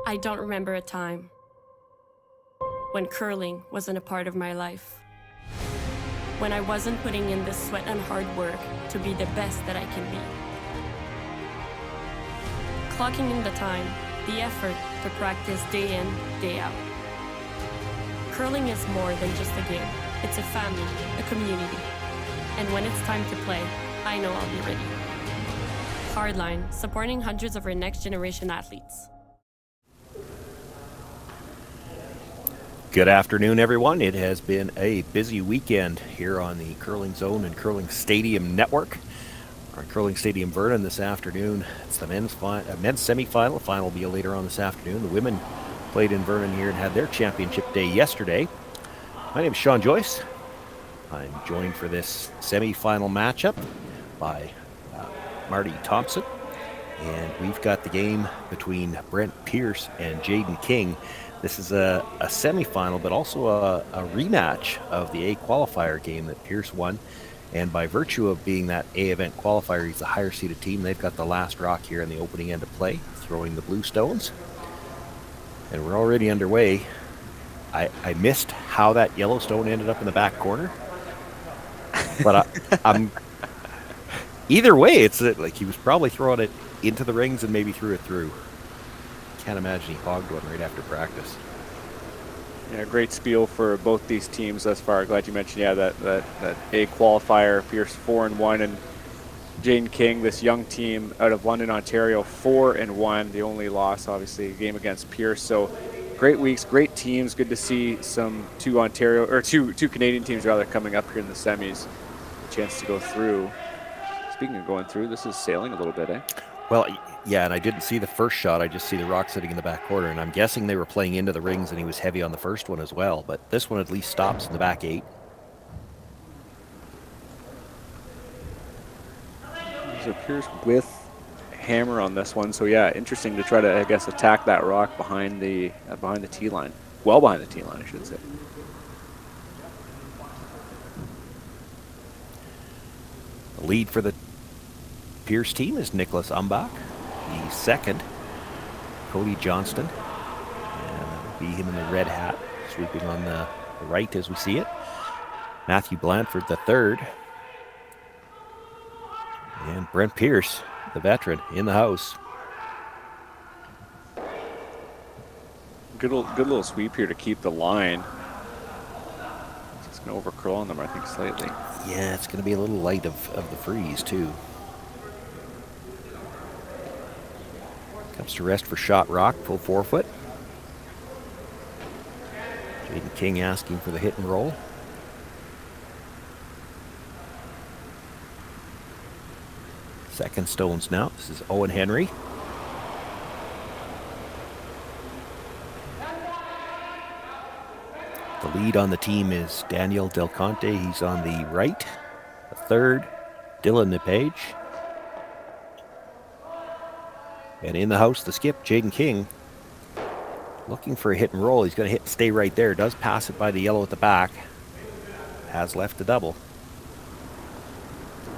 I don't remember a time when curling wasn't a part of my life. When I wasn't putting in the sweat and hard work to be the best that I can be. Clocking in the time, the effort to practice day in, day out. Curling is more than just a game. It's a family, a community. And when it's time to play, I know I'll be ready. Hardline, supporting hundreds of our next generation athletes. Good afternoon, everyone. It has been a busy weekend here on the Curling Zone and Curling Stadium Network. Our Curling Stadium Vernon this afternoon. It's the men's semifinal. The final will be later on this afternoon. The women played in Vernon here and had their championship day yesterday. My name is Shawn Joyce. I'm joined for this semifinal matchup by Marty Thompson. And we've got the game between Brent Pierce and Jayden King. This is a semifinal, but also a rematch of the A qualifier game that Pierce won. And by virtue of being that A event qualifier, he's the higher seeded team. They've got the last rock here in the opening end of play, throwing the blue stones. And we're already underway. I missed how that yellow stone ended up in the back corner. But I'm either way, it's like he was probably throwing it into the rings and maybe threw it through. Can't imagine he hogged one right after practice. Yeah, great spiel for both these teams thus far. Glad you mentioned, that A qualifier, Pierce 4-1, and Jayden King, this young team out of London, Ontario, 4-1. The only loss, obviously, a game against Pierce. So great weeks, great teams. Good to see two Canadian teams rather coming up here in the semis. A chance to go through. Speaking of going through, this is sailing a little bit, eh? Well, yeah, and I didn't see the first shot. I just see the rock sitting in the back corner, and I'm guessing they were playing into the rings and he was heavy on the first one as well, but this one at least stops in the back 8. So Pierce with hammer on this one. So yeah, interesting to try to, I guess, attack that rock behind the tee line. Well behind the tee line, I should say. The lead for the Pierce team is Nicholas Umbach. The second, Cody Johnston. And that'll be him in the red hat, sweeping on the right as we see it. Matthew Blanford, the third. And Brent Pierce, the veteran, in the house. Good little sweep here to keep the line. Just going to overcurl on them, I think, slightly. Yeah, it's going to be a little light of the freeze, too. Comes to rest for shot rock, full 4-foot. Jayden King asking for the hit and roll. Second stones now. This is Owen Henry. The lead on the team is Daniel Del Conte. He's on the right. The third, Dylan LePage. And in the house, the skip, Jayden King, looking for a hit and roll. He's going to hit and stay right there. Does pass it by the yellow at the back. Has left a double.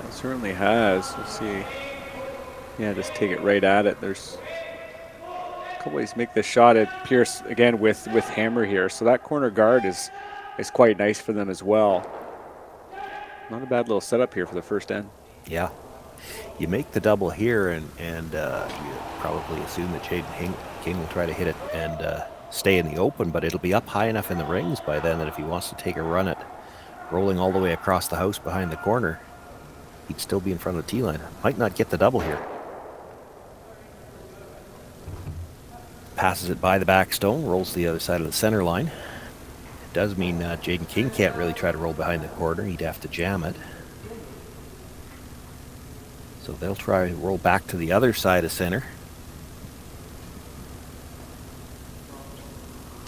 It certainly has. Let's see. Yeah, just take it right at it. There's a couple ways to make this shot at Pierce, again, with hammer here. So that corner guard is quite nice for them as well. Not a bad little setup here for the first end. Yeah. You make the double here, and you probably assume that Jayden King will try to hit it and stay in the open, but it'll be up high enough in the rings by then that if he wants to take a run at rolling all the way across the house behind the corner, he'd still be in front of the tee line. Might not get the double here. Passes it by the back stone, rolls to the other side of the center line. It does mean Jayden King can't really try to roll behind the corner. He'd have to jam it. So they'll try to roll back to the other side of center.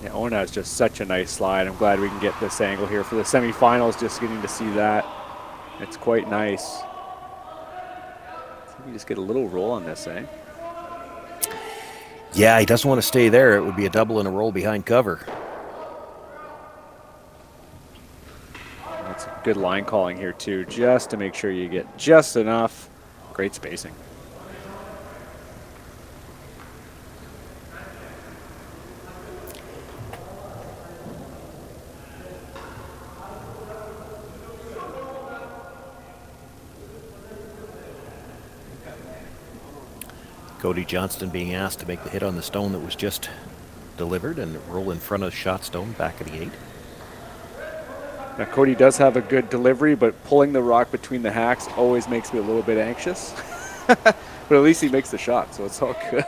Yeah, Owen has just such a nice slide. I'm glad we can get this angle here for the semifinals, just getting to see that. It's quite nice. You just get a little roll on this, eh? Yeah, he doesn't want to stay there. It would be a double and a roll behind cover. That's a good line calling here, too, just to make sure you get just enough. Great spacing. Cody Johnston being asked to make the hit on the stone that was just delivered and roll in front of the shot stone back at the 8. Now, Cody does have a good delivery, but pulling the rock between the hacks always makes me a little bit anxious. But at least he makes the shot, so it's all good.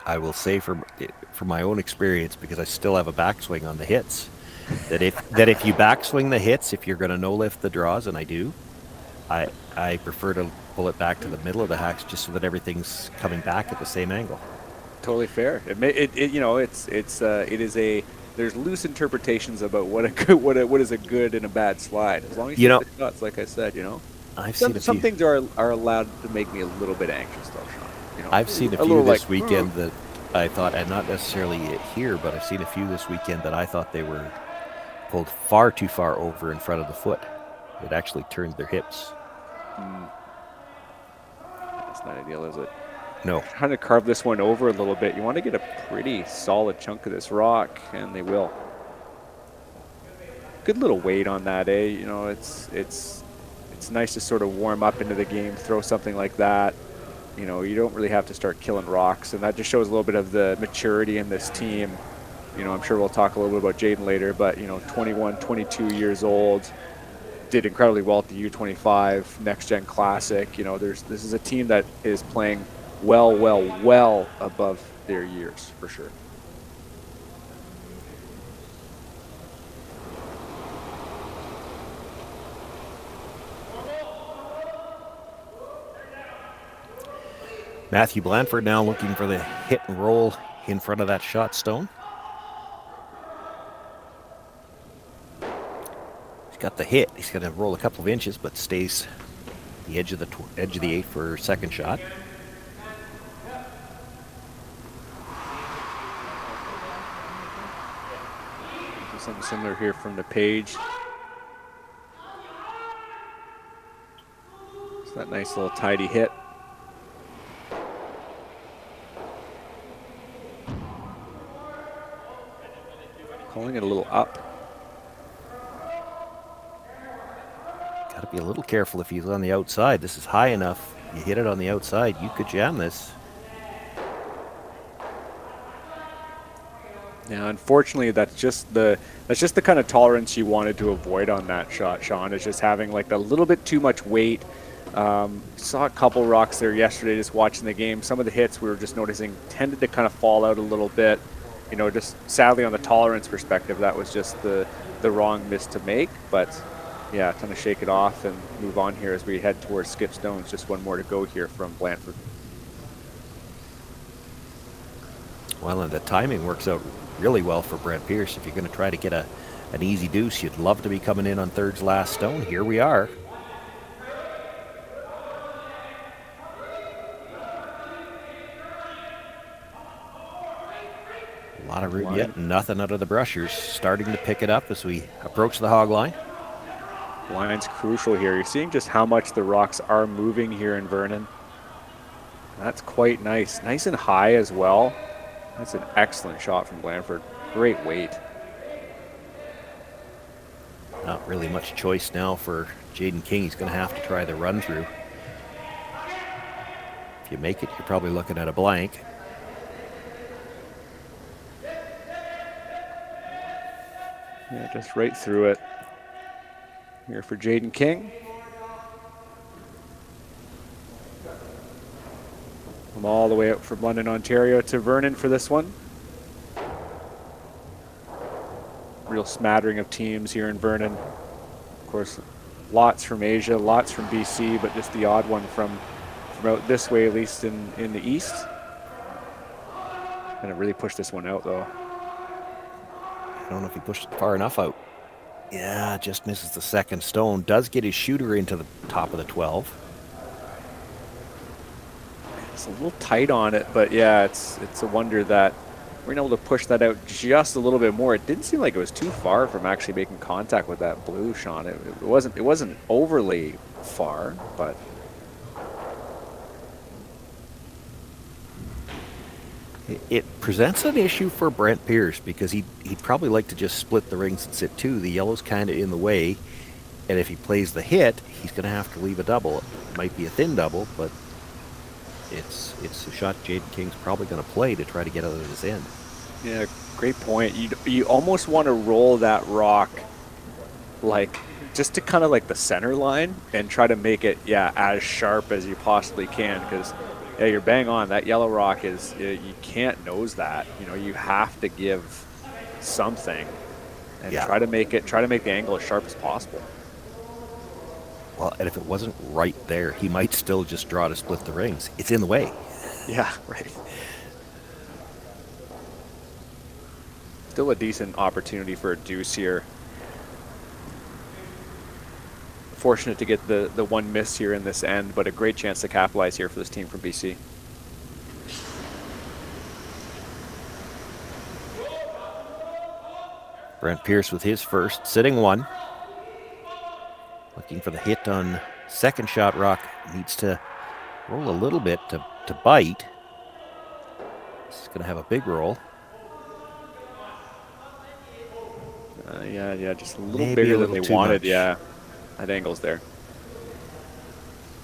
I will say from my own experience, because I still have a backswing on the hits, that if you backswing the hits, if you're going to no-lift the draws, and I do, I prefer to pull it back to the middle of the hacks just so that everything's coming back at the same angle. Totally fair. There's loose interpretations about what is a good and a bad slide. As long as you hit the shots, like I said, some things are allowed to make me a little bit anxious, though, Shawn. I've seen a few this weekend that I thought, and not necessarily here, but I've seen a few this weekend that I thought they were pulled far too far over in front of the foot. It actually turned their hips. That's not ideal, is it? No. Trying to carve this one over a little bit. You want to get a pretty solid chunk of this rock, and they will. Good little weight on that, eh? It's nice to sort of warm up into the game, throw something like that. You don't really have to start killing rocks, and that just shows a little bit of the maturity in this team. I'm sure we'll talk a little bit about Jayden later, but 21, 22 years old, did incredibly well at the U25 Next Gen Classic. This is a team that is playing well above their years, for sure. Matthew Blanford now looking for the hit and roll in front of that shot stone. He's got the hit. He's going to roll a couple of inches, but stays the edge of the 8 for second shot. Something similar here from the page. It's that nice little tidy hit. Calling it a little up. Got to be a little careful if he's on the outside. This is high enough. You hit it on the outside, you could jam this. Yeah, unfortunately, that's just the kind of tolerance you wanted to avoid on that shot, Shawn. Is just having like a little bit too much weight. Saw a couple rocks there yesterday just watching the game. Some of the hits we were just noticing tended to kind of fall out a little bit. Just sadly on the tolerance perspective, that was just the wrong miss to make. But yeah, kind of shake it off and move on here as we head towards skip stones. Just one more to go here from Blanford. Well, and the timing works out really well for Brent Pierce. If you're going to try to get an easy deuce, you'd love to be coming in on third's last stone. Here we are. A lot of room yet, nothing out of the brushers. Starting to pick it up as we approach the hog line. Line's crucial here. You're seeing just how much the rocks are moving here in Vernon. That's quite nice. Nice and high as well. That's an excellent shot from Blanford. Great weight. Not really much choice now for Jayden King. He's going to have to try the run through. If you make it, you're probably looking at a blank. Yeah, just right through it. Here for Jayden King. From all the way up from London, Ontario to Vernon for this one. Real smattering of teams here in Vernon. Of course, lots from Asia, lots from BC, but just the odd one from out this way, at least in the east. And it really pushed this one out, though. I don't know if he pushed it far enough out. Yeah, just misses the second stone. Does get his shooter into the top of the 12. It's a little tight on it, but yeah, it's a wonder that we're able to push that out just a little bit more. It didn't seem like it was too far from actually making contact with that blue, Shawn. It wasn't overly far, but it presents an issue for Brent Pierce because he'd probably like to just split the rings and sit two. The yellow's kind of in the way. And if he plays the hit, he's going to have to leave a double. It might be a thin double, but it's a shot Jayden King's probably going to play to try to get out of his end. Yeah, great point. You almost want to roll that rock like just to kind of like the center line and try to make it, as sharp as you possibly can, because you're bang on. That yellow rock is, you can't nose that. You know, you have to give something and try to make the angle as sharp as possible. Well, and if it wasn't right there, he might still just draw to split the rings. It's in the way. Yeah, right. Still a decent opportunity for a deuce here. Fortunate to get the one miss here in this end, but a great chance to capitalize here for this team from BC. Brent Pierce with his first, sitting 1. Looking for the hit on second shot. Rock needs to roll a little bit to bite. It's going to have a big roll. Just a little Maybe bigger a little than they too wanted. much. Yeah, that angle's there.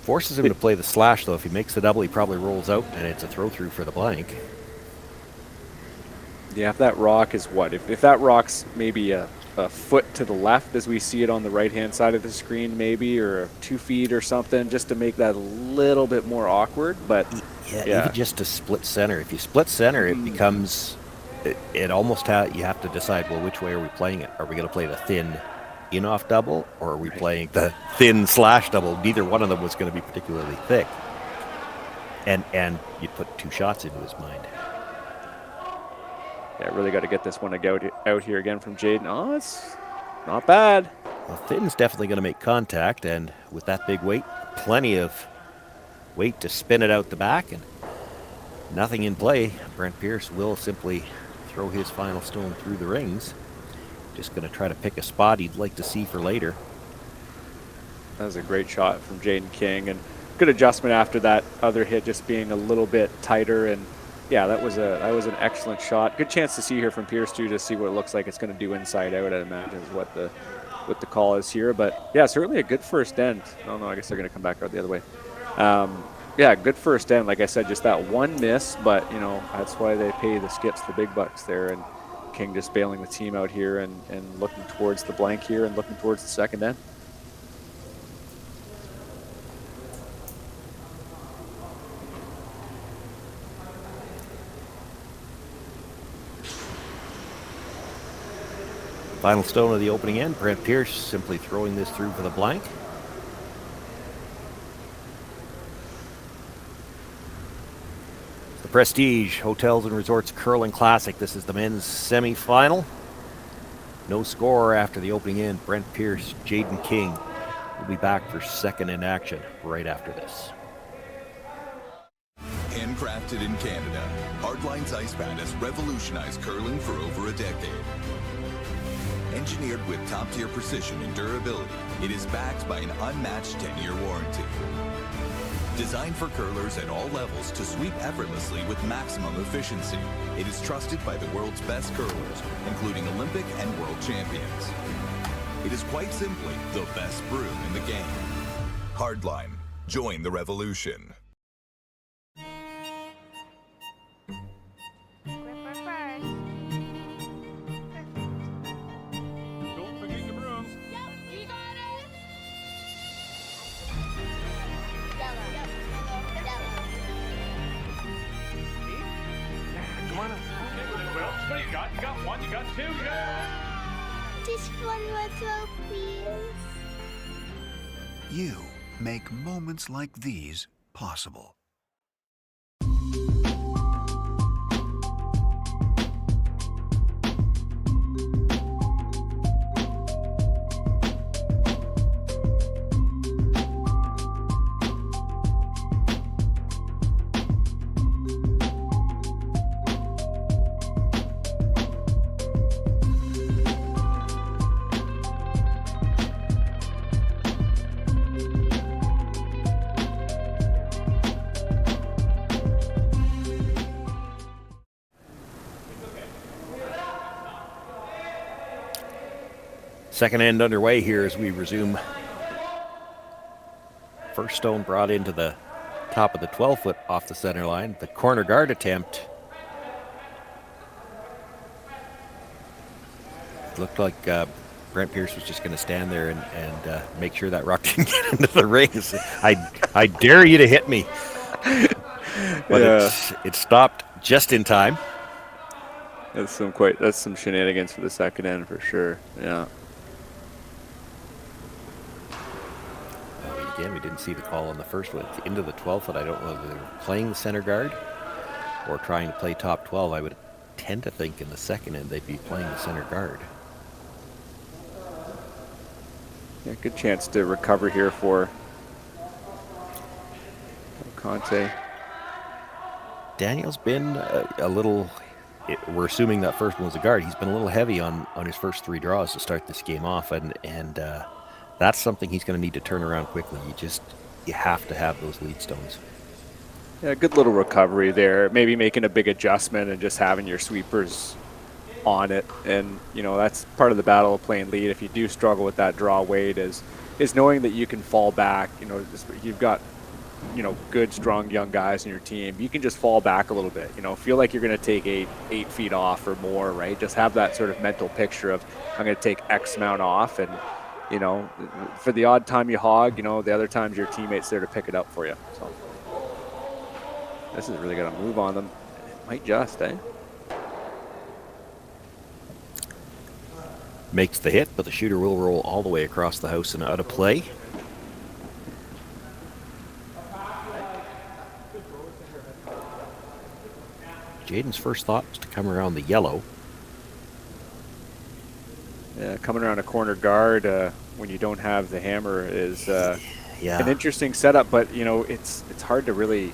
Forces him to play the slash, though. If he makes the double, he probably rolls out, and it's a throw-through for the blank. Yeah, if that rock is what? If that rock's maybe a foot to the left as we see it on the right-hand side of the screen maybe, or 2 feet or something, just to make that a little bit more awkward. But even just to split center. If you split center, it becomes... It almost you have to decide, well, which way are we playing it? Are we going to play the thin in-off double, or are we playing the thin slash double? Neither one of them was going to be particularly thick. And you put 2 shots into his mind. Yeah, really got to get this one out here again from Jayden. Oh, it's not bad. Well, thin's definitely going to make contact, and with that big weight, plenty of weight to spin it out the back, and nothing in play. Brent Pierce will simply throw his final stone through the rings. Just going to try to pick a spot he'd like to see for later. That was a great shot from Jayden King, and good adjustment after that other hit just being a little bit tighter. And yeah, that was an excellent shot. Good chance to see here from Pierce too, to see what it looks like it's going to do inside out. I imagine is what the call is here. But yeah, certainly a good first end. Oh no, I guess they're going to come back out the other way. Yeah, good first end. Like I said, just that one miss, but you know, that's why they pay the skips the big bucks there. And King just bailing the team out here and looking towards the blank here and looking towards the second end. Final stone of the opening end. Brent Pierce simply throwing this through for the blank. The Prestige Hotels and Resorts Curling Classic. This is the men's semi-final. No score after the opening end. Brent Pierce, Jayden King will be back for second in action right after this. Handcrafted in Canada, Hardline's Ice Pad has revolutionized curling for over a decade. Engineered with top-tier precision and durability, it is backed by an unmatched 10-year warranty. Designed for curlers at all levels to sweep effortlessly with maximum efficiency, it is trusted by the world's best curlers, including Olympic and world champions. It is quite simply the best broom in the game. Hardline. Join the revolution. You got one, you got two, you got... Just one little, please. You make moments like these possible. Second end underway here as we resume. First stone brought into the top of the 12-foot off the center line. The corner guard attempt looked like Brent Pierce was just going to stand there and make sure that rock didn't get into the rings. I dare you to hit me. But it stopped just in time. That's some shenanigans for the second end for sure. Yeah. Again, we didn't see the call on the first one. Into the 12-foot, I don't know if they were playing the center guard or trying to play top 12. I would tend to think in the second end they'd be playing the center guard. Yeah, good chance to recover here for Conte. Daniel's been a little, we're assuming that first one was a guard. He's been a little heavy on his first 3 draws to start this game off, and that's something he's going to need to turn around quickly. You have to have those lead stones. Yeah, good little recovery there. Maybe making a big adjustment and just having your sweepers on it. And, you know, that's part of the battle of playing lead. If you do struggle with that draw weight is knowing that you can fall back. You know, you've got, you know, good, strong, young guys in your team. You can just fall back a little bit. You know, feel like you're going to take eight feet off or more, right? Just have that sort of mental picture of, I'm going to take X amount off, and, you know, for the odd time you hog, you know, the other times your teammate's there to pick it up for you. So this is really going to move on them. It might just, eh? Makes the hit, but the shooter will roll all the way across the house and out of play. Jayden's first thought was to come around the yellow. Yeah, coming around a corner guard when you don't have the hammer is an interesting setup, but, you know, it's hard to really,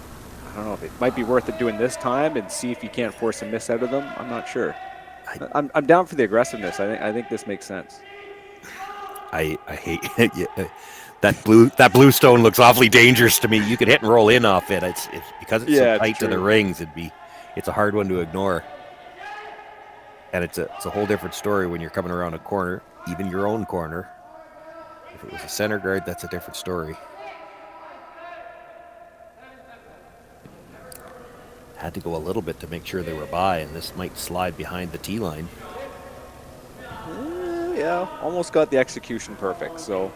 I don't know if it might be worth it doing this time and see if you can't force a miss out of them. I'm not sure. I'm down for the aggressiveness. I think this makes sense. I hate that blue stone looks awfully dangerous to me. You could hit and roll in off it. It's because it's so tight to the rings. It's a hard one to ignore. And it's a whole different story when you're coming around a corner, even your own corner. If it was a center guard, that's a different story. Had to go a little bit to make sure they were by, and this might slide behind the tee line. Yeah, almost got the execution perfect. So,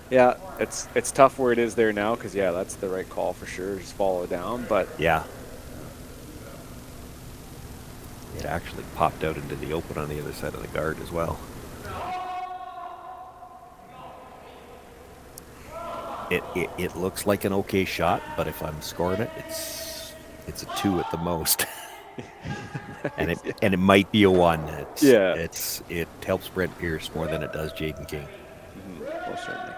yeah, it's tough where it is there now because, yeah, that's the right call for sure. Just follow it down, but yeah. It actually popped out into the open on the other side of the guard as well. It looks like an okay shot, but if I'm scoring it, it's a 2 at the most. and it might be a 1. It helps Brent Pierce more than it does Jayden King. Mm-hmm. Most certainly.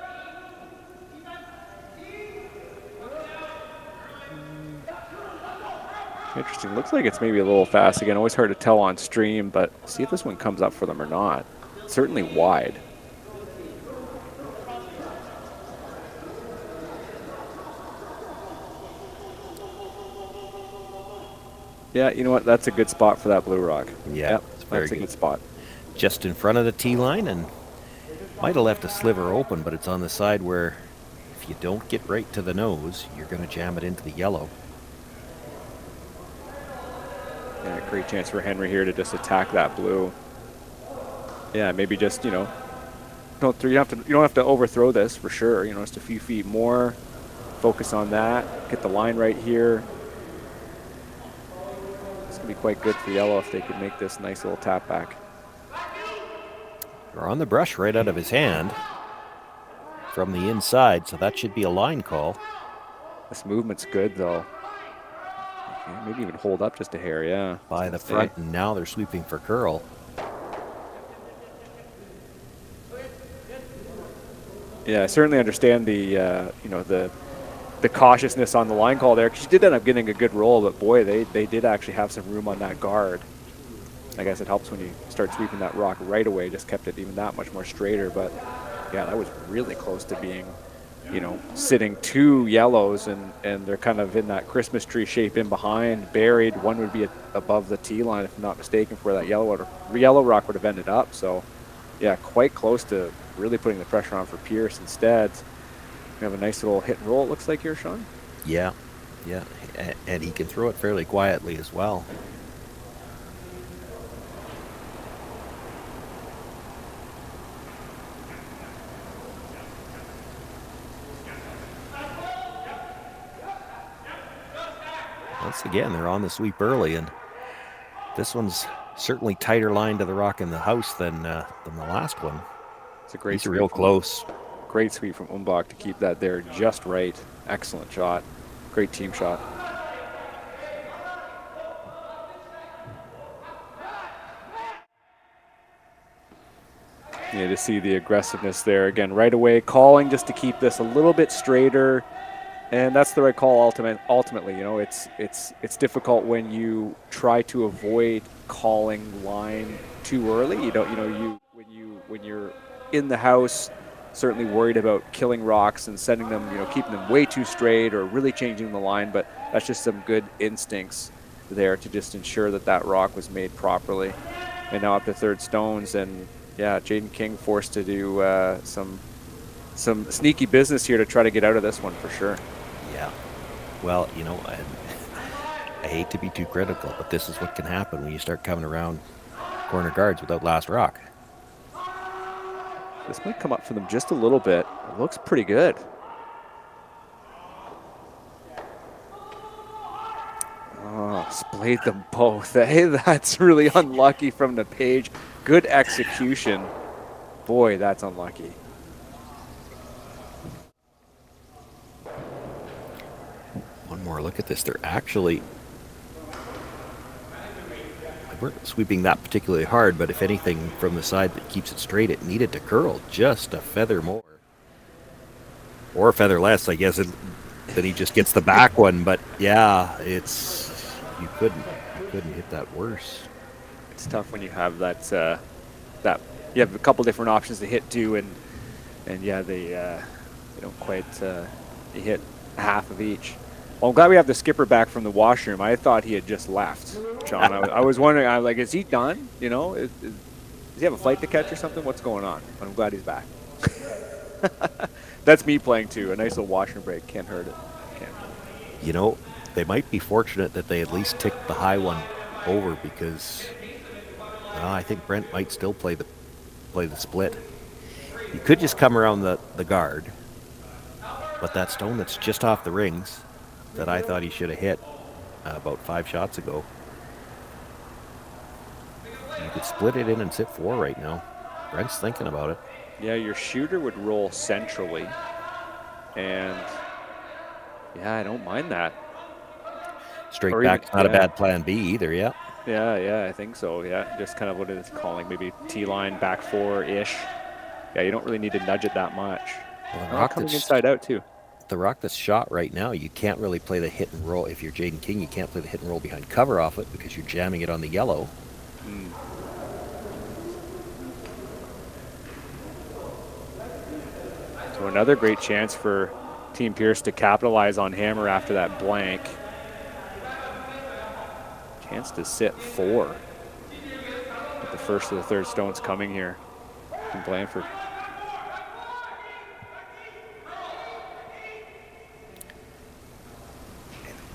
Interesting. Looks like it's maybe a little fast again. Always hard to tell on stream, but see if this one comes up for them or not. It's certainly wide. Yeah, you know what? That's a good spot for that blue rock. Yeah, yep, that's a good spot. Just in front of the tee line, and might have left a sliver open, but it's on the side where if you don't get right to the nose, you're going to jam it into the yellow. Yeah, great chance for Henry here to just attack that blue. Yeah, maybe just, you know, you don't have to overthrow this for sure. You know, just a few feet more. Focus on that. Get the line right here. It's gonna be quite good for yellow if they could make this nice little tap back. We're on the brush right out of his hand from the inside, so that should be a line call. This movement's good though. Maybe even hold up just a hair, yeah. By the front, and now they're sweeping for curl. Yeah, I certainly understand the the cautiousness on the line call there. She did end up getting a good roll, but boy, they did actually have some room on that guard. I guess it helps when you start sweeping that rock right away. Just kept it even that much more straighter. But yeah, that was really close to being, you know, sitting 2 yellows, and they're kind of in that Christmas tree shape in behind, buried. One would be above the tee line, if I'm not mistaken, for where that yellow rock would have ended up. So yeah, quite close to really putting the pressure on for Pierce. Instead, we have a nice little hit and roll, it looks like here, Shawn. Yeah, yeah, and he can throw it fairly quietly as well. Once again, they're on the sweep early, and this one's certainly tighter line to the rock in the house than the last one. It's a great These are sweep real from- close. Great sweep from Umbach to keep that there just right. Excellent shot. Great team shot. Yeah, to see the aggressiveness there again right away, calling just to keep this a little bit straighter, and that's the right call. Ultimately, you know, it's difficult when you try to avoid calling line too early. When you're in the house, certainly worried about killing rocks and setting them, keeping them way too straight or really changing the line. But that's just some good instincts there to just ensure that that rock was made properly. And now up to third stones, and yeah, Jayden King forced to do some sneaky business here to try to get out of this one for sure. Yeah. Well, I hate to be too critical, but this is what can happen when you start coming around corner guards without last rock. This might come up for them just a little bit. It looks pretty good. Oh, splayed them both. Hey, that's really unlucky from the page. Good execution. Boy, that's unlucky. One more look at this. They're actually, they weren't sweeping that particularly hard, but if anything from the side that keeps it straight, it needed to curl just a feather more. Or a feather less, I guess, that he just gets the back one. But yeah, you couldn't hit that worse. It's tough when you have that you have a couple different options to hit to, and yeah, they don't quite you hit half of each. Well, I'm glad we have the skipper back from the washroom. I thought he had just left, Shawn. I was wondering, I'm like, is he done? Does he have a flight to catch or something? What's going on? But I'm glad he's back. That's me playing too. A nice little washroom break. Can't hurt it. Can't. They might be fortunate that they at least ticked the high one over, because I think Brent might still play the split. You could just come around the guard, but that stone that's just off the rings that I thought he should have hit about 5 shots ago, you could split it in and sit 4 right now. Brent's thinking about it. Yeah, your shooter would roll centrally, and yeah, I don't mind that. Straight Or back's even- not a yeah. bad plan B either, yeah. Yeah, I think so. Yeah, just kind of what it's calling, maybe T-line, back 4-ish. Yeah, you don't really need to nudge it that much. Well, the Oh, rock coming that's- inside out too. The rock that's shot right now, you can't really play the hit and roll. If you're Jayden King, you can't play the hit and roll behind cover off it because you're jamming it on the yellow. So another great chance for Team Pierce to capitalize on Hammer after that blank. Chance to sit 4. With the first of the third stones coming here in Blandford.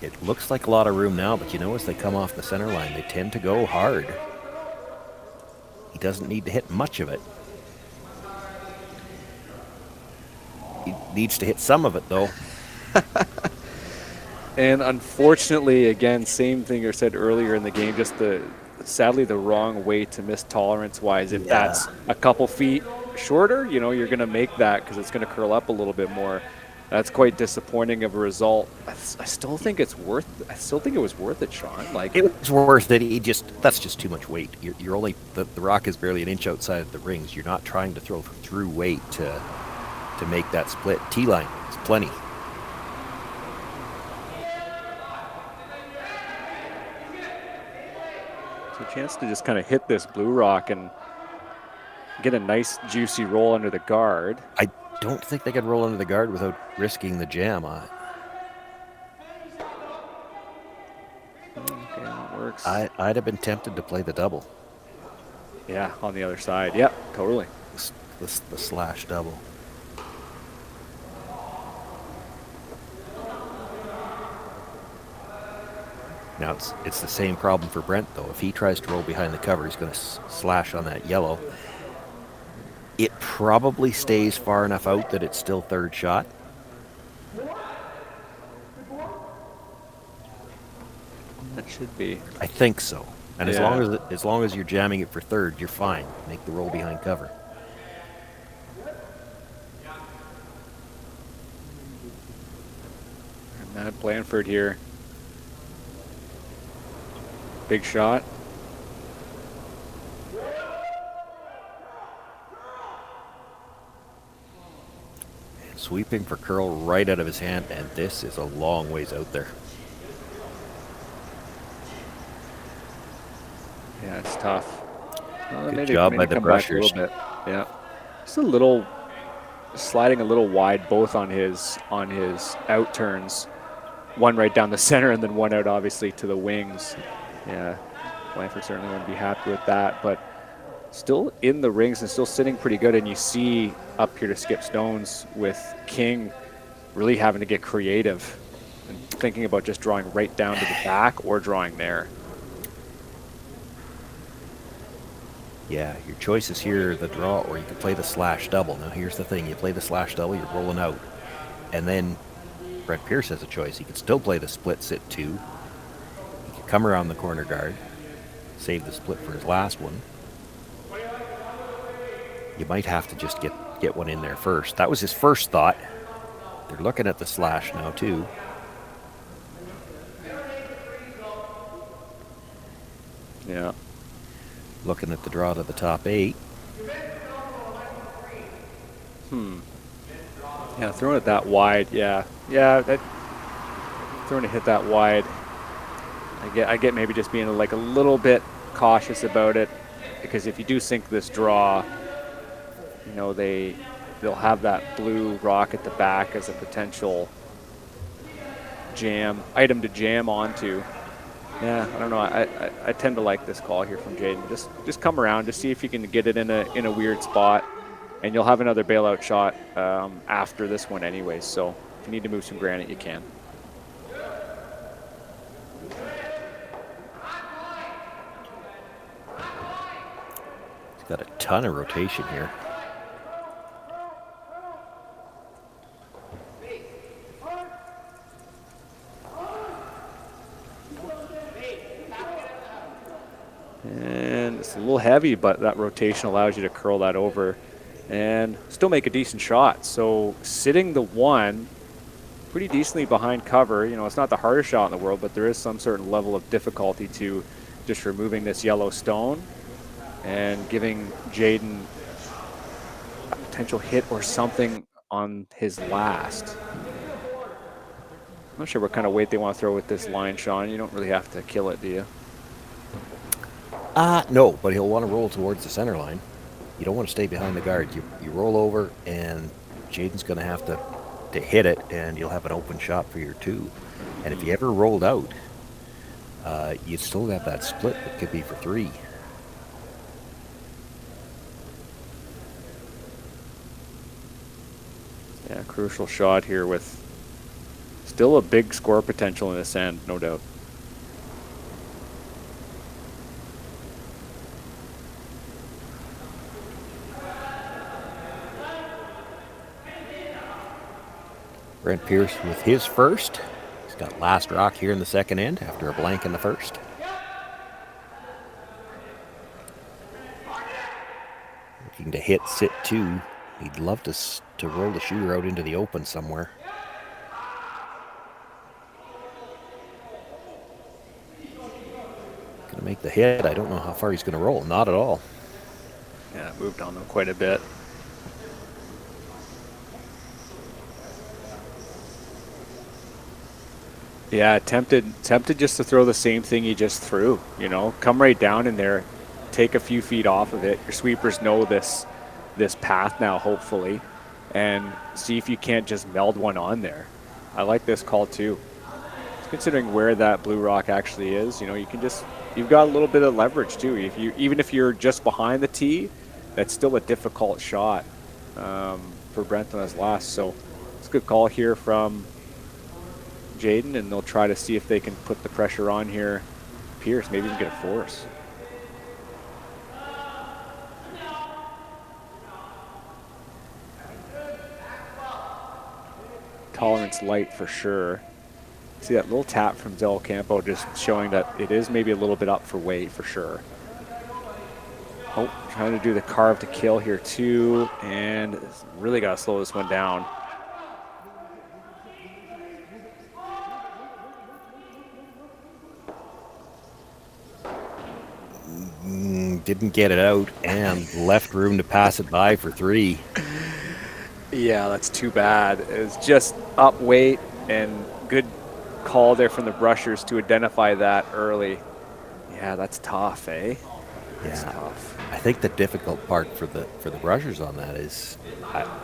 It looks like a lot of room now, but as they come off the center line, they tend to go hard. He doesn't need to hit much of it. He needs to hit some of it, though. And unfortunately, again, same thing I said earlier in the game, just sadly the wrong way to miss tolerance-wise. If that's a couple feet shorter, you're going to make that because it's going to curl up a little bit more. That's quite disappointing of a result. I still think it was worth it, Shawn. Like, It was worth it. That's just too much weight. You're only the rock is barely an inch outside of the rings. You're not trying to throw through weight to make that split. T-line is plenty. So a chance to just kind of hit this blue rock and get a nice juicy roll under the guard. I don't think they could roll under the guard without risking the jam on it. Okay, that works. I'd have been tempted to play the double. Yeah, on the other side. Yep, totally. The slash double. Now it's the same problem for Brent though. If he tries to roll behind the cover, he's going to slash on that yellow. It probably stays far enough out that it's still third shot. That should be. I think so. And Yeah. as long as you're jamming it for third, you're fine. Make the roll behind cover. And Matt Blanford here. Big shot. And sweeping for curl right out of his hand, and this is a long ways out there. Yeah, it's tough. Good job by the brushers. A little bit. Yeah, just a little sliding a little wide, both on his out turns. One right down the center, and then one out obviously to the wings. Yeah, Blanford certainly wouldn't be happy with that, but still in the rings and still sitting pretty good. And you see up here to skip stones with King really having to get creative and thinking about just drawing right down to the back or drawing there. Yeah, your choices here, the draw, or you can play the slash double. Now here's the thing, you play the slash double, you're rolling out. And then Brent Pierce has a choice. He could still play the split sit 2. He could come around the corner guard, save the split for his last one. You might have to just get one in there first. That was his first thought. They're looking at the slash now too. Yeah. Looking at the draw to the top 8. Yeah, throwing it that wide. Yeah, throwing it hit that wide. I get maybe just being like a little bit cautious about it, because if you do sink this draw, you know they'll have that blue rock at the back as a potential item to jam onto. Yeah, I don't know. I tend to like this call here from Jayden. Just come around, just see if you can get it in a weird spot, and you'll have another bailout shot after this one anyways. So if you need to move some granite, you can. He's got a ton of rotation here. And it's a little heavy, but that rotation allows you to curl that over and still make a decent shot. So sitting the 1 pretty decently behind cover. You know, it's not the hardest shot in the world, but there is some certain level of difficulty to just removing this yellow stone and giving Jayden a potential hit or something on his last. I'm not sure what kind of weight they want to throw with this line, Shawn. You don't really have to kill it, do you? No, but he'll want to roll towards the center line. You don't want to stay behind the guard. You roll over, and Jayden's going to have to hit it, and you'll have an open shot for your 2. And if you ever rolled out, you'd still got that split that could be for 3. Yeah, crucial shot here with still a big score potential in this end, no doubt. Brent Pierce with his first. He's got last rock here in the second end after a blank in the first. Looking to hit sit 2. He'd love to roll the shooter out into the open somewhere. Gonna make the hit. I don't know how far he's gonna roll. Not at all. Yeah, moved on them quite a bit. Yeah, tempted just to throw the same thing he just threw. You know, come right down in there, take a few feet off of it. Your sweepers know this path now, hopefully, and see if you can't just meld one on there. I like this call too. Considering where that blue rock actually is, you know, you can just you've got a little bit of leverage too. Even if you're just behind the tee, that's still a difficult shot for Brent on his last. So it's a good call here from Jayden, and they'll try to see if they can put the pressure on here. Pierce, maybe even get a force. Tolerance light for sure. See that little tap from Del Campo just showing that it is maybe a little bit up for weight for sure. Oh, trying to do the carve to kill here too, and really got to slow this one down. Didn't get it out and left room to pass it by for 3. Yeah, that's too bad. It was just up weight, and good call there from the brushers to identify that early. Yeah, that's tough, eh? That's tough. I think the difficult part for the brushers on that is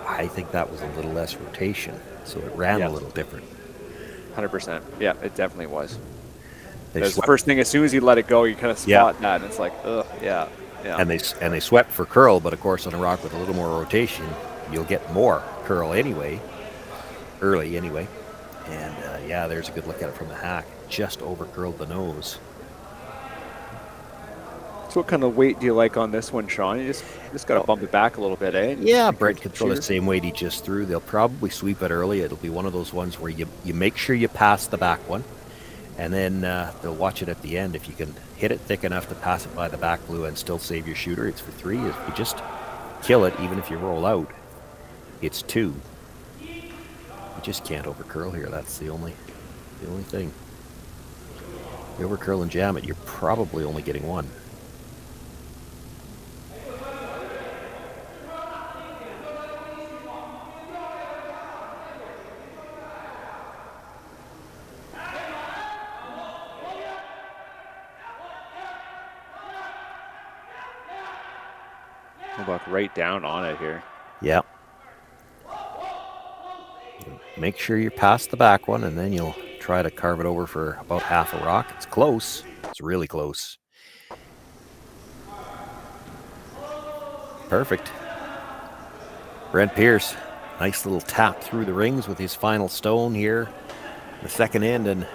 I think that was a little less rotation, so it ran a little different. 100%. Yeah, it definitely was. That's the first thing. As soon as you let it go, you kind of spot that, and it's like, ugh, yeah. And they swept for curl, but of course on a rock with a little more rotation, you'll get more curl anyway, early anyway. And yeah, there's a good look at it from the hack. Just over curled the nose. So what kind of weight do you like on this one, Shawn? You just got to bump it back a little bit, eh? Yeah, Brent can throw the same weight he just threw. They'll probably sweep it early. It'll be one of those ones where you make sure you pass the back one, and then they'll watch it at the end. If you can hit it thick enough to pass it by the back blue and still save your shooter, it's for 3. If you just kill it, even if you roll out, it's 2. You just can't over curl here. That's the only thing. If you over curl and jam it, you're probably only getting 1. Walk right down on it here. Yeah. Make sure you pass the back one, and then you'll try to carve it over for about half a rock. It's close. It's really close. Perfect. Brent Pierce, nice little tap through the rings with his final stone here in the second end, and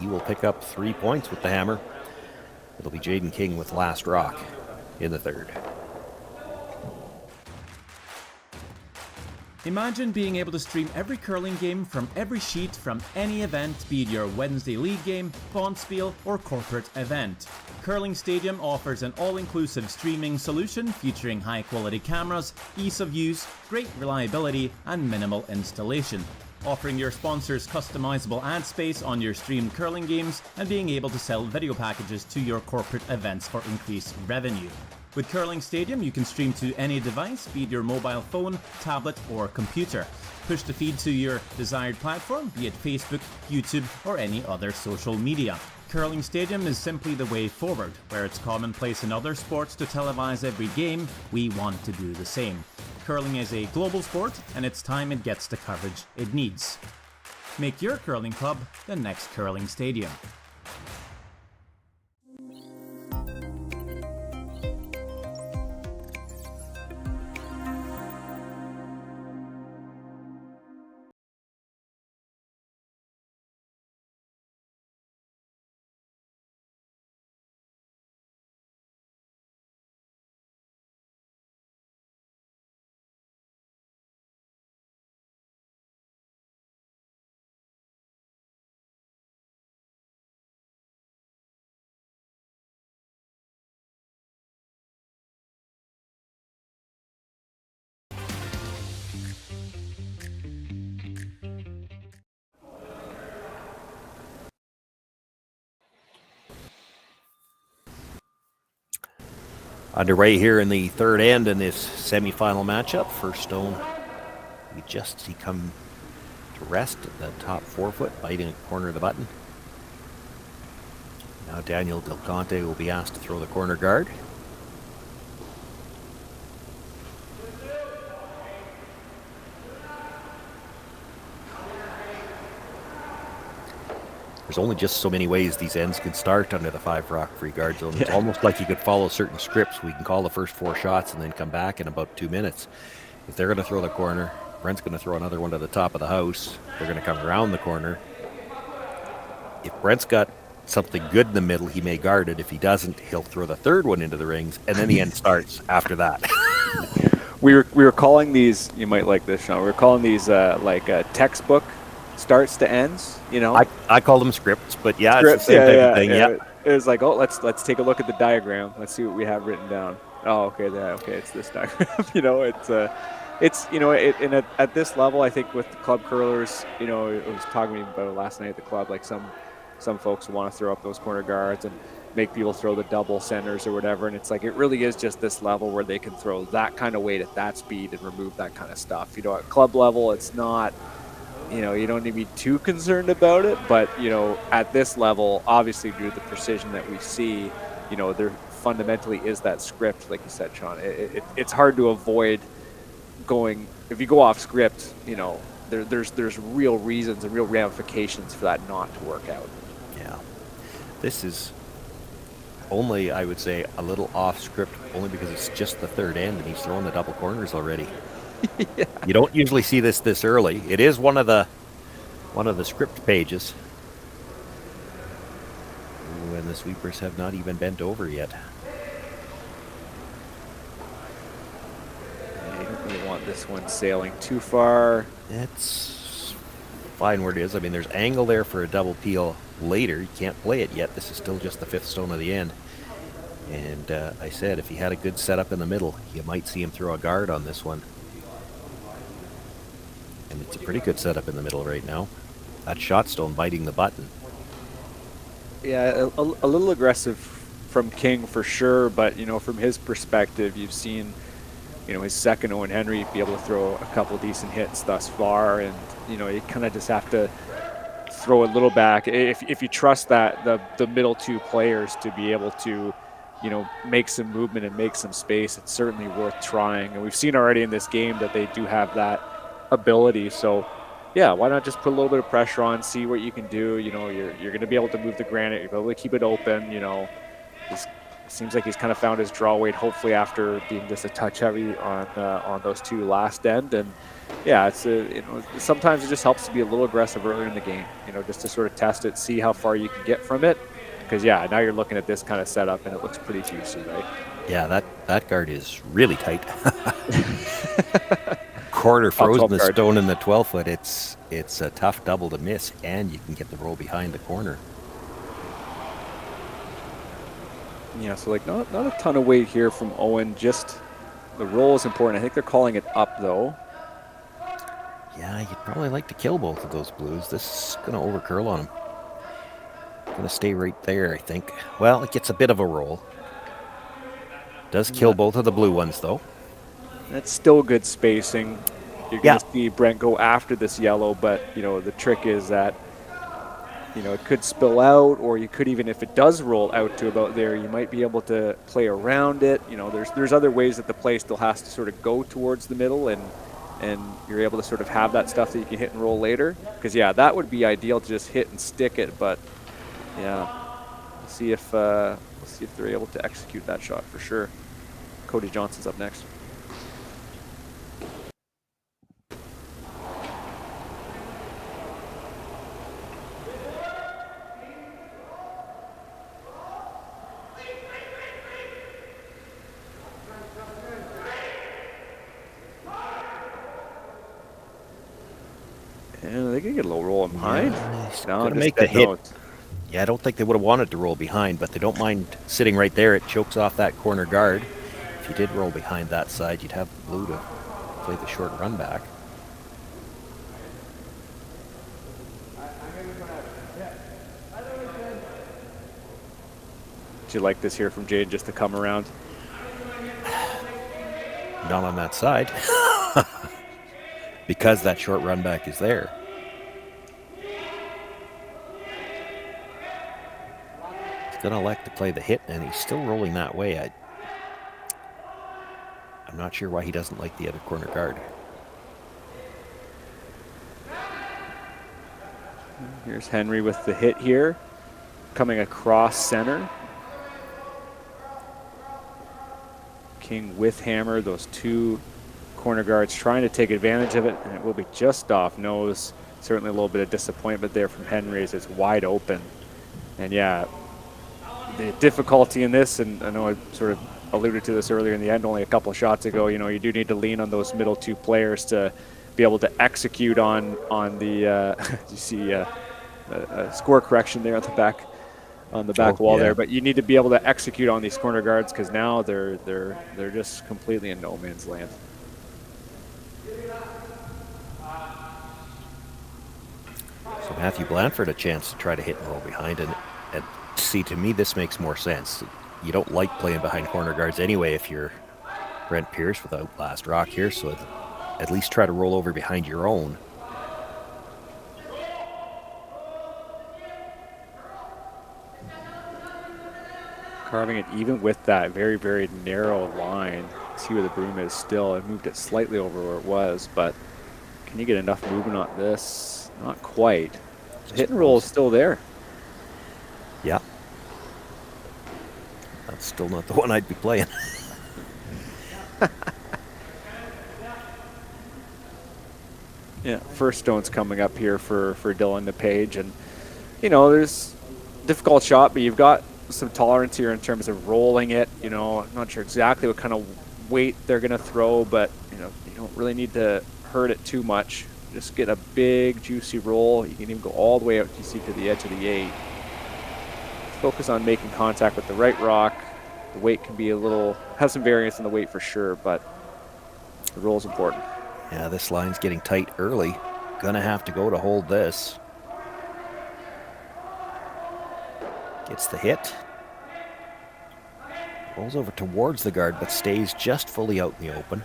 he will pick up 3 points with the hammer. It'll be Jayden King with last rock in the third. Imagine being able to stream every curling game from every sheet from any event, be it your Wednesday league game, bonspiel, or corporate event. Curling Stadium offers an all-inclusive streaming solution featuring high-quality cameras, ease of use, great reliability, and minimal installation. Offering your sponsors customizable ad space on your streamed curling games and being able to sell video packages to your corporate events for increased revenue. With Curling Stadium, you can stream to any device, be it your mobile phone, tablet, or computer. Push the feed to your desired platform, be it Facebook, YouTube, or any other social media. Curling Stadium is simply the way forward. Where it's commonplace in other sports to televise every game, we want to do the same. Curling is a global sport, and it's time it gets the coverage it needs. Make your curling club the next Curling Stadium. Underway here in the third end in this semi-final matchup. First stone, we just see come to rest at the top 4 foot, biting a corner of the button. Now Daniel Del Conte will be asked to throw the corner guard. there's only just so many ways these ends can start under the 5 rock free guard zone. It's almost like you could follow certain scripts. We can call the first 4 shots and then come back in about 2 minutes. If they're going to throw the corner, Brent's going to throw another one to the top of the house. They're going to come around the corner. If Brent's got something good in the middle, he may guard it. If he doesn't, he'll throw the 3rd one into the rings, and then the end starts after that. We were calling these, you might like this, Shawn, we were calling these textbook starts to ends, you know? I call them scripts, but yeah, scripts, it's the same type of thing, yeah. It was like, oh, let's take a look at the diagram. Let's see what we have written down. Oh, okay, it's this diagram. You know, it's you know, and at this level, I think with the club curlers, you know, it was talking to me about it last night at the club, like some folks want to throw up those corner guards and make people throw the double centers or whatever, and it's like it really is just this level where they can throw that kind of weight at that speed and remove that kind of stuff. You know, at club level, it's not, you know, you don't need to be too concerned about it, but, you know, at this level, obviously due to the precision that we see, you know, there fundamentally is that script, like you said, Shawn. It's hard to avoid going, if you go off script, you know, there's real reasons and real ramifications for that not to work out. Yeah. This is only, I would say, a little off script, only because it's just the 3rd end and he's throwing the double corners already. Yeah. You don't usually see this early. It is one of the script pages. Ooh, and the sweepers have not even bent over yet. Yeah, you don't really want this one sailing too far. It's fine where it is. I mean, there's angle there for a double peel later. You can't play it yet. This is still just the 5th stone of the end. And I said if he had a good setup in the middle, you might see him throw a guard on this one. And it's a pretty good setup in the middle right now. That shot stone biting the button. Yeah, a little aggressive from King for sure, but, you know, from his perspective, you've seen, you know, his second Owen Henry be able to throw a couple decent hits thus far, and, you know, you kind of just have to throw a little back. If you trust that the middle 2 players to be able to, you know, make some movement and make some space, it's certainly worth trying. And we've seen already in this game that they do have that ability. So, yeah, why not just put a little bit of pressure on, see what you can do. You know, you're going to be able to move the granite. You're able to keep it open. You know, it seems like he's kind of found his draw weight, hopefully after being just a touch heavy on those 2 last end. And yeah, it's you know, sometimes it just helps to be a little aggressive earlier in the game, you know, just to sort of test it, see how far you can get from it. Because, yeah, now you're looking at this kind of setup, and it looks pretty juicy, right? Yeah, that guard is really tight. Quarter frozen the stone in the 12-foot. It's a tough double to miss, and you can get the roll behind the corner. Yeah, so, like, not a ton of weight here from Owen. Just the roll is important. I think they're calling it up, though. Yeah, you'd probably like to kill both of those blues. This is going to overcurl on him. Going to stay right there, I think. Well, it gets a bit of a roll. Does kill both of the blue ones, though. That's still good spacing. You're going to see Brent go after this yellow, but, you know, the trick is that, you know, it could spill out, or you could even, if it does roll out to about there, you might be able to play around it. You know, there's other ways that the play still has to sort of go towards the middle, and you're able to sort of have that stuff that you can hit and roll later. Because, yeah, that would be ideal to just hit and stick it, but, yeah, we'll see if they're able to execute that shot for sure. Cody Johnson's up next. And they can get a little roll behind. No, to make the hit. Yeah, I don't think they would have wanted to roll behind, but they don't mind sitting right there. It chokes off that corner guard. If you did roll behind that side, you'd have the blue to play the short run back. Do you like this here from Jayden just to come around? Not on that side. Because that short run back is there. He's going to elect to play the hit, and he's still rolling that way. I'm not sure why he doesn't like the other corner guard. Here's Henry with the hit here, coming across center. King with hammer, those two corner guards trying to take advantage of it, and it will be just off nose. Certainly a little bit of disappointment there from Henry as it's wide open. And yeah, the difficulty in this, and I know I sort of alluded to this earlier in the end, only a couple of shots ago, you know, you do need to lean on those middle two players to be able to execute on the, you see a score correction there on the back wall there, but you need to be able to execute on these corner guards because now they're just completely in no man's land. So Matthew Blanford a chance to try to hit and roll behind, and see, to me this makes more sense. You don't like playing behind corner guards anyway if you're Brent Pierce without last rock here, so at least try to roll over behind your own. Carving it even with that very, very narrow line. See where the broom is still. I moved it slightly over where it was, but can you get enough movement on this? Not quite. The hit and roll is still there. Yeah. That's still not the one I'd be playing. Yeah, first stone's coming up here for Dylan DePage, and you know, there's difficult shot, but you've got some tolerance here in terms of rolling it. You know, I'm not sure exactly what kind of weight they're going to throw, but you know, you don't really need to hurt it too much. Just get a big juicy roll. You can even go all the way out, you see, to the edge of the 8. Focus on making contact with the right rock. The weight can be a little, have some variance in the weight for sure, but the roll is important. Yeah, this line's getting tight early. Gonna have to go to hold this. Gets the hit. Rolls over towards the guard, but stays just fully out in the open.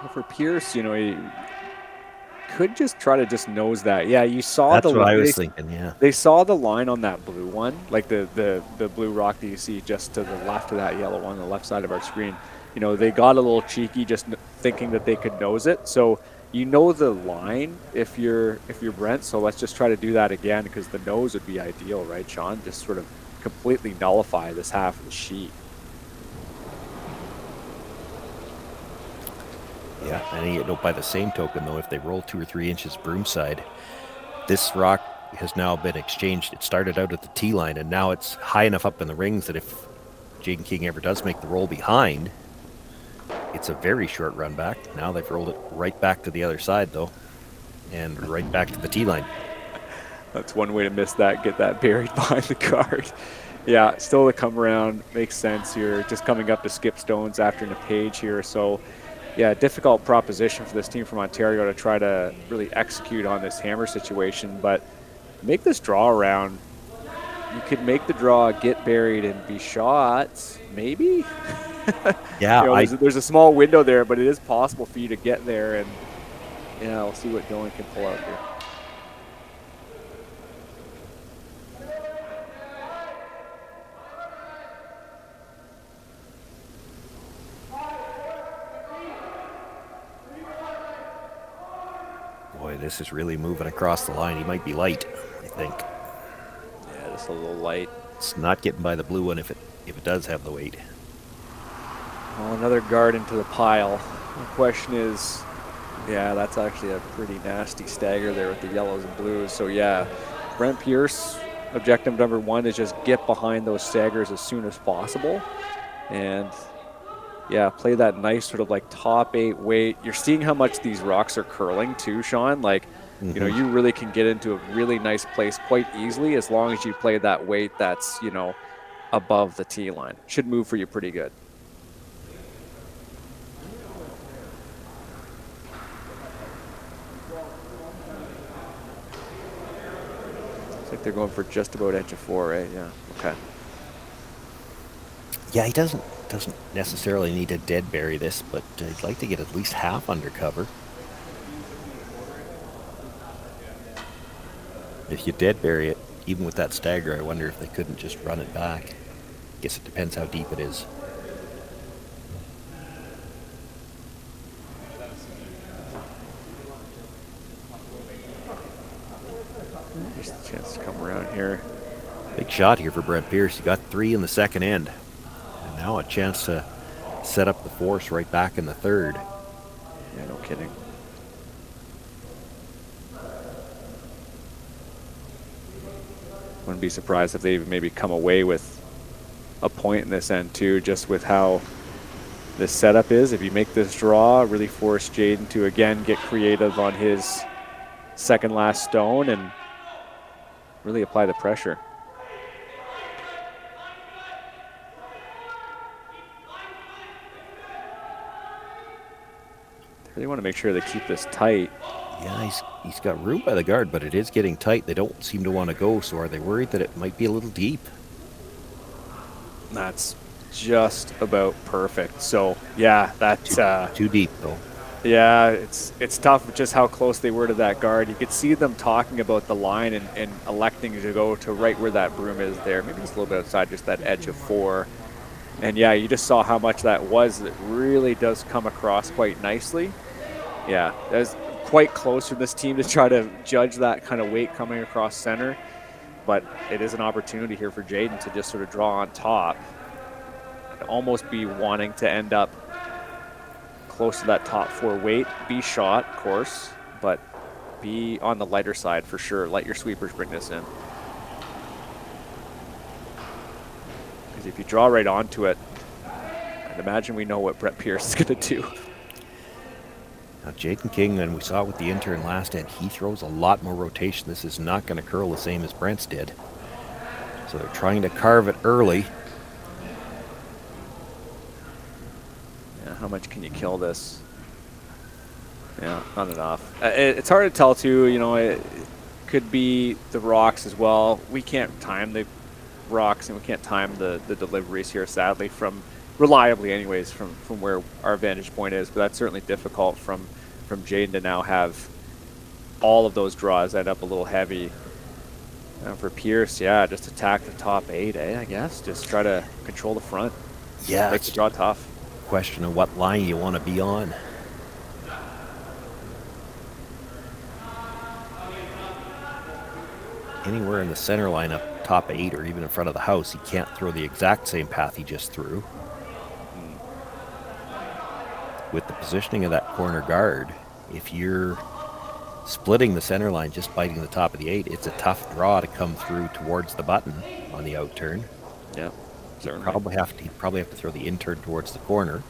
So for Pierce, you know, he could just try to just nose that. Yeah, you saw That's the what I was thinking, yeah. They saw the line on that blue one, like the blue rock that you see just to the left of that yellow one on the left side of our screen. You know, they got a little cheeky just thinking that they could nose it. So you know the line if you're Brent, so let's just try to do that again because the nose would be ideal, right, Shawn? Just sort of completely nullify this half of the sheet. Yeah, and you know, by the same token, though, if they roll 2 or 3 inches broom side, this rock has now been exchanged. It started out at the tee line, and now it's high enough up in the rings that if Jayden King ever does make the roll behind, it's a very short run back. Now they've rolled it right back to the other side, though, and right back to the tee line. That's one way to miss that, get that buried behind the card. Yeah, still to come around, makes sense. You're just coming up to skip stones after DePage here, so yeah, difficult proposition for this team from Ontario to try to really execute on this hammer situation, but make this draw around. You could make the draw, get buried, and be shot, maybe? Yeah, you know, there's a small window there, but it is possible for you to get there, and yeah, we'll see what Dylan can pull out here. Boy, this is really moving across the line. He might be light, I think. Yeah, just a little light. It's not getting by the blue one if it does have the weight. Well, another guard into the pile. The question is, yeah, that's actually a pretty nasty stagger there with the yellows and blues. So yeah, Brent Pierce, objective number 1 is just get behind those staggers as soon as possible. And yeah, play that nice sort of like top 8 weight. You're seeing how much these rocks are curling too, Shawn. Like, you know, you really can get into a really nice place quite easily as long as you play that weight that's, you know, above the tee line. Should move for you pretty good. Looks like they're going for just about edge of 4, right? Yeah, okay. Yeah, he doesn't necessarily need to dead bury this, but he'd like to get at least half under cover. If you dead bury it, even with that stagger, I wonder if they couldn't just run it back. Guess it depends how deep it is. chance to come around here. Big shot here for Brent Pierce. He got 3 in the second end. And now a chance to set up the force right back in the third. Yeah, no kidding. Wouldn't be surprised if they even maybe come away with a point in this end too, just with how this setup is. If you make this draw, really force Jayden to again get creative on his second last stone and really apply the pressure. They really want to make sure they keep this tight. Yeah, he's got room by the guard, but it is getting tight. They don't seem to want to go, so are they worried that it might be a little deep? That's just about perfect. So yeah, that's too deep though. Yeah, it's tough just how close they were to that guard. You could see them talking about the line and electing to go to right where that broom is there. Maybe just a little bit outside just that edge of 4. And yeah, you just saw how much that was. It really does come across quite nicely. Yeah, that's quite close for this team to try to judge that kind of weight coming across center. But it is an opportunity here for Jayden to just sort of draw on top. And almost be wanting to end up close to that top 4 weight. Be shot, of course, but be on the lighter side for sure. Let your sweepers bring this in. Because if you draw right onto it, I'd imagine we know what Brent Pierce is going to do. Now, Jayden King, and we saw it with the intern last end, he throws a lot more rotation. This is not going to curl the same as Brent's did. So they're trying to carve it early. Yeah, how much can you kill this? Yeah, not enough. It's hard to tell, too. You know, it could be the rocks as well. We can't time the rocks, and we can't time the deliveries here, sadly, from reliably anyways from where our vantage point is, but that's certainly difficult from Jayden to now have all of those draws end up a little heavy. And for Pierce, yeah, just attack the top 8, I guess. Just try to control the front. Yeah, Make the draw tough. Question of what line you want to be on. Anywhere in the center line up top 8 or even in front of the house, he can't throw the exact same path he just threw. With the positioning of that corner guard, if you're splitting the center line, just biting the top of the 8, it's a tough draw to come through towards the button on the out turn. Yeah, certainly. He'd probably have to throw the in turn towards the corner.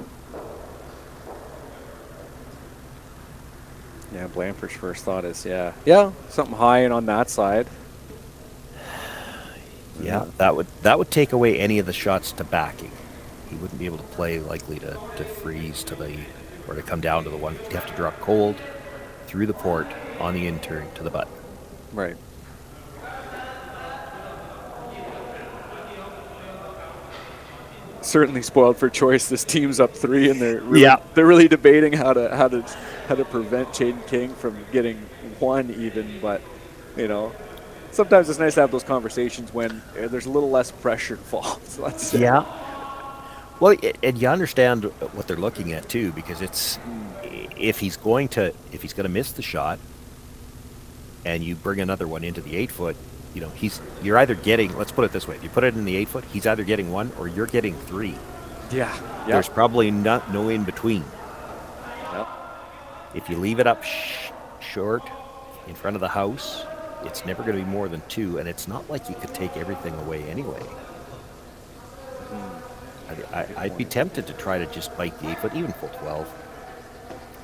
Yeah, Blanford's first thought is, yeah, something high and on that side. Yeah, that would take away any of the shots to backing. He wouldn't be able to play likely to freeze to the, or to come down to the one. He'd have to draw cold through the port on the in turn to the button. Right. Certainly spoiled for choice. This team's up 3, and they're really debating how to prevent Jayden King from getting 1 even. But you know, sometimes it's nice to have those conversations when there's a little less pressure involved. So let's say. Yeah. Well, and you understand what they're looking at too, because it's if he's going to miss the shot, and you bring another one into the 8-foot, you know, you're either getting, let's put it this way, if you put it in the 8-foot, he's either getting 1 or you're getting 3. Yeah. There's probably no in between. Yep. If you leave it up short in front of the house, it's never going to be more than 2, and it's not like you could take everything away anyway. I'd be tempted to try to just bite the 8-foot, even full 12.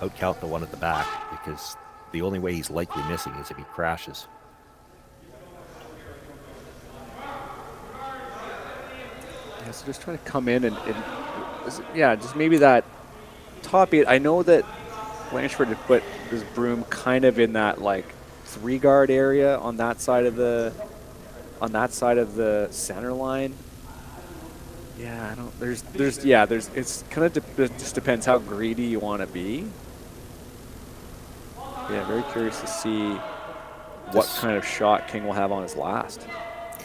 Outcount the one at the back, because the only way he's likely missing is if he crashes. Yeah, so just trying to come in and just maybe that top 8. I know that Blanchford had put his broom kind of in that like 3-guard area on that side of the center line. Yeah, it's kind of just depends how greedy you want to be. Yeah, very curious to see what kind of shot King will have on his last.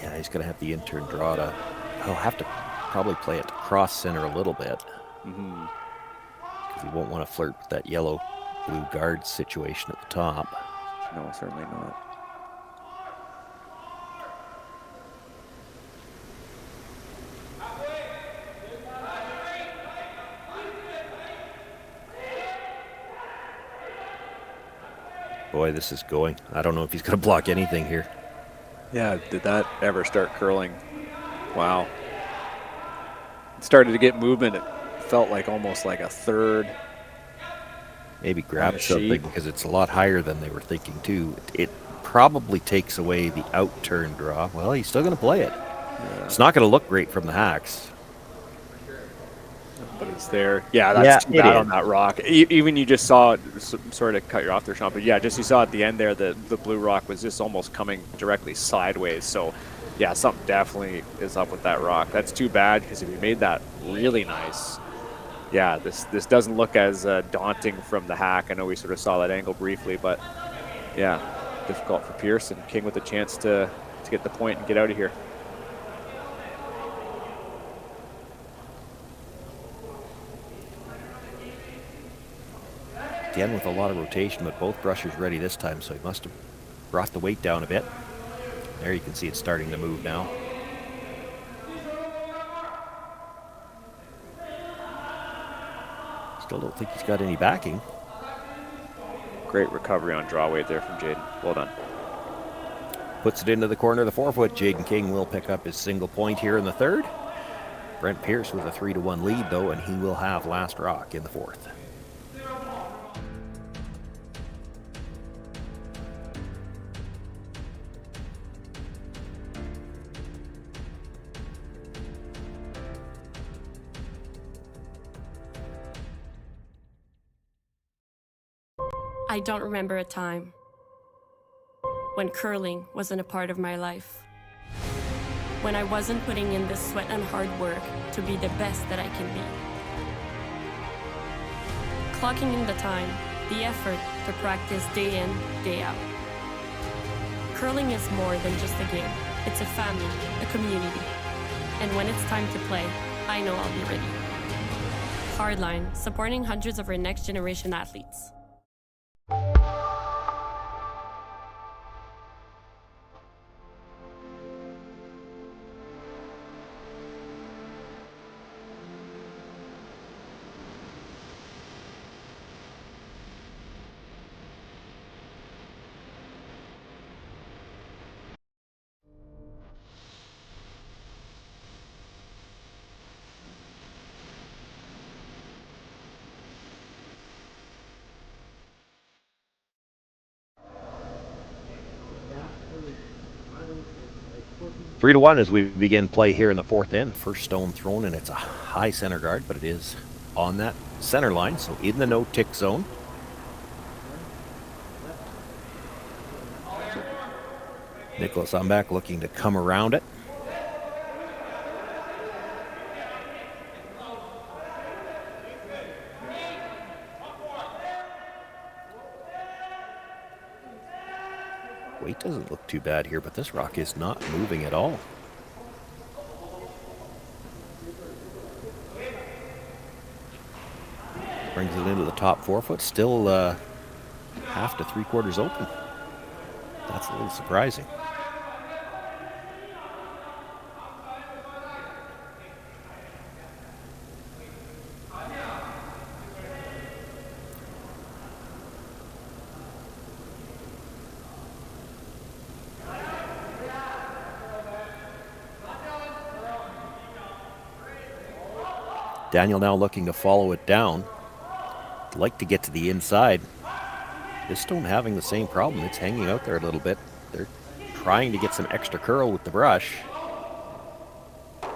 Yeah, he's going to have the in-turn draw to. He'll have to probably play it to cross center a little bit. Because he won't want to flirt with that yellow-blue guard situation at the top. No, certainly not. Boy, this is going. I don't know if he's going to block anything here. Yeah, did that ever start curling? Wow. It started to get movement. It felt like almost like a third. Maybe grab a something sheet. because it's a lot higher than they were thinking too. It probably takes away the out turn draw. Well, he's still going to play it. Yeah. It's not going to look great from the hacks. But it's there. Yeah, that's too bad on that rock. Even you just saw it sort of cut you off there, Shawn. But yeah, just you saw at the end there the blue rock was just almost coming directly sideways. So yeah, something definitely is up with that rock. That's too bad because if you made that really nice, yeah, this doesn't look as daunting from the hack. I know we sort of saw that angle briefly, but yeah, difficult for Pierce, and King with a chance to get the point and get out of here. Again with a lot of rotation, but both brushers ready this time, so he must have brought the weight down a bit. There you can see it's starting to move now. Still don't think he's got any backing. Great recovery on draw weight there from Jayden. Well done. Puts it into the corner of the 4-foot. Jayden King will pick up his single point here in the third. Brent Pierce with a 3-1 lead though, and he will have last rock in the fourth. I don't remember a time when curling wasn't a part of my life. When I wasn't putting in the sweat and hard work to be the best that I can be. Clocking in the time, the effort to practice day in, day out. Curling is more than just a game. It's a family, a community. And when it's time to play, I know I'll be ready. Hardline, supporting hundreds of our next generation athletes. Three to one as we begin play here in the fourth end. First stone thrown, and it's a high center guard, but it is on that center line, so in the no-tick zone. Nicholas Umbach looking to come around it. Weight doesn't look too bad here, but this rock is not moving at all. Brings it into the top 4 foot, still half to 3/4 open. That's a little surprising. Daniel now looking to follow it down. Like to get to the inside. This stone having the same problem. It's hanging out there a little bit. They're trying to get some extra curl with the brush. A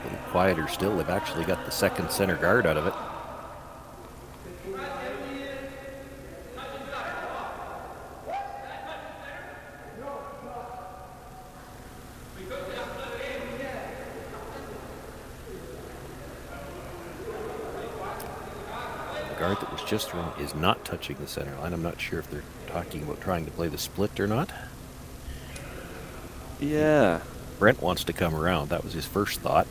little quieter still. They've actually got the second center guard out of it. Guard that was just thrown is not touching the center line. I'm not sure if they're talking about trying to play the split or not. Yeah. Brent wants to come around. That was his first thought.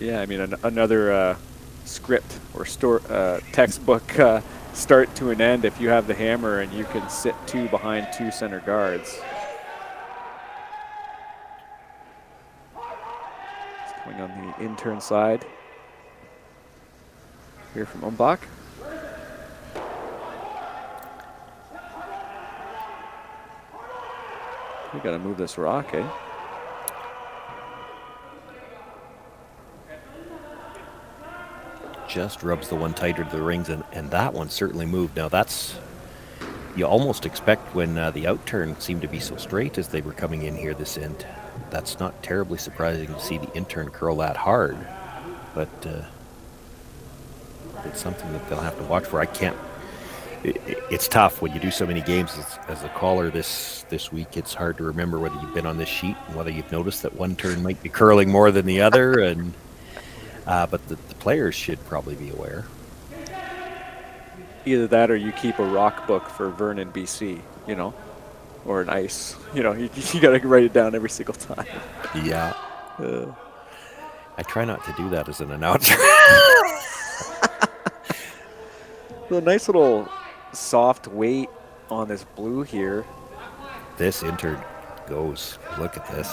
Yeah, I mean, another script or textbook start to an end if you have the hammer and you can sit two behind two center guards. It's going on the in-turn side. here from Umbach. We got to move this rock, eh? Just rubs the one tighter to the rings, and that one certainly moved. Now that's, you almost expect when the outturn seemed to be so straight as they were coming in here this end. That's not terribly surprising to see the intern curl that hard, but it's something that they'll have to watch for. I can't, it's tough when you do so many games as a caller this week. It's hard to remember whether you've been on this sheet and whether you've noticed that one turn might be curling more than the other, and but the players should probably be aware. Either that or you keep a rock book for Vernon, BC, you know, or an ice. You know, you got to write it down every single time. Yeah. I try not to do that as an announcer. The nice little soft weight on this blue here. This intern goes. Look at this.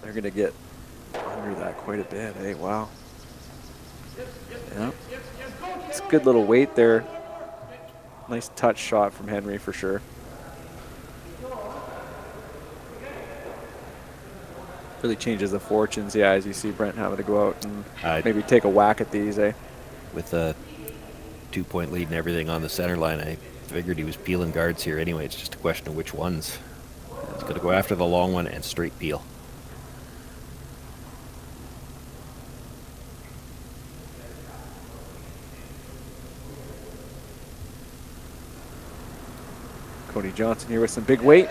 They're going to get under that quite a bit. Hey, wow. Yeah. It's a good little weight there. Nice touch shot from Henry for sure. Really changes the fortunes, yeah, as you see Brent having to go out and maybe take a whack at these, eh? With a 2-point lead and everything on the center line, I figured he was peeling guards here anyway. It's just a question of which ones. He's going to go after the long one and straight peel. Cody Johnson here with some big weight.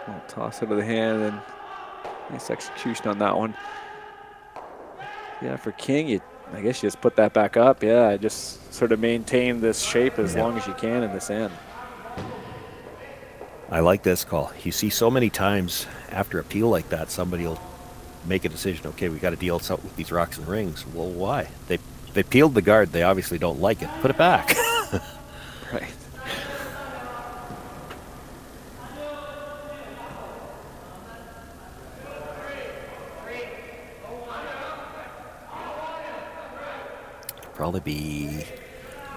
I'll toss it to the hand and nice execution on that one. Yeah, for King, I guess you just put that back up. Yeah, just sort of maintain this shape as long as you can in this end. I like this call. You see so many times after a peel like that, somebody will make a decision, okay, we got to deal something with these rocks and rings. Well, why? They peeled the guard. They obviously don't like it. Put it back. Right. Probably be,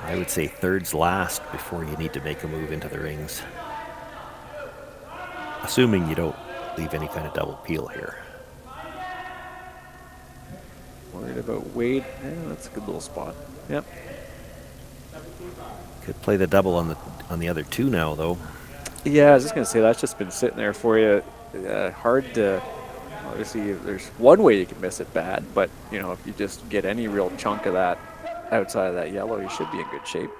I would say, thirds last before you need to make a move into the rings. Assuming you don't leave any kind of double peel here. Worried about Wade. Yeah, that's a good little spot. Yep. Could play the double on the other two now, though. Yeah, I was just going to say that's just been sitting there for you. Hard to, obviously, there's one way you can miss it bad, but, you know, if you just get any real chunk of that outside of that yellow, you should be in good shape.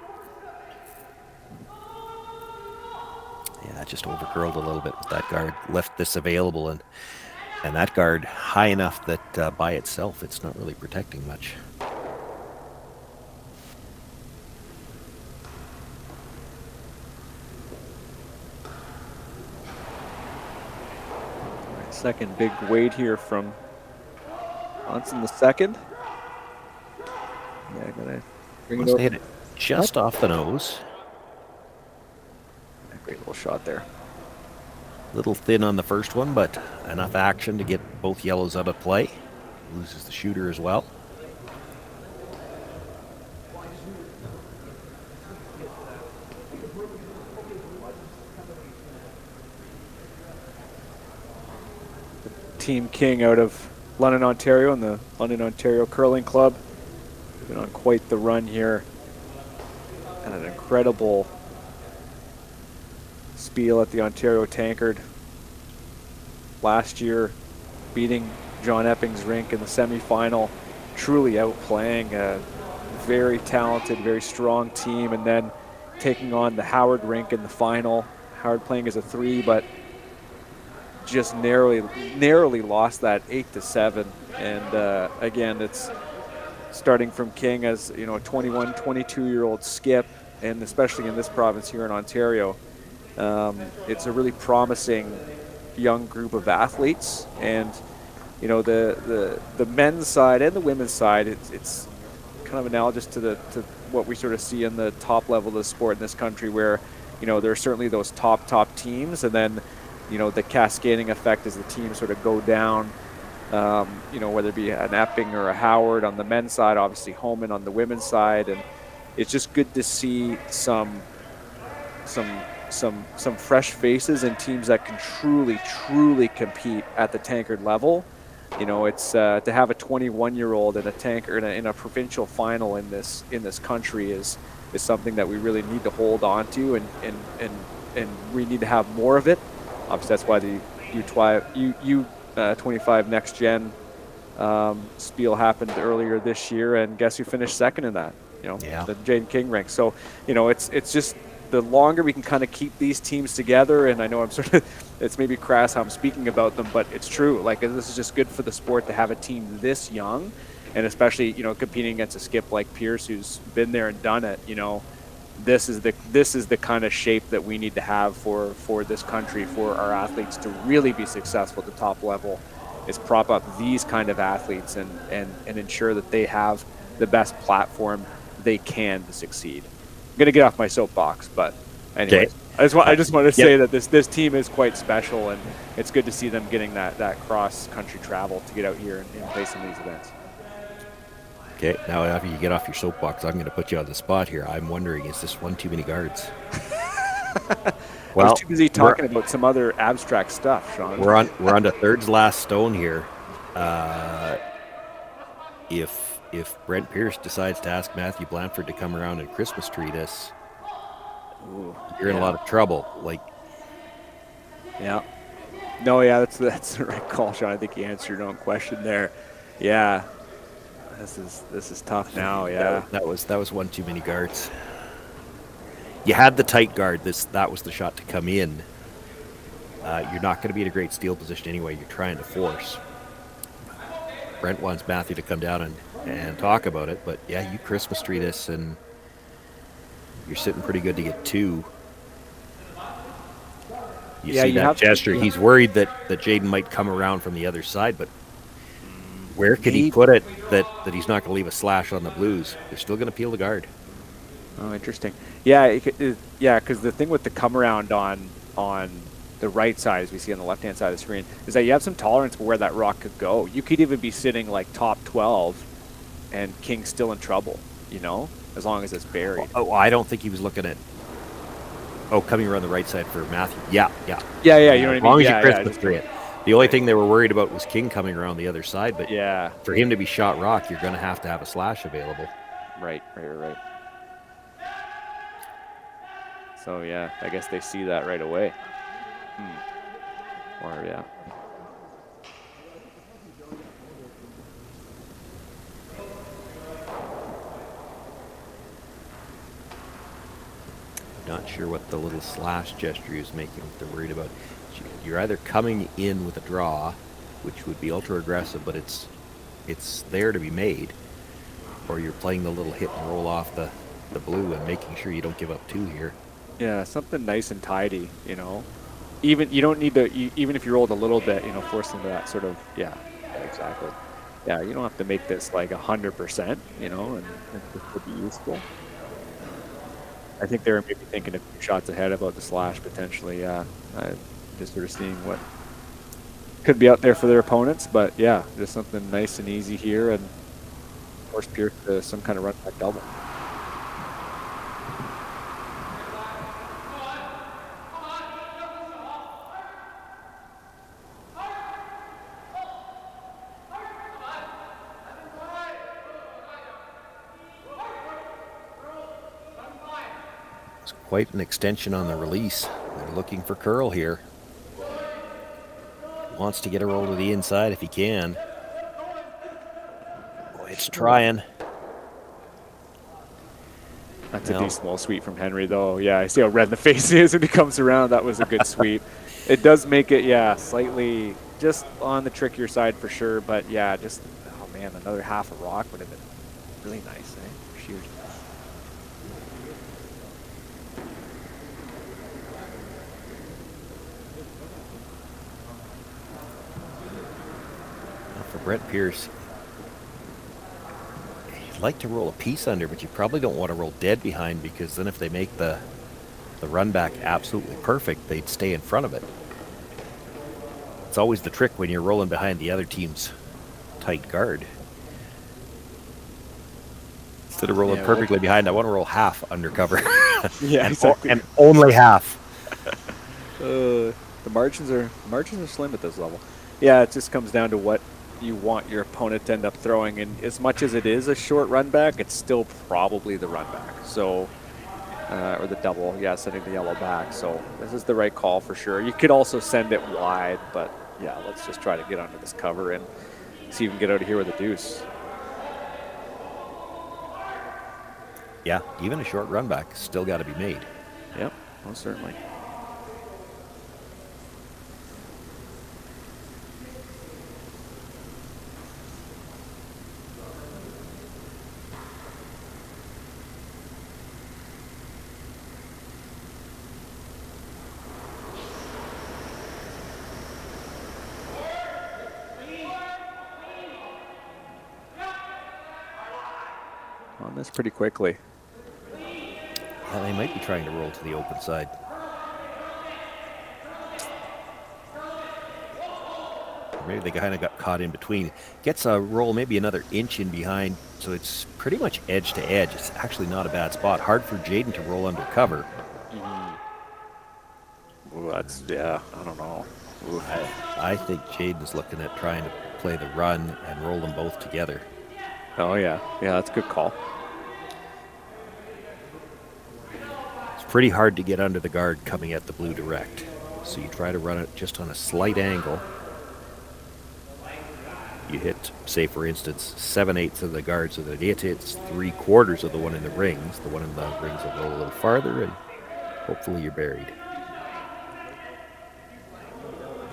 Yeah, just overcurled a little bit with that guard. Left this available, and that guard high enough that by itself it's not really protecting much. Second big weight here from Thompson the second. Yeah, gonna bring Once it they hit it just off the nose. Great little shot there. Little thin on the first one, but enough action to get both yellows out of play. Loses the shooter as well. Team King out of London, Ontario, and the London, Ontario Curling Club. Been on quite the run here. And an incredible spiel at the Ontario Tankard. Last year, beating John Epping's rink in the semifinal. Truly outplaying a very talented, very strong team. And then taking on the Howard rink in the final. Howard playing as a 3, but just narrowly lost that 8-7, and again, it's starting from King as, you know, a 21, 22-year-old skip, and especially in this province here in Ontario, it's a really promising young group of athletes, and you know, the men's side and the women's side, it's kind of analogous to what we sort of see in the top level of the sport in this country, where, you know, there are certainly those top teams, and then the cascading effect as the teams sort of go down, whether it be an Epping or a Howard on the men's side, obviously Homan on the women's side. And it's just good to see some fresh faces and teams that can truly compete at the tankard level. It's to have a 21-year-old in a tankard in a provincial final in this country is something that we really need to hold on to, and we need to have more of it. Obviously, that's why the U25 Next Gen spiel happened earlier this year, and guess who finished second in that? The Jayden King rank. So, it's just the longer we can kind of keep these teams together, and I know it's maybe crass how I'm speaking about them, but it's true. Like, this is just good for the sport to have a team this young, and especially, competing against a skip like Pierce, who's been there and done it. This is the kind of shape that we need to have for this country, for our athletes to really be successful at the top level, is prop up these kind of athletes and ensure that they have the best platform they can to succeed. I'm gonna get off my soapbox, but anyways, okay. I just want to say that this team is quite special, and it's good to see them getting that cross country travel to get out here and play some of these events. Okay, now after you get off your soapbox, I'm going to put you on the spot here. I'm wondering, is this one too many guards? Well, I was too busy talking about some other abstract stuff, Shawn. We're on to third's last stone here. If Brent Pierce decides to ask Matthew Blanford to come around and Christmas treat us, you're in a lot of trouble. That's the right call, Shawn. I think you answered your own question there. Yeah. This is tough now. Yeah, that was one too many guards. You had the tight guard. That was the shot to come in. You're not going to be in a great steal position anyway. You're trying to force. Brent wants Matthew to come down and talk about it, but yeah, you Christmas treat us, and you're sitting pretty good to get two. You see that gesture. He's worried that Jayden might come around from the other side, but where could he put it that he's not going to leave a slash on the Blues? They're still going to peel the guard. Oh, interesting. Yeah, because the thing with the come around on the right side, as we see on the left-hand side of the screen, is that you have some tolerance for where that rock could go. You could even be sitting like top 12 and King's still in trouble, as long as it's buried. Oh, I don't think he was looking at coming around the right side for Matthew. Yeah. You know what I mean? As long as you Christmas tree it. The only thing they were worried about was King coming around the other side, but for him to be shot rock, you're going to have a slash available. Right. So, I guess they see that right away. Not sure what the little slash gesture he was making, what they're worried about. You're either coming in with a draw, which would be ultra aggressive, but it's there to be made, or you're playing the little hit and roll off the blue and making sure you don't give up two here. Yeah, something nice and tidy, Even you don't need to, even if you rolled a little bit, force into that sort of, exactly. Yeah, you don't have to make this like 100%, and it could be useful. I think they were maybe thinking a few shots ahead about the slash potentially. Just sort of seeing what could be out there for their opponents, but just something nice and easy here, and force Pierce to some kind of run back double. It's quite an extension on the release. They're looking for curl here. Wants to get a roll to the inside if he can. Boy, it's trying. That's a decent little sweep from Henry, though. Yeah, I see how red the face is when he comes around. That was a good sweep. It does make it, slightly just on the trickier side for sure. But another half a rock would have been really nice, Shoot. For Brent Pierce, you'd like to roll a piece under, but you probably don't want to roll dead behind, because then if they make the run back absolutely perfect, they'd stay in front of it. That's always the trick when you're rolling behind the other team's tight guard. Instead of rolling perfectly behind, I want to roll half undercover. Yeah, exactly. And only half. The margins are slim at this level. Yeah, it just comes down to what you want your opponent to end up throwing, and as much as it is a short run back, it's still probably the run back. So, or the double, sending the yellow back. So this is the right call for sure. You could also send it wide, but yeah, let's just try to get under this cover and see if we can get out of here with a deuce. Yeah, even a short run back still got to be made. Yep, most certainly. On this pretty quickly. Well, they might be trying to roll to the open side. Or maybe they kind of got caught in between. Gets a roll maybe another inch in behind, so it's pretty much edge to edge. It's actually not a bad spot. Hard for Jayden to roll under cover. Ooh, that's, I don't know. I think Jayden's looking at trying to play the run and roll them both together. Oh, yeah. Yeah, that's a good call. It's pretty hard to get under the guard coming at the blue direct. So you try to run it just on a slight angle. You hit, say for instance, 7/8 of the guard so that it hits 3/4 of the one in the rings. The one in the rings will roll a little farther and hopefully you're buried.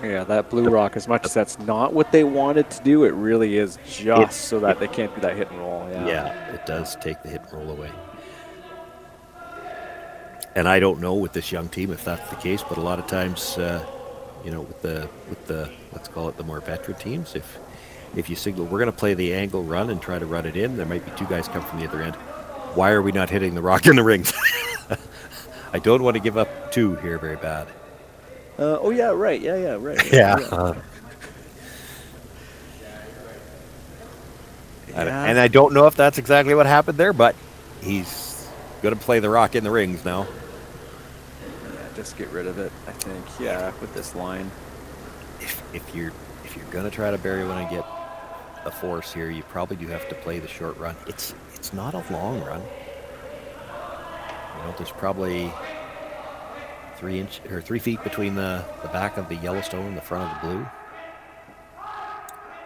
Yeah, that blue rock, as much as that's not what they wanted to do, it really is just so that they can't do that hit and roll. Yeah, it does take the hit and roll away. And I don't know with this young team if that's the case, but a lot of times, with the let's call it the more veteran teams, if you signal we're going to play the angle run and try to run it in, there might be two guys come from the other end. Why are we not hitting the rock in the rings? I don't want to give up two here very bad. Right. Yeah, right. Yeah. And I don't know if that's exactly what happened there, but he's going to play the rock in the rings now. Yeah, just get rid of it, I think. Yeah, with this line. If you're going to try to bury one and get a force here, you probably do have to play the short run. It's not a long run. There's probably 3 feet between the back of the Yellowstone and the front of the blue.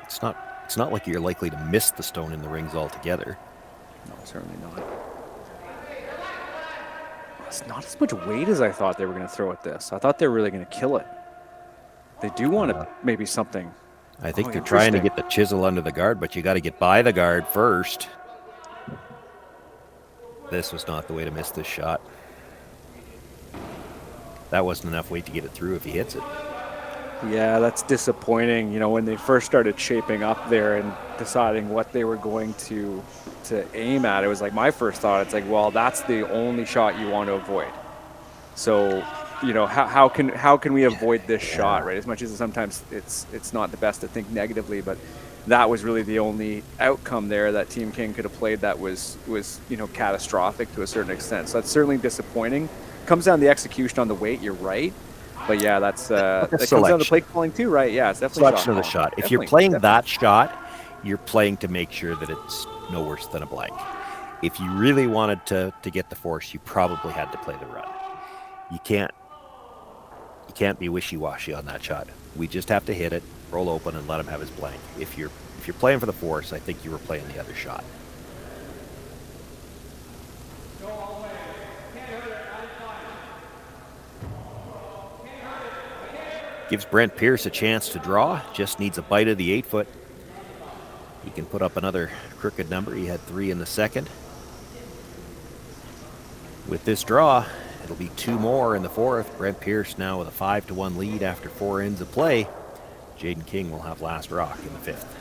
It's not like you're likely to miss the stone in the rings altogether. No, certainly not. It's not as much weight as I thought they were going to throw at this. I thought they were really going to kill it. They do want to maybe something. I think they're trying to get the chisel under the guard, but you got to get by the guard first. This was not the way to miss this shot. That wasn't enough weight to get it through if he hits it. Yeah, that's disappointing. When they first started shaping up there and deciding what they were going to aim at, it was like my first thought. It's like, well, that's the only shot you want to avoid. So, how can we avoid this shot, right? As much as sometimes it's not the best to think negatively, but that was really the only outcome there that Team King could have played that was catastrophic to a certain extent. So that's certainly disappointing. Comes down to the execution on the weight, you're right. But yeah, that comes down to play calling too, right? Yeah, it's definitely selection of the shot. If you're playing that shot, you're playing to make sure that it's no worse than a blank. If you really wanted to get the force, you probably had to play the run. You can't be wishy-washy on that shot. We just have to hit it, roll open, and let him have his blank. If you're playing for the force, I think you were playing the other shot. Gives Brent Pierce a chance to draw. Just needs a bite of the 8-foot. He can put up another crooked number. He had 3 in the second. With this draw, it'll be 2 more in the fourth. Brent Pierce now with a 5-1 lead after 4 ends of play. Jayden King will have last rock in the fifth.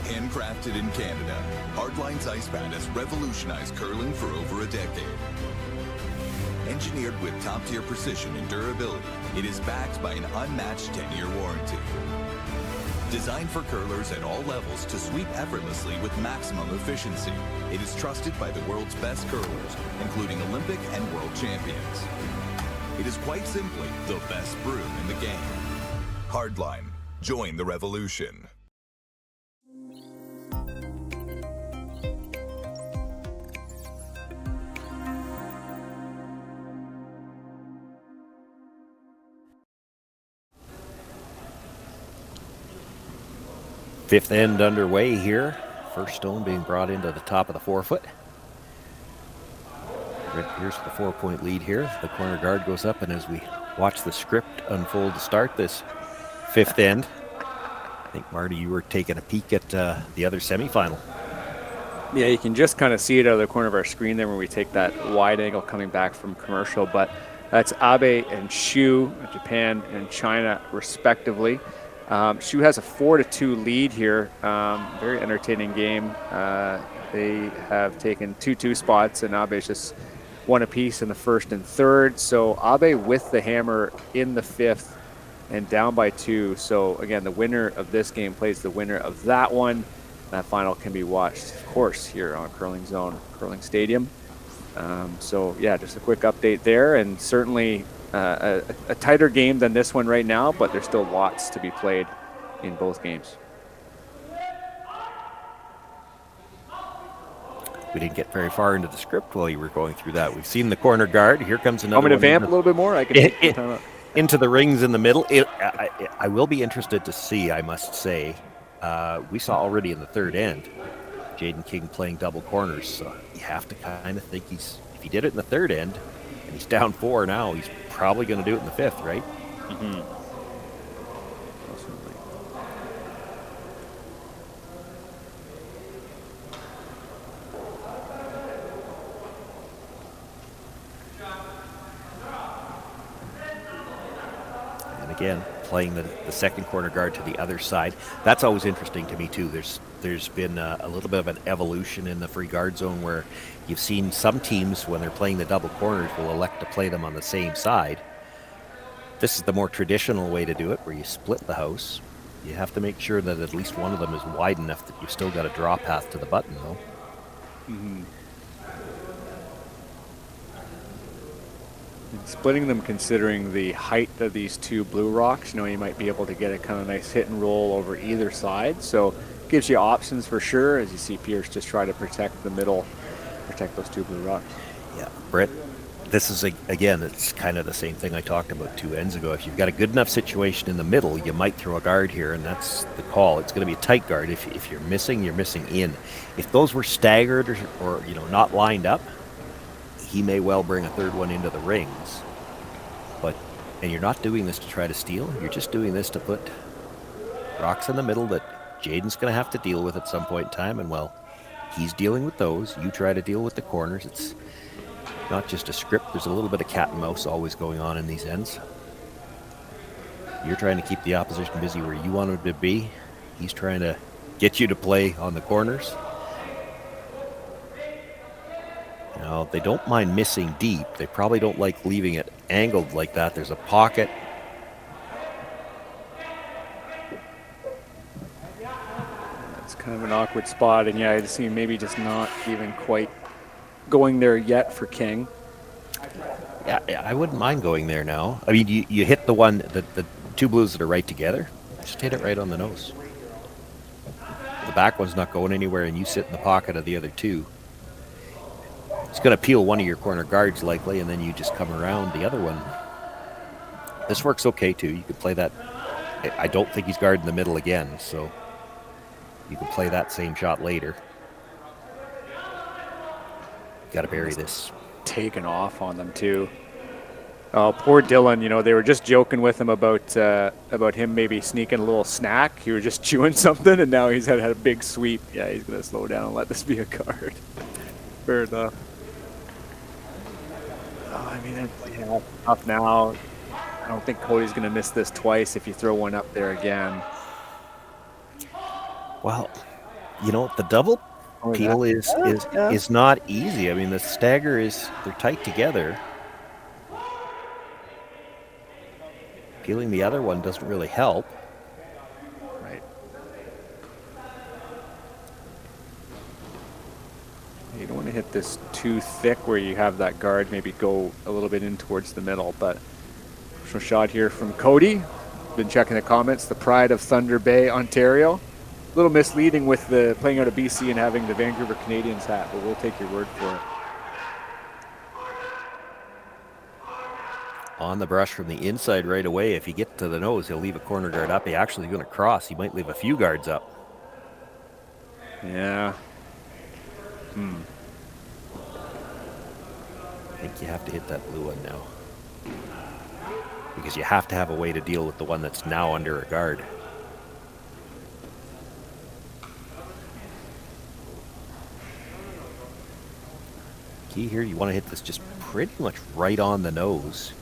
Handcrafted in Canada, Hardline's ice pad has revolutionized curling for over a decade. Engineered with top-tier precision and durability, it is backed by an unmatched 10-year warranty. Designed for curlers at all levels to sweep effortlessly with maximum efficiency, it is trusted by the world's best curlers, including Olympic and world champions. It is quite simply the best broom in the game. Hardline, join the revolution. Fifth end underway here. First stone being brought into the top of the forefoot. Brent Pierce with a 4-point lead here. The corner guard goes up, and as we watch the script unfold to start this fifth end, I think, Marty, you were taking a peek at the other semifinal. Yeah, you can just kind of see it out of the corner of our screen there when we take that wide angle coming back from commercial. But that's Abe and Shu, Japan and China, respectively. Shu has a 4-2 lead here. Very entertaining game. They have taken 2-2 spots, and Abe's just one apiece in the first and third. So Abe with the hammer in the fifth and down by 2. So again, the winner of this game plays the winner of that one. That final can be watched, of course, here on Curling Zone, Curling Stadium. So yeah, just a quick update there, and certainly a tighter game than this one right now, but there's still lots to be played in both games. We didn't get very far into the script while you were going through that. We've seen the corner guard. Here comes another I'm going to one vamp a little bit more. I can take some time out. Into the rings in the middle. I will be interested to see, I must say. We saw already in the third end, Jayden King playing double corners. So you have to kind of think if he did it in the third end, and he's down 4 now, he's probably going to do it in the fifth, right? Mm-hmm. And again, playing the second corner guard to the other side. That's always interesting to me too. There's been a little bit of an evolution in the free guard zone where you've seen some teams, when they're playing the double corners, will elect to play them on the same side. This is the more traditional way to do it, where you split the house. You have to make sure that at least one of them is wide enough that you've still got a draw path to the button, though. Mm-hmm. And splitting them, considering the height of these two blue rocks, you might be able to get a kind of nice hit and roll over either side. So gives you options for sure, as you see Pierce just try to protect the middle, protect those two blue rocks. Yeah, Brent, this is, again, it's kind of the same thing I talked about 2 ends ago. If you've got a good enough situation in the middle, you might throw a guard here, and that's the call. It's going to be a tight guard. If you're missing, you're missing in. If those were staggered or not lined up, he may well bring a third one into the rings. And you're not doing this to try to steal. You're just doing this to put rocks in the middle that Jayden's going to have to deal with at some point in time. And while he's dealing with those, you try to deal with the corners. It's not just a script. There's a little bit of cat and mouse always going on in these ends. You're trying to keep the opposition busy where you want him to be. He's trying to get you to play on the corners. Now, they don't mind missing deep. They probably don't like leaving it angled like that. There's a pocket. It's kind of an awkward spot, and yeah, I see maybe just not even quite going there yet for King. Yeah, I wouldn't mind going there now. I mean, you hit the one, the two blues that are right together. Just hit it right on the nose. The back one's not going anywhere, and you sit in the pocket of the other two. It's going to peel one of your corner guards likely, and then you just come around the other one. This works okay too. You could play that. I don't think he's guarding the middle again, so You can play that same shot later. Got to bury this. Taken off on them too. Oh, poor Dylan. You know, they were just joking with him about him maybe sneaking a little snack. He was just chewing something, and now he's had a big sweep. Yeah, he's gonna slow down and let this be a card. Fair enough. Oh, I mean, it's tough now. I don't think Cody's gonna miss this twice if you throw one up there again. Well, you know, the double peel is not easy. I mean, the stagger they're tight together. Peeling the other one doesn't really help. Right. You don't want to hit this too thick where you have that guard maybe go a little bit in towards the middle. But a shot here from Cody. Been checking the comments. The pride of Thunder Bay, Ontario. A little misleading with the playing out of BC and having the Vancouver Canadians hat, but we'll take your word for it. On the brush from the inside right away. If he gets to the nose, he'll leave a corner guard up. He actually going to cross. He might leave a few guards up. Yeah. I think you have to hit that blue one now. Because you have to have a way to deal with the one that's now under a guard. Key here, you want to hit this just pretty much right on the nose.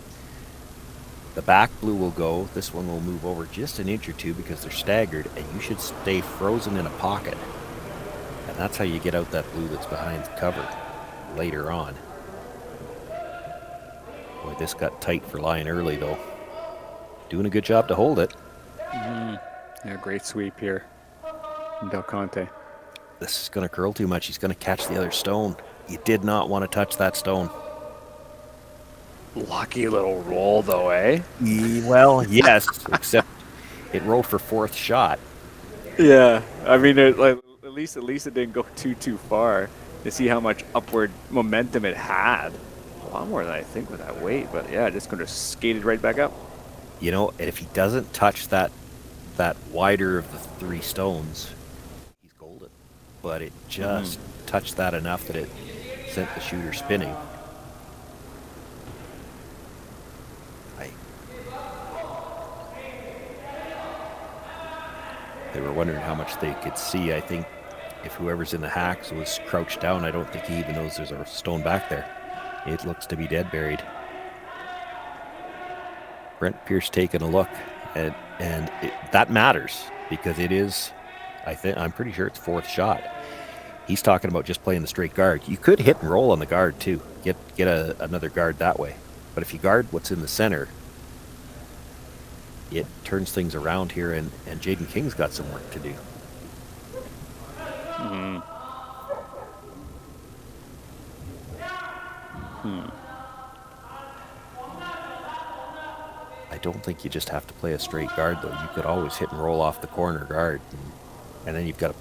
The back blue will go. This one will move over just an inch or two because they're staggered, and you should stay frozen in a pocket. And that's how you get out that blue that's behind cover later on. Boy, this got tight for lying early, though. Doing a good job to hold it. Yeah, great sweep here from Del Conte. This is going to curl too much. He's going to catch the other stone. You did not want to touch that stone. Lucky little roll, though, eh? Well, yes, except it rolled for fourth shot. Yeah, I mean, at least it didn't go too far. To see how much upward momentum it had. A lot more than I think with that weight, but yeah, just going to skate it right back up. You know, and if he doesn't touch that wider of the three stones, he's golden. But it just touched that enough that it sent the shooter spinning. They were wondering how much they could see. I think if whoever's in the hacks was crouched down, I don't think he even knows there's a stone back there. It looks to be dead buried. Brent Pierce taking a look, and that matters because it is, I'm pretty sure it's fourth shot. He's talking about just playing the straight guard. You could hit and roll on the guard too. Get another guard that way. But if you guard what's in the center, it turns things around here, and Jayden King's got some work to do. I don't think you just have to play a straight guard, though. You could always hit and roll off the corner guard, and then you've got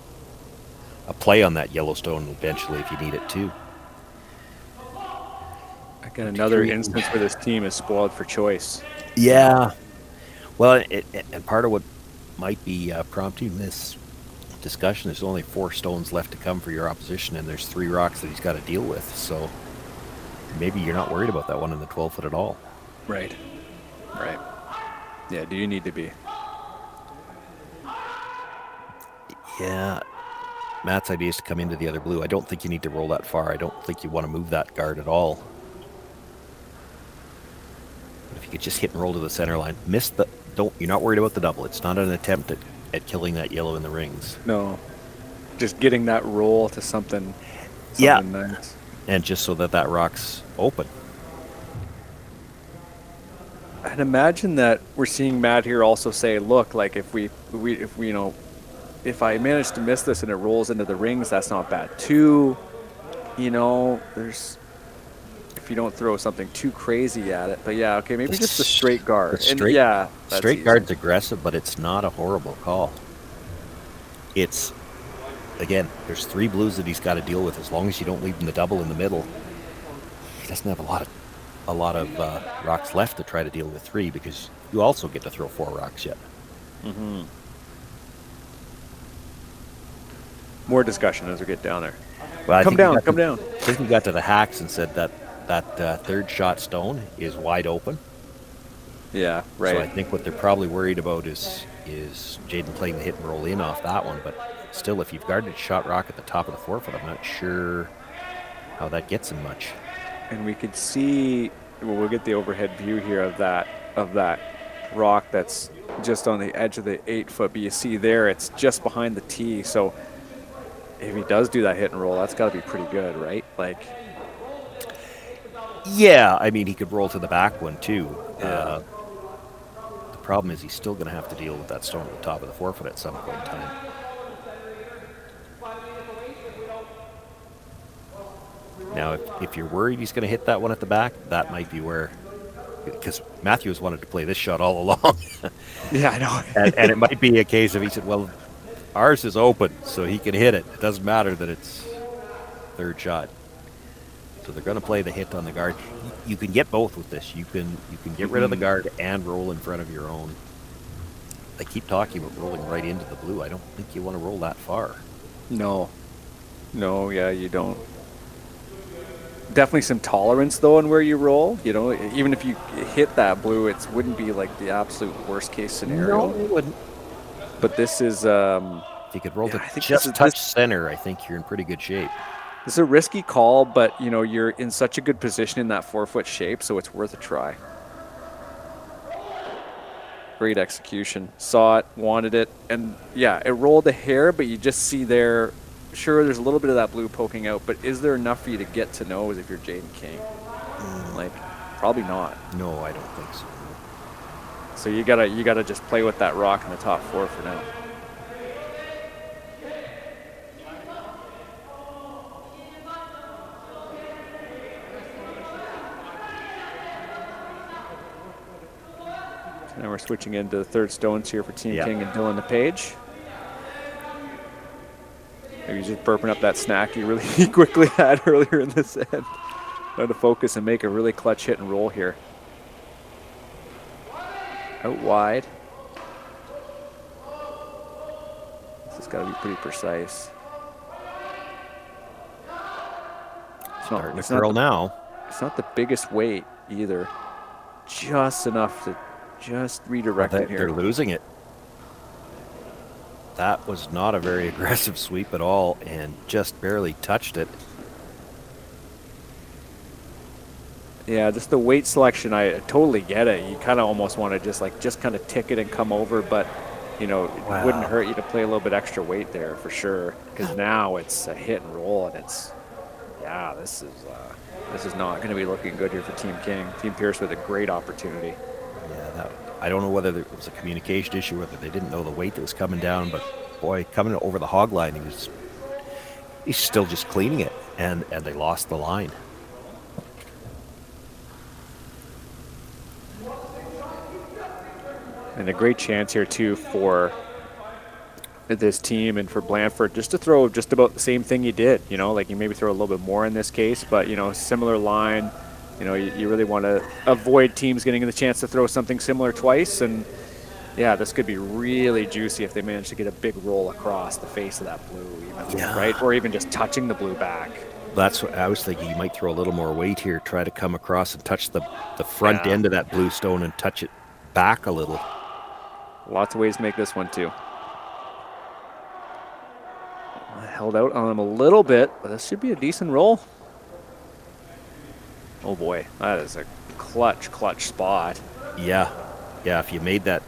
a play on that Yellowstone eventually if you need it too. Again, another instance where this team is spoiled for choice. Yeah. Well, and part of what might be prompting this discussion, there's only 4 stones left to come for your opposition, and there's 3 rocks that he's got to deal with. So maybe you're not worried about that one in the 12-foot at all. Right. Yeah, do you need to be? Yeah. Matt's idea is to come into the other blue. I don't think you need to roll that far. I don't think you want to move that guard at all. But if you could just hit and roll to the center line, you're not worried about the double. It's not an attempt at killing that yellow in the rings. No. Just getting that roll to something nice. And just so that rock's open. I'd imagine that we're seeing Matt here also say, look, like if I manage to miss this and it rolls into the rings, that's not bad too. If you don't throw something too crazy at it. But yeah, okay, maybe just a straight guard. Straight guard's aggressive, but it's not a horrible call. It's, again, there's 3 blues that he's got to deal with. As long as you don't leave him the double in the middle, he doesn't have a lot of rocks left to try to deal with 3, because you also get to throw 4 rocks yet. More discussion as we get down there. Well, I Come think down, we come down. I think we got to the hacks and said that third shot stone is wide open. Yeah, right. So I think what they're probably worried about is Jayden playing the hit and roll in off that one. But still, if you've guarded shot rock at the top of the 4-foot, I'm not sure how that gets him much. And we could see, well, we'll get the overhead view here of that rock that's just on the edge of the 8-foot. But you see there, it's just behind the tee. So if he does do that hit and roll, that's got to be pretty good, right? Like, yeah, I mean, he could roll to the back one too. Yeah. The problem is he's still going to have to deal with that stone at the top of the 4-foot at some point in time. Now, if you're worried he's going to hit that one at the back, that might be where, because Matthews wanted to play this shot all along. yeah, I know. and it might be a case of he said, well, ours is open, so he can hit it. It doesn't matter that it's third shot. So they're going to play the hit on the guard. You can get both with this. You can get rid of the guard and roll in front of your own. They keep talking about rolling right into the blue. I don't think you want to roll that far. No, yeah, you don't. Definitely some tolerance though on where you roll. You know, even if you hit that blue, it wouldn't be like the absolute worst case scenario. No, it wouldn't. But this is. If you could roll to just touch center, I think you're in pretty good shape. This is a risky call, but you know you're in such a good position in that 4-foot shape, so it's worth a try. Great execution. Saw it, wanted it, and yeah, it rolled a hair, but you just see there. Sure, there's a little bit of that blue poking out, but is there enough for you to get to know as if you're Jayden King? Like, probably not. No, I don't think so. So you gotta just play with that rock in the top 4 for now. So now we're switching into the third stones here for Team King and Dylan LePage. Maybe just burping up that snack he really quickly had earlier in this end. Trying to focus and make a really clutch hit and roll here. Out wide. This has got to be pretty precise. Starting to curl now. It's not the biggest weight either. Just enough to just redirect it here. They're losing it. That was not a very aggressive sweep at all and just barely touched it. Yeah, just the weight selection, I totally get it. You kind of almost want to just kind of tick it and come over, but you know, it wouldn't hurt you to play a little bit extra weight there for sure. Because now it's a hit and roll, and it's this is not going to be looking good here for Team King. Team Pierce with a great opportunity. Yeah, I don't know whether it was a communication issue, whether they didn't know the weight that was coming down, but boy, coming over the hog line, he's still just cleaning it, and they lost the line. And a great chance here too for this team and for Blandford just to throw just about the same thing you did. You know, like you maybe throw a little bit more in this case, but you know, similar line. You know, you really want to avoid teams getting the chance to throw something similar twice. And yeah, this could be really juicy if they manage to get a big roll across the face of that blue, even, right? Or even just touching the blue back. That's what I was thinking. You might throw a little more weight here, try to come across and touch the front end of that blue stone and touch it back a little. Lots of ways to make this one too. Held out on him a little bit, but this should be a decent roll. Oh boy, that is a clutch spot. Yeah, if you made that,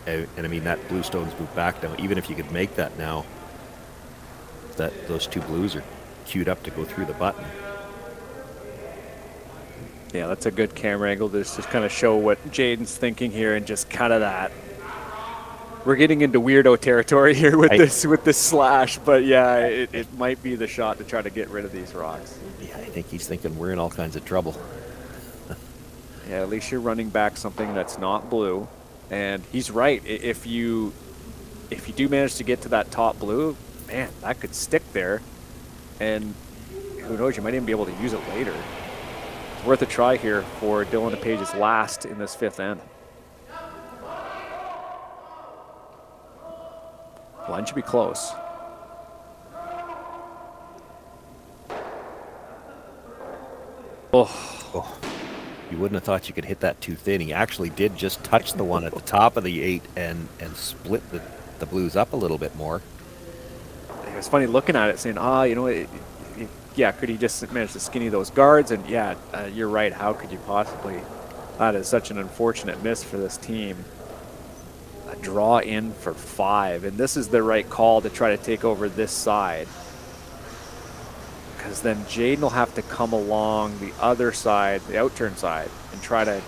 and I mean that blue stone's moved back now, even if you could make that now, those two blues are queued up to go through the button. Yeah, that's a good camera angle to just kind of show what Jayden's thinking here, and just kind of that. We're getting into weirdo territory here with this slash, but yeah, it might be the shot to try to get rid of these rocks. Yeah, I think he's thinking we're in all kinds of trouble. Yeah, at least you're running back something that's not blue, and he's right. If you do manage to get to that top blue, man, that could stick there, and who knows, you might even be able to use it later. It's worth a try here for Dylan LePage's last in this fifth end. Line should be close. Oh, you wouldn't have thought you could hit that too thin. He actually did just touch the one at the top of the 8 and split the blues up a little bit more. It was funny looking at it, saying, you know what? Yeah, could he just manage to skinny those guards? And yeah, you're right. How could you possibly? That is such an unfortunate miss for this team. A draw in for 5, and this is the right call to try to take over this side. Because then Jayden will have to come along the other side, the outturn side, and try to,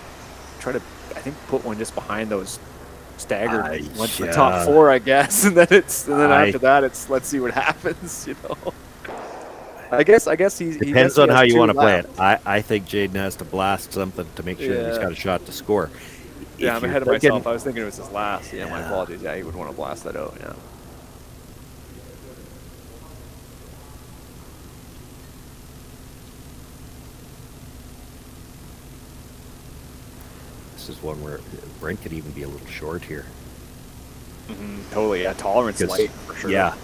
I think, put one just behind those staggered ones for the top 4, I guess. And then after that, it's let's see what happens. You know. I guess he depends on how you want to play it. I think Jayden has to blast something to make sure he's got a shot to score. Yeah, I'm ahead of myself. I was thinking it was his last. Yeah, my apologies. Yeah, he would want to blast that out. Yeah. This is one where Brent could even be a little short here. Totally. Yeah, tolerance light for sure. Yeah.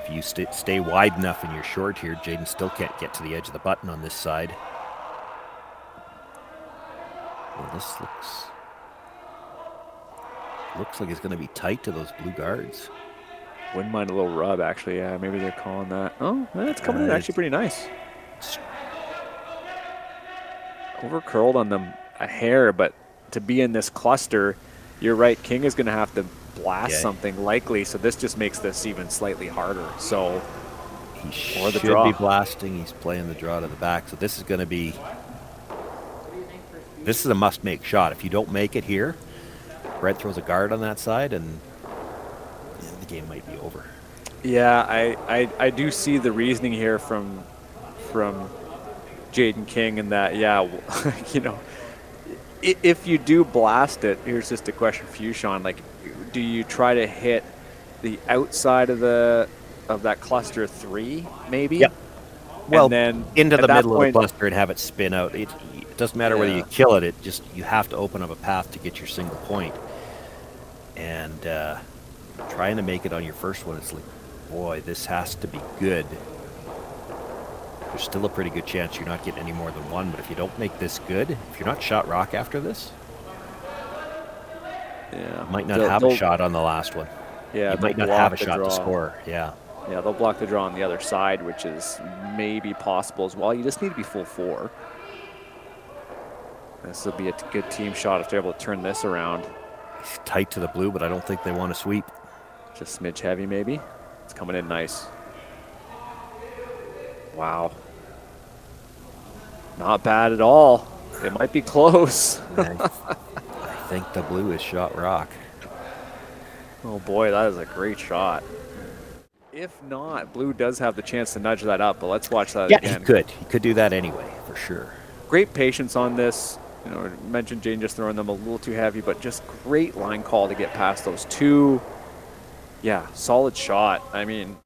If you stay wide enough and you're short here, Jayden still can't get to the edge of the button on this side. Well, this looks like it's going to be tight to those blue guards. Wouldn't mind a little rub, actually. Yeah, maybe they're calling that. Oh, that's coming in actually pretty nice. Over curled on them a hair, but to be in this cluster, you're right. King is going to have to blast something likely, so this just makes this even slightly harder. So he should be blasting. He's playing the draw to the back, so this is going to be. This is a must-make shot. If you don't make it here, Brent throws a guard on that side, and the game might be over. Yeah, I do see the reasoning here from Jayden King in that, you know, if you do blast it, here's just a question for you, Shawn. Like, do you try to hit the outside of that cluster 3, maybe? Yep. Well, and then into the middle of the cluster and have it spin out. It doesn't matter whether you kill it. You have to open up a path to get your single point. And trying to make it on your first one, it's like, boy, this has to be good. There's still a pretty good chance you're not getting any more than 1, but if you don't make this good, if you're not shot rock after this, you might not have a shot on the last one. Yeah, you might not have a shot to score. Yeah. Yeah, they'll block the draw on the other side, which is maybe possible as well. You just need to be full 4. This will be a good team shot if they're able to turn this around. It's tight to the blue, but I don't think they want to sweep. Just smidge heavy, maybe. It's coming in nice. Wow. Not bad at all. It might be close. I think the blue is shot rock. Oh boy, that is a great shot. If not, blue does have the chance to nudge that up, but let's watch that again. Yeah, he could. He could do that anyway, for sure. Great patience on this. You know, I mentioned Jayden just throwing them a little too heavy, but just great line call to get past those 2. Yeah, solid shot. I mean,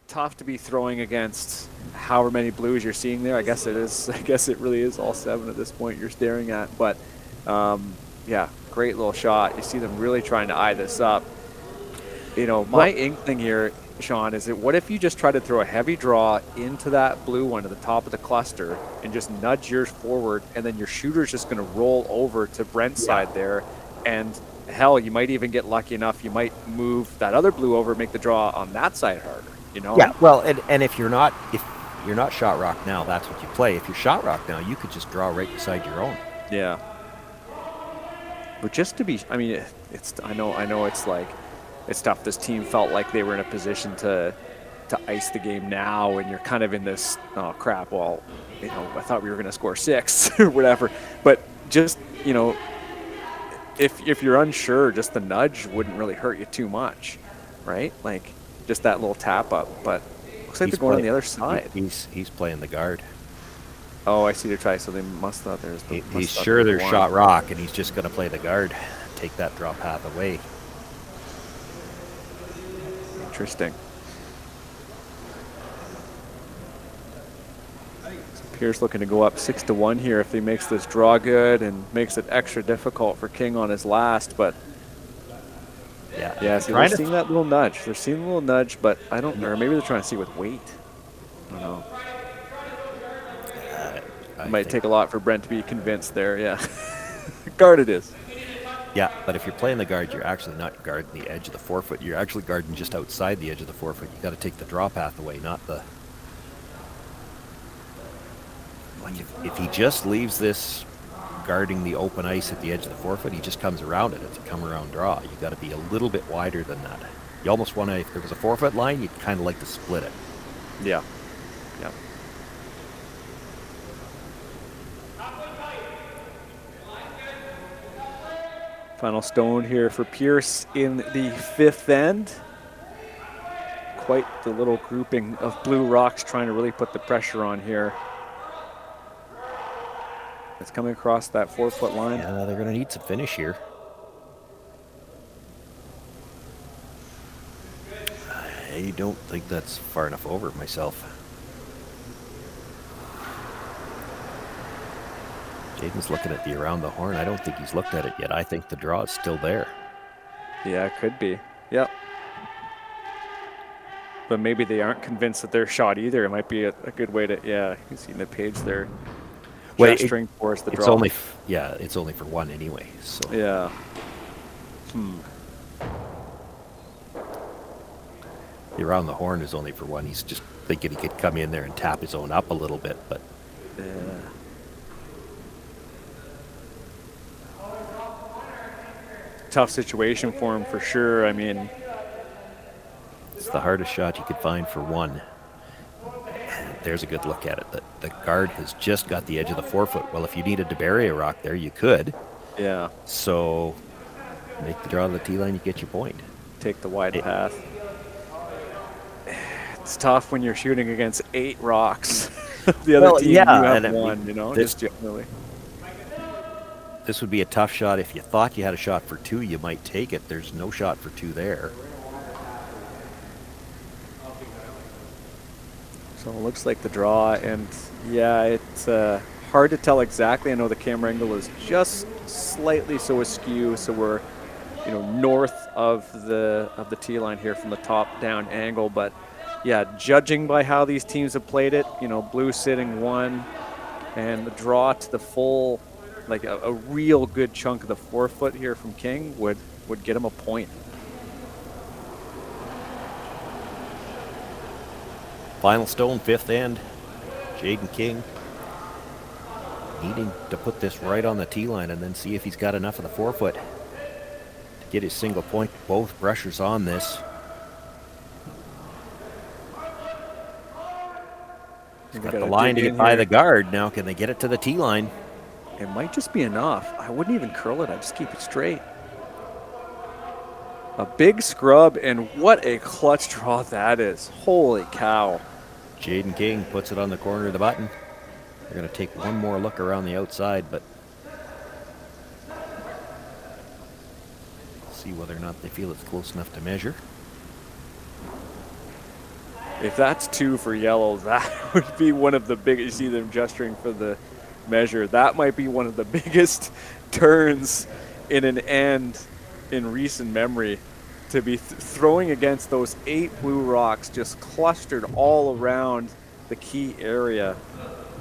tough to be throwing against however many blues you're seeing there. I guess it is. I guess it really is all 7 at this point you're staring at. But yeah, great little shot. You see them really trying to eye this up. You know, my inkling here, Shawn, is that what if you just try to throw a heavy draw into that blue one at the top of the cluster and just nudge yours forward, and then your shooter's just going to roll over to Brent's side there, and hell, you might even get lucky enough. You might move that other blue over, make the draw on that side harder. You know? Yeah. Well, and if you're not shot rock now, that's what you play. If you're shot rock now, you could just draw right beside your own. Yeah. But just to be, I mean, I know it's like. It's tough. This team felt like they were in a position to ice the game now, and you're kind of in this, oh crap, well, you know, I thought we were going to score 6 or whatever. But just, you know, if you're unsure, just the nudge wouldn't really hurt you too much, right? Like just that little tap up. But looks like they're going on the other side. He's playing the guard. Oh, I see the try. So they must thought there's. He's sure there's shot rock, and he's just going to play the guard, take that draw path away. Interesting. Pierce looking to go up 6-1 here if he makes this draw good and makes it extra difficult for King on his last. But yeah, so they're seeing that little nudge. They're seeing a little nudge, but I don't know. Maybe they're trying to see with weight. I don't know. It might take a lot for Brent to be convinced there, yeah. Guard it is. Yeah, but if you're playing the guard, you're actually not guarding the edge of the forefoot. You're actually guarding just outside the edge of the forefoot. You got to take the draw path away, not the... Like if he just leaves this guarding the open ice at the edge of the forefoot, he just comes around it. It's a come around draw. You got to be a little bit wider than that. You almost want to, if there was a forefoot line, you'd kind of like to split it. Yeah. Yeah. Final stone here for Pierce in the 5th end. Quite the little grouping of blue rocks trying to really put the pressure on here. It's coming across that 4-foot line. Yeah, they're going to need some finish here. I don't think that's far enough over myself. Jayden's looking at the around the horn. I don't think he's looked at it yet. I think the draw is still there. Yeah, it could be. Yep. But maybe they aren't convinced that they're shot either. It might be a good way to, yeah, you can see in the page there. Gesturing towards the draw. It's only for one anyway. So yeah. The around the horn is only for one. He's just thinking he could come in there and tap his own up a little bit, but yeah. Tough situation for him for sure. I mean, it's the hardest shot you could find for one. There's a good look at it. The guard has just got the edge of the forefoot. Well, if you needed to bury a rock there, you could. Yeah. So make the draw to the T line, you get your point. Take the wide path. It's tough when you're shooting against 8 rocks. The other team, yeah, you have one, you know, just generally. This would be a tough shot. If you thought you had a shot for 2, you might take it. There's no shot for 2 there. So it looks like the draw, and yeah, it's hard to tell exactly. I know the camera angle is just slightly so askew, so we're, you know, north of the tee line here from the top down angle. But yeah, judging by how these teams have played it, you know, blue sitting 1, and the draw to the full, like a real good chunk of the 4-foot here from King would get him a point. Final stone, 5th end. Jayden King needing to put this right on the tee line and then see if he's got enough of the 4-foot to get his single point. Both brushers on this. He's got the line to get by the guard. Now can they get it to the tee line? It might just be enough. I wouldn't even curl it. I'd just keep it straight. A big scrub, and what a clutch draw that is. Holy cow. Jayden King puts it on the corner of the button. They're going to take one more look around the outside, but see whether or not they feel it's close enough to measure. If that's 2 for yellow, that would be one of the biggest. You see them gesturing for the measure. That might be one of the biggest turns in an end in recent memory, to be throwing against those 8 blue rocks just clustered all around the key area.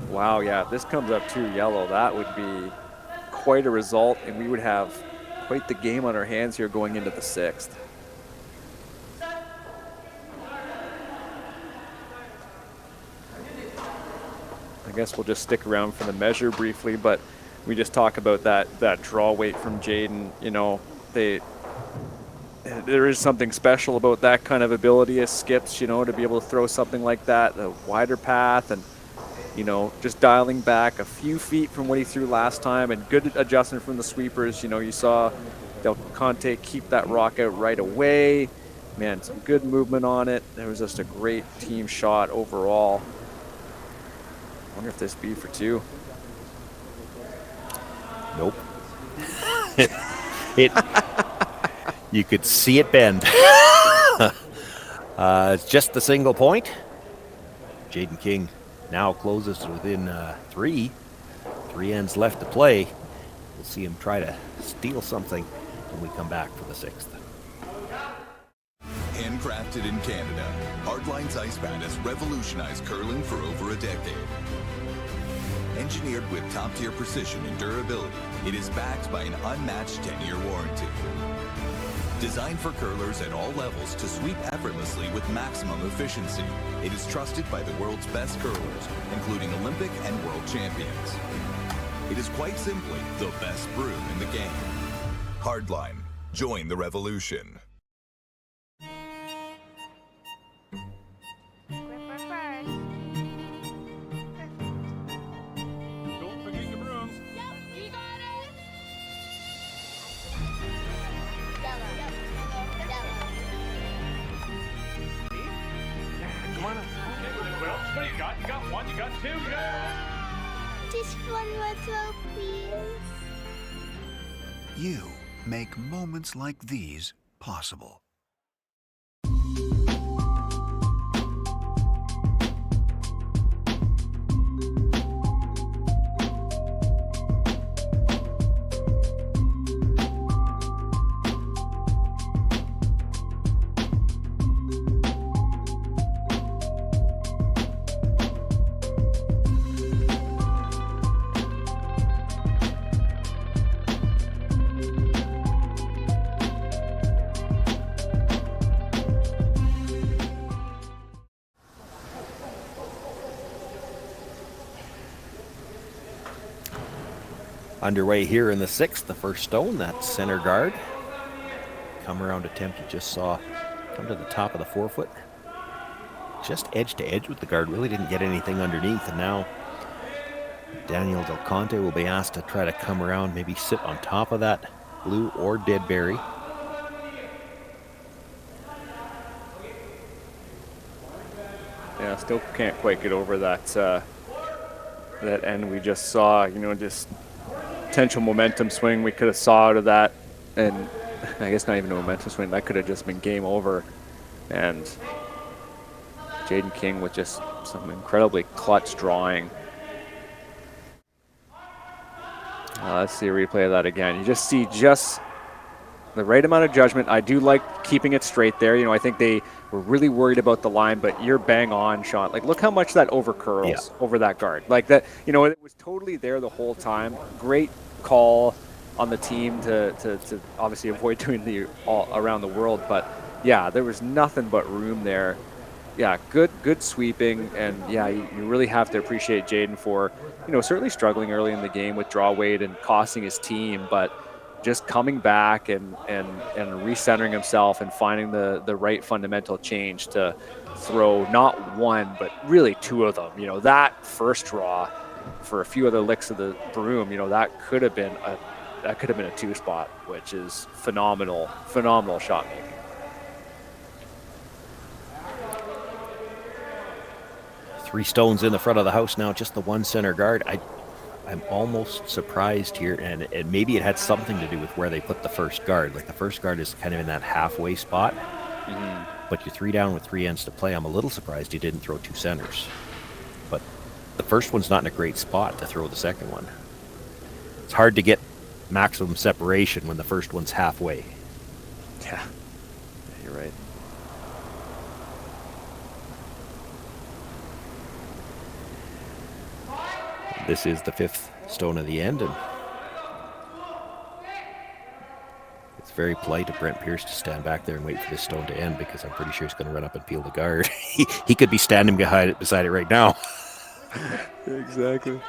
Wow, yeah, if this comes up 2 yellow, that would be quite a result, and we would have quite the game on our hands here going into the 6th. I guess we'll just stick around for the measure briefly, but we just talk about that draw weight from Jayden. You know, there is something special about that kind of ability as skips, you know, to be able to throw something like that, a wider path, and, you know, just dialing back a few feet from what he threw last time, and good adjustment from the sweepers. You know, you saw Del Conte keep that rock out right away. Man, some good movement on it. There was just a great team shot overall. I wonder if this be for 2. Nope. You could see it bend. It's just the single point. Jayden King now closes within 3. 3 ends left to play. We'll see him try to steal something when we come back for the 6th. Handcrafted in Canada, Hardline's Ice Pad has revolutionized curling for over a decade. Engineered with top-tier precision and durability, it is backed by an unmatched 10-year warranty. Designed for curlers at all levels to sweep effortlessly with maximum efficiency, it is trusted by the world's best curlers, including Olympic and world champions. It is quite simply the best broom in the game. Hardline, join the revolution. Gripper first. Don't forget your brooms. Yep, you got it. Yellow. Come on up. Okay, well, what do you got? You got one, you got two, you got... Just one more throw, please. You make moments like these possible. Underway here in the 6th, the first stone, that center guard. Come around attempt you just saw come to the top of the forefoot. Just edge to edge with the guard, really didn't get anything underneath, and now Daniel Del Conte will be asked to try to come around, maybe sit on top of that blue or dead berry. Yeah, still can't quite get over that that end we just saw. You know, just potential momentum swing we could have saw out of that, and I guess not even a momentum swing. That could have just been game over. And Jayden King with just some incredibly clutch drawing. Let's see a replay of that again. You just see just the right amount of judgment. I do like keeping it straight there. You know, I think they were really worried about the line, but you're bang on, Shawn. Like, look how much that over curls over that guard. Like that, you know, it was totally there the whole time. Great call on the team to obviously avoid doing the all around the world. But yeah, there was nothing but room there. Yeah, good sweeping, and yeah, you really have to appreciate Jayden for, you know, certainly struggling early in the game with draw weight and costing his team, but just coming back and recentering himself and finding the right fundamental change to throw not one but really two of them. You know, that first draw for a few other licks of the broom, you know, that could have been a two spot, which is phenomenal shot making. Three stones in the front of the house now, just the one center guard. I'm almost surprised here, and maybe it had something to do with where they put the first guard. Like, the first guard is kind of in that halfway spot, but you're 3 down with 3 ends to play. I'm a little surprised he didn't throw 2 centers. But the first one's not in a great spot to throw the second one. It's hard to get maximum separation when the first one's halfway. Yeah, you're right. This is the 5th stone of the end, and it's very polite of Brent Pierce to stand back there and wait for this stone to end, because I'm pretty sure he's going to run up and peel the guard. He could be standing beside it right now. Exactly.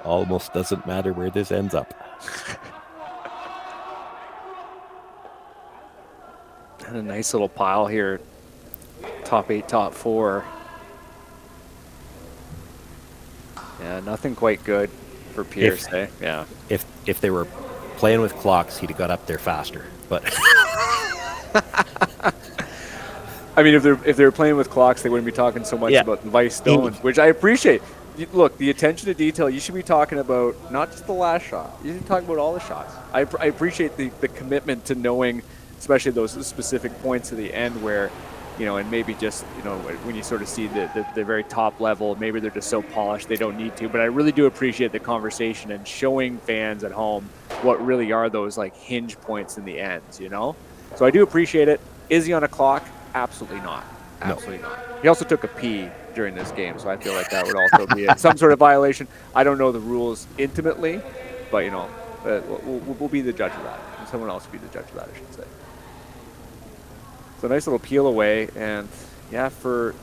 Almost doesn't matter where this ends up. And a nice little pile here. Top 8, top 4. Yeah, nothing quite good for Pierce, Yeah. If they were playing with clocks, he'd have got up there faster. But I mean, if they were playing with clocks, they wouldn't be talking so much about the vice stones, which I appreciate. Look, the attention to detail, you should be talking about not just the last shot. You should be talking about all the shots. I appreciate the commitment to knowing, especially those specific points at the end where, you know, and maybe just, you know, when you sort of see the very top level, maybe they're just so polished they don't need to. But I really do appreciate the conversation and showing fans at home what really are those, like, hinge points in the ends, you know? So I do appreciate it. Is he on a clock? Absolutely not. Absolutely not. He also took a pee during this game, so I feel like that would also be some sort of violation. I don't know the rules intimately, but you know, we'll be the judge of that. Someone else will be the judge of that, I should say. So nice little peel away, and yeah, for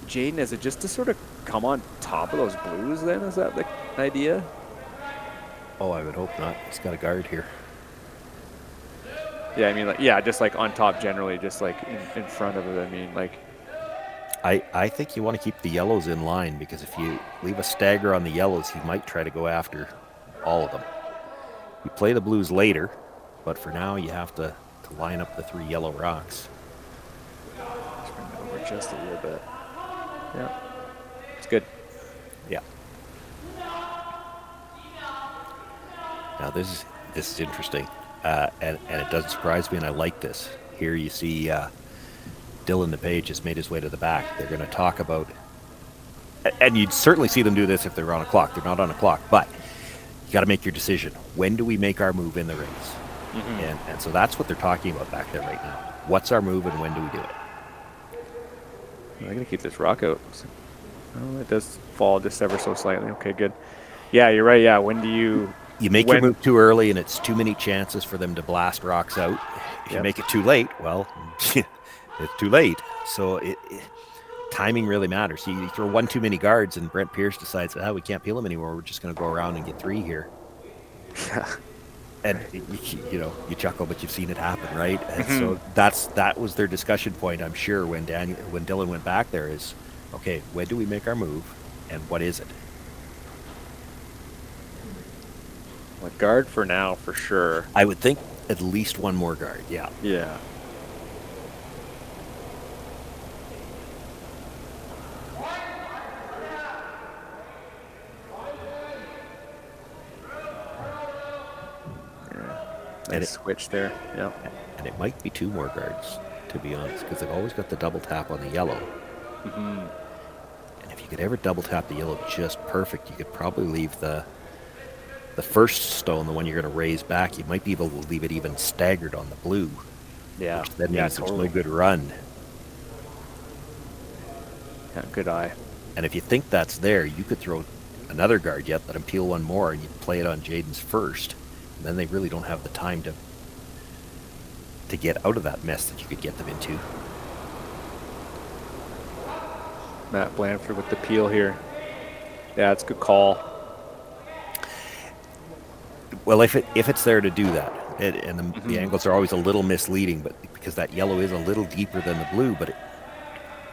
Jayden, is it just to sort of come on top of those blues then? Is that the idea? Oh, I would hope not. He's got a guard here. Yeah, I mean, like, yeah, just like on top generally, just like in front of it. I mean, like. I think you want to keep the yellows in line, because if you leave a stagger on the yellows, he might try to go after all of them. You play the blues later, but for now you have to line up the 3 yellow rocks. Just bring it over just a little bit. Yeah, it's good. Yeah. Now this is interesting, and it doesn't surprise me, and I like this. Here you see Dylan DePage has made his way to the back. They're going to talk about, and you'd certainly see them do this if they're on a clock. They're not on a clock, but you got to make your decision. When do we make our move in the race? And so that's what they're talking about back there right now. What's our move and when do we do it? I'm going to keep this rock out. Oh, it does fall just ever so slightly. Okay, good. Yeah, you're right. Yeah, when do you... You make your move too early, and it's too many chances for them to blast rocks out. If you make it too late, well, it's too late. So timing really matters. You throw one too many guards, and Brent Pierce decides, we can't peel them anymore. We're just going to go around and get 3 here. And you chuckle, but you've seen it happen, right? And so that was their discussion point, I'm sure, when Dylan went back there. Is okay, when do we make our move, and what is it? A guard for now, for sure. I would think at least one more guard. Yeah. Yeah. Nice switch there. Yeah. And it might be 2 more guards, to be honest, because they've always got the double tap on the yellow. And if you could ever double tap the yellow just perfect, you could probably leave the first stone, the one you're going to raise back, you might be able to leave it even staggered on the blue. Yeah. Which then means totally. there's no good run. Yeah, good eye. And if you think that's there, you could throw another guard yet, let him peel 1 more, and you play it on Jayden's first. And then they really don't have the time to get out of that mess that you could get them into. Matt Blanford with the peel here. Yeah, it's a good call. Well, if it's there to do that, and the angles are always a little misleading, but because that yellow is a little deeper than the blue, but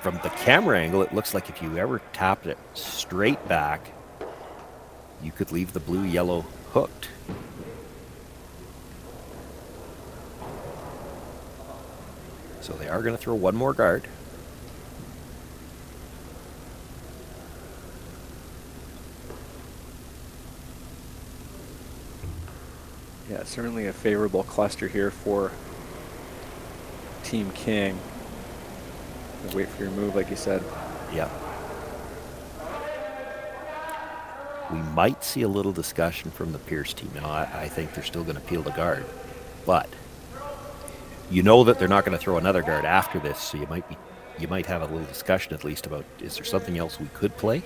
from the camera angle, it looks like if you ever tapped it straight back, you could leave the blue-yellow hooked. So they are going to throw 1 more guard. Yeah, certainly a favorable cluster here for Team King. Wait for your move, like you said. Yeah. We might see a little discussion from the Pierce team. Now, I think they're still going to peel the guard, but you know that they're not going to throw another guard after this, so you might have a little discussion at least about, is there something else we could play?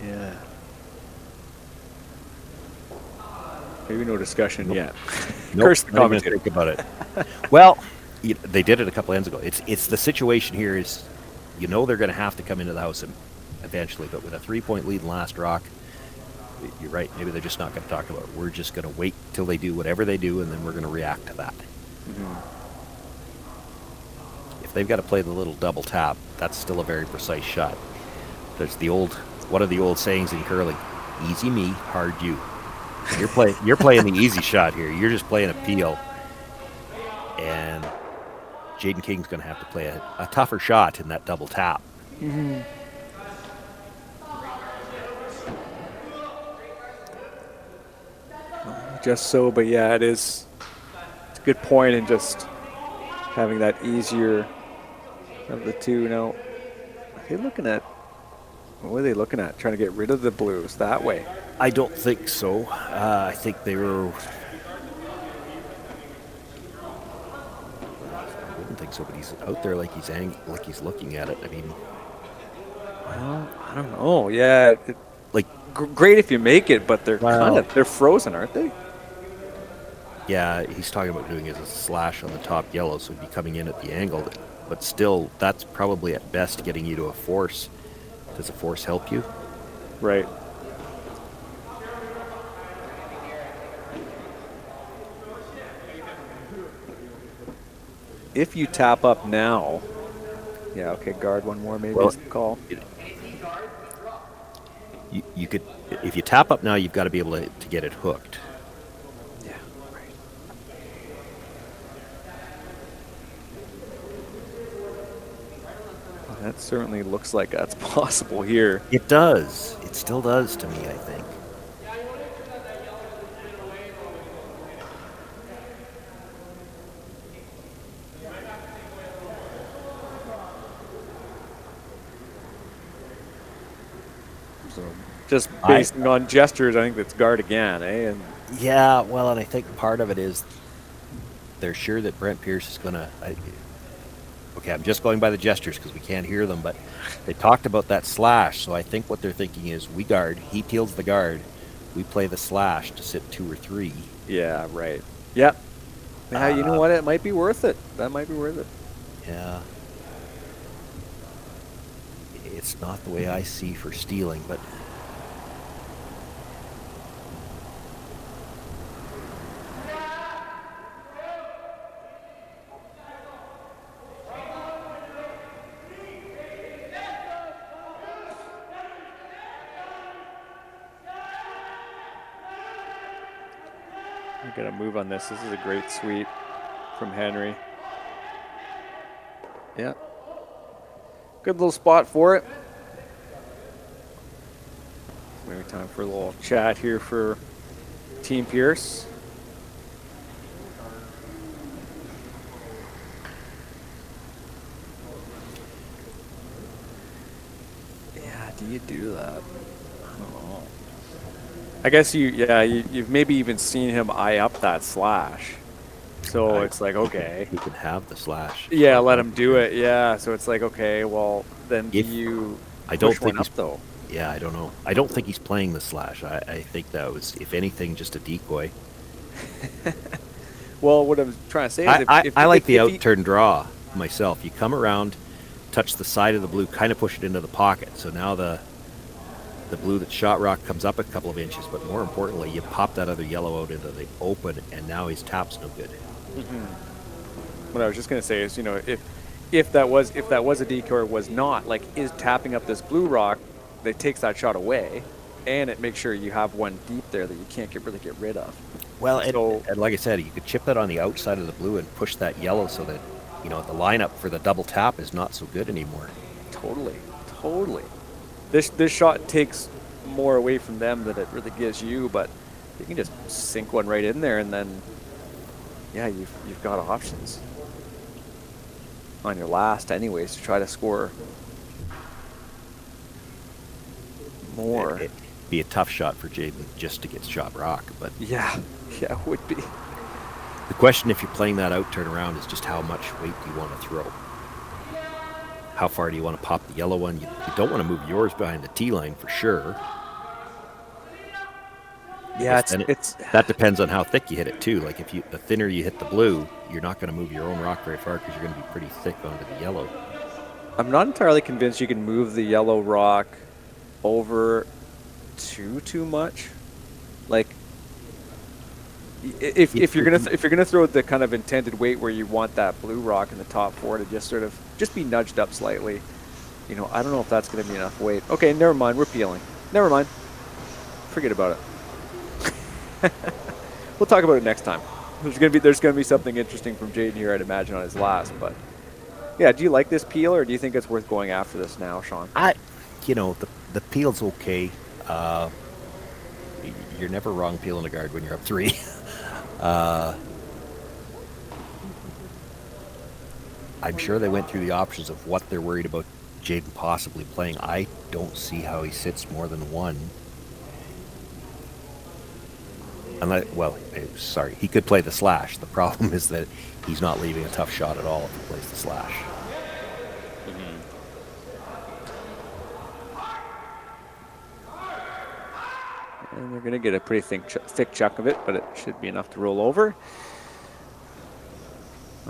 Yeah. Maybe no discussion yet. Curse the commentator. Think about it. Well, they did it a couple ends ago. It's the situation here is, they're going to have to come into the house eventually, but with a 3-point lead in last rock, you're right. Maybe they're just not going to talk about it. We're just going to wait till they do whatever they do, and then we're going to react to that. If they've got to play the little double tap, that's still a very precise shot. There's one of the old sayings in curling: "Easy me, hard you." You're playing the easy shot here. You're just playing a peel, and Jayden King's going to have to play a tougher shot in that double tap. Just so, but yeah, it's a good point, and just having that easier of the two. Now, what are they looking at? Trying to get rid of the blues that way? I don't think so. I think they were think so, but he's out there like he's looking at it. I mean, Well, I don't know. Yeah, like, great if you make it, but they're Well- they're frozen, aren't they? yeah, he's talking about doing it as a slash on the top yellow, so he'd be coming in at the angle. But still, that's probably at best getting you to a force. Does a force help you? Right. If you tap up now, yeah, okay, guard one more maybe Well, is the call. You could, if you tap up now, you've got to be able to get it hooked. Yeah, right. That certainly looks like that's possible here. It does. It still does to me, I think. So just basing on gestures, I think that's guard again, eh? And Yeah, well, and I think part of it is they're sure that Brent Pierce is going to... Okay, I'm just going by the gestures because we can't hear them, but they talked about that slash, so I think what they're thinking is we guard, he peels the guard, we play the slash to sit 2 or 3. yeah, right. Yep. Yeah, you know what? It might be worth it. That might be worth it. Yeah. It's not the way I see for stealing, but... I'm going to move on this. This is a great sweep from Henry. Yeah. Good little spot for it. Maybe time for a little chat here for Team Pierce. Yeah, do you do that? I don't know. I guess you've maybe even seen him eye up that slash. So it's like, okay. You can have the slash. Yeah, let him do it. Yeah, so it's like, okay, well, then do If- you I don't push one think up, he's... though? Yeah, I don't know. I don't think he's playing the slash. I think that was, if anything, just a decoy. Well, what I'm trying to say is I like the if he- out-turn draw myself. You come around, touch the side of the blue, kind of push it into the pocket. So now the blue that shot rock comes up a couple of inches, but more importantly, you pop that other yellow out into the open, and now his tap's no good. What I was just gonna say is, if that was a decoy or was not, like, is tapping up this blue rock that takes that shot away, and it makes sure you have one deep there that you can't really get rid of. Well, So- and like I said, you could chip that on the outside of the blue and push that yellow so that, the lineup for the double tap is not so good anymore. Totally. This shot takes more away from them than it really gives you, but you can just sink one right in there, and then, yeah, you've got options on your last, anyways, to try to score more. It'd be a tough shot for Jayden just to get shot rock, but Yeah, it would be. the question, if you're playing that out turn around, is just how much weight do you want to throw? How far do you want to pop the yellow one? You don't want to move yours behind the tee line for sure. Yeah, Then it's that depends on how thick you hit it too. Like the thinner you hit the blue, you're not going to move your own rock very far because you're going to be pretty thick onto the yellow. I'm not entirely convinced you can move the yellow rock over too much. Like, if you're gonna throw the kind of intended weight where you want that blue rock in the top 4 to just be nudged up slightly, I don't know if that's gonna be enough weight. Okay, never mind. We're peeling. Never mind. Forget about it. We'll talk about it next time. There's gonna be something interesting from Jayden here, I'd imagine, on his last. But yeah, do you like this peel, or do you think it's worth going after this now, Shawn? The peel's okay. You're never wrong peeling a guard when you're up 3. I'm sure they went through the options of what they're worried about Jayden possibly playing. I don't see how he sits more than 1. Sorry, he could play the slash. The problem is that he's not leaving a tough shot at all if he plays the slash. And they're going to get a pretty thick chunk of it, but it should be enough to roll over.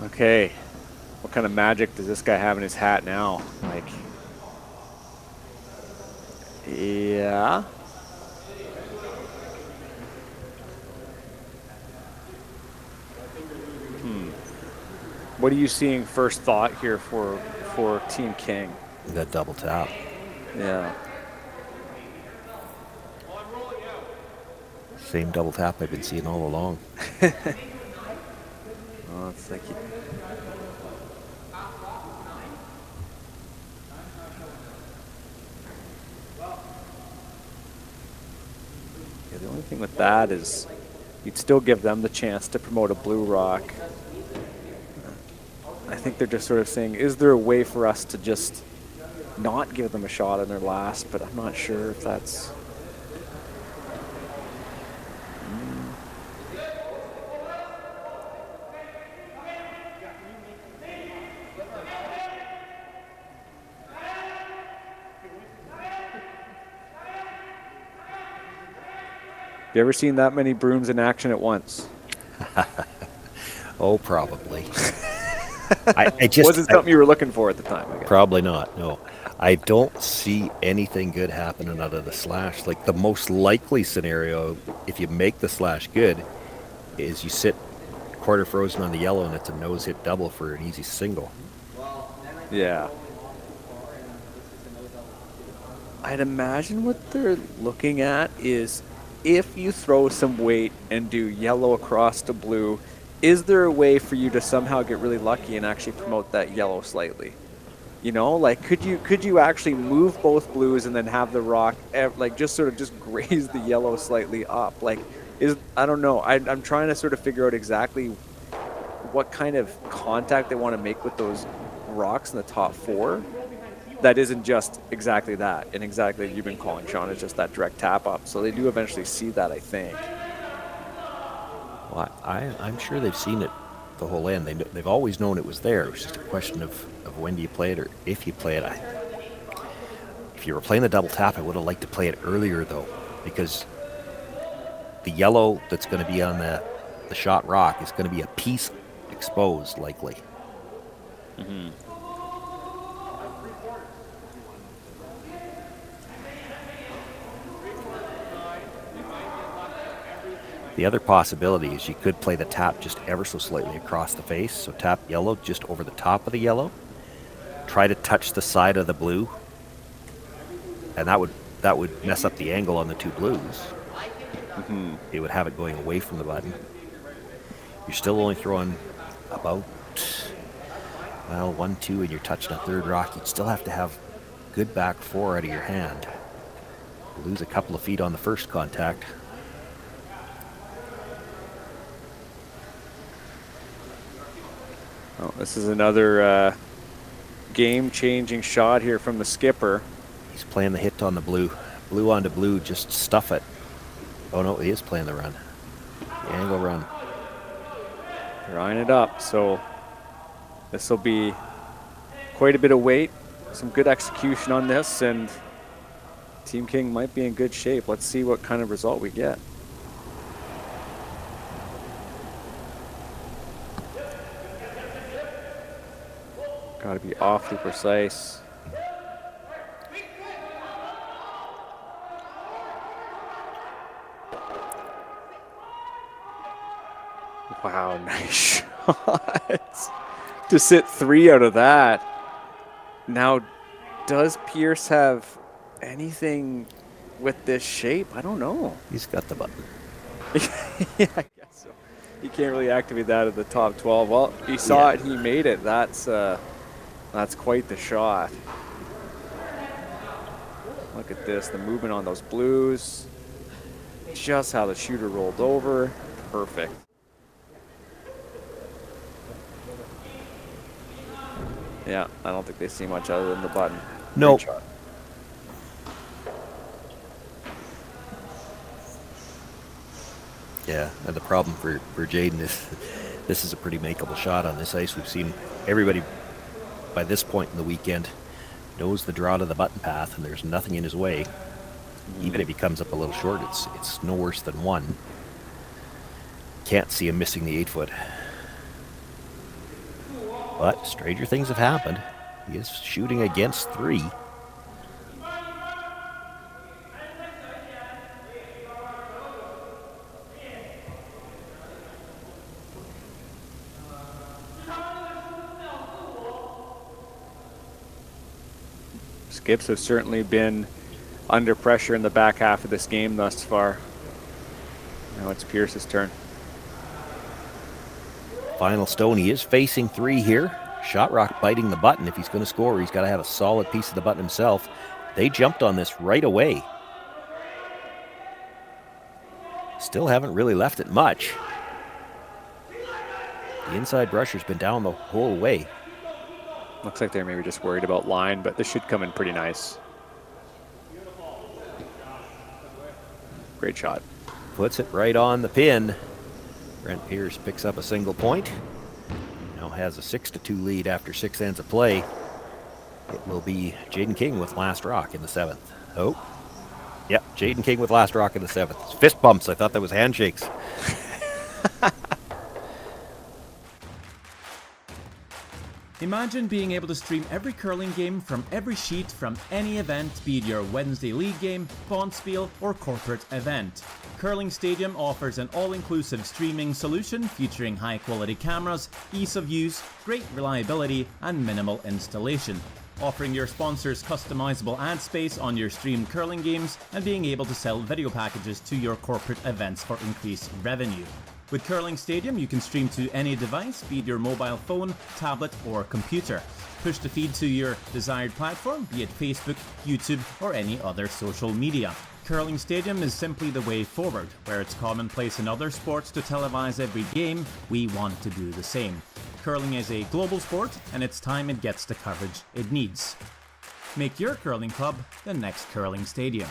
Okay. What kind of magic does this guy have in his hat now? Like, yeah. What are you seeing first thought here for Team King? That double tap. Yeah. Same double tap I've been seeing all along. Oh, it's like yeah, the only thing with that is you'd still give them the chance to promote a blue rock. I think they're just sort of saying, is there a way for us to just not give them a shot on their last? But I'm not sure if that's... You ever seen that many brooms in action at once? Oh, probably. I just wasn't something you were looking for at the time, I guess. Probably not, no. I don't see anything good happening out of the slash. Like, the most likely scenario, if you make the slash good, is you sit quarter frozen on the yellow and it's a nose hit double for an easy single. Yeah. I'd imagine what they're looking at is if you throw some weight and do yellow across to blue, is there a way for you to somehow get really lucky and actually promote that yellow slightly? You know, like could you actually move both blues and then have the rock like just sort of just graze the yellow slightly up? Like, I don't know. I'm trying to sort of figure out exactly what kind of contact they want to make with those rocks in the top four. That isn't just exactly that, and exactly you've been calling, Shawn, it's just that direct tap up. So they do eventually see that, I think. Well, I'm sure they've seen it the whole end. They've always known it was there. It was just a question of when do you play it or if you play it. If you were playing the double tap, I would have liked to play it earlier, though, because the yellow that's going to be on the shot rock is going to be a piece exposed, likely. Mm-hmm. The other possibility is you could play the tap just ever so slightly across the face. So tap yellow just over the top of the yellow. Try to touch the side of the blue. And that would mess up the angle on the two blues. Mm-hmm. It would have it going away from the button. You're still only throwing about, 1, 2, and you're touching a third rock. You'd still have to have good back four out of your hand. Lose a couple of feet on the first contact. Oh, this is another game-changing shot here from the skipper. He's playing the hit on the blue. Blue onto blue, just stuff it. Oh no, he is playing the run. The angle run. They're eyeing it up, so this will be quite a bit of weight. Some good execution on this, and Team King might be in good shape. Let's see what kind of result we get. Got to be awfully precise. Wow, nice shot. To sit 3 out of that. Now, does Pierce have anything with this shape? I don't know. He's got the button. Yeah, I guess so. He can't really activate that at the top 12. Well, he saw it, he made it. That's quite the shot. Look at this, the movement on those blues. Just how the shooter rolled over. Perfect. Yeah, I don't think they see much other than the button. Nope. Great shot. Yeah, and the problem for Jayden is this is a pretty makeable shot on this ice. We've seen everybody by this point in the weekend knows the draw to the button path, and there's nothing in his way. Even if he comes up a little short, it's no worse than 1. Can't see him missing the 8-foot. But stranger things have happened. He is shooting against 3. Skips have certainly been under pressure in the back half of this game thus far. Now it's Pierce's turn. Final stone. He is facing 3 here. Shot Rock biting the button. If he's going to score, he's got to have a solid piece of the button himself. They jumped on this right away. Still haven't really left it much. The inside rusher's been down the whole way. Looks like they're maybe just worried about line, but this should come in pretty nice. Great shot. Puts it right on the pin. Brent Pierce picks up a single point. Now has a 6-2 lead after 6 ends of play. It will be Jayden King with last rock in the 7th. Oh, yep, Jayden King with last rock in the 7th. Fist bumps. I thought that was handshakes. Imagine being able to stream every curling game from every sheet from any event, be it your Wednesday league game, bonspiel, or corporate event. Curling Stadium offers an all-inclusive streaming solution featuring high-quality cameras, ease of use, great reliability, and minimal installation. Offering your sponsors customizable ad space on your streamed curling games and being able to sell video packages to your corporate events for increased revenue. With Curling Stadium, you can stream to any device, be it your mobile phone, tablet, or computer. Push the feed to your desired platform, be it Facebook, YouTube, or any other social media. Curling Stadium is simply the way forward. Where it's commonplace in other sports to televise every game, we want to do the same. Curling is a global sport, and it's time it gets the coverage it needs. Make your curling club the next Curling Stadium.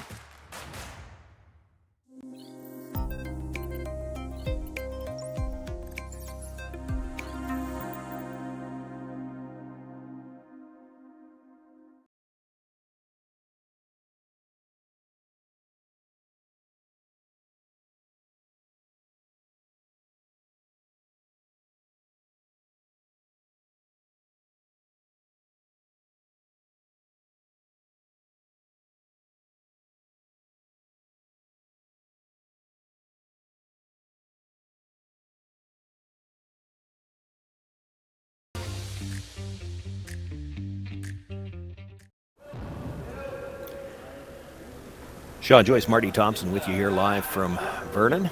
Shawn, Joyce, Marty, Thompson with you here live from Vernon.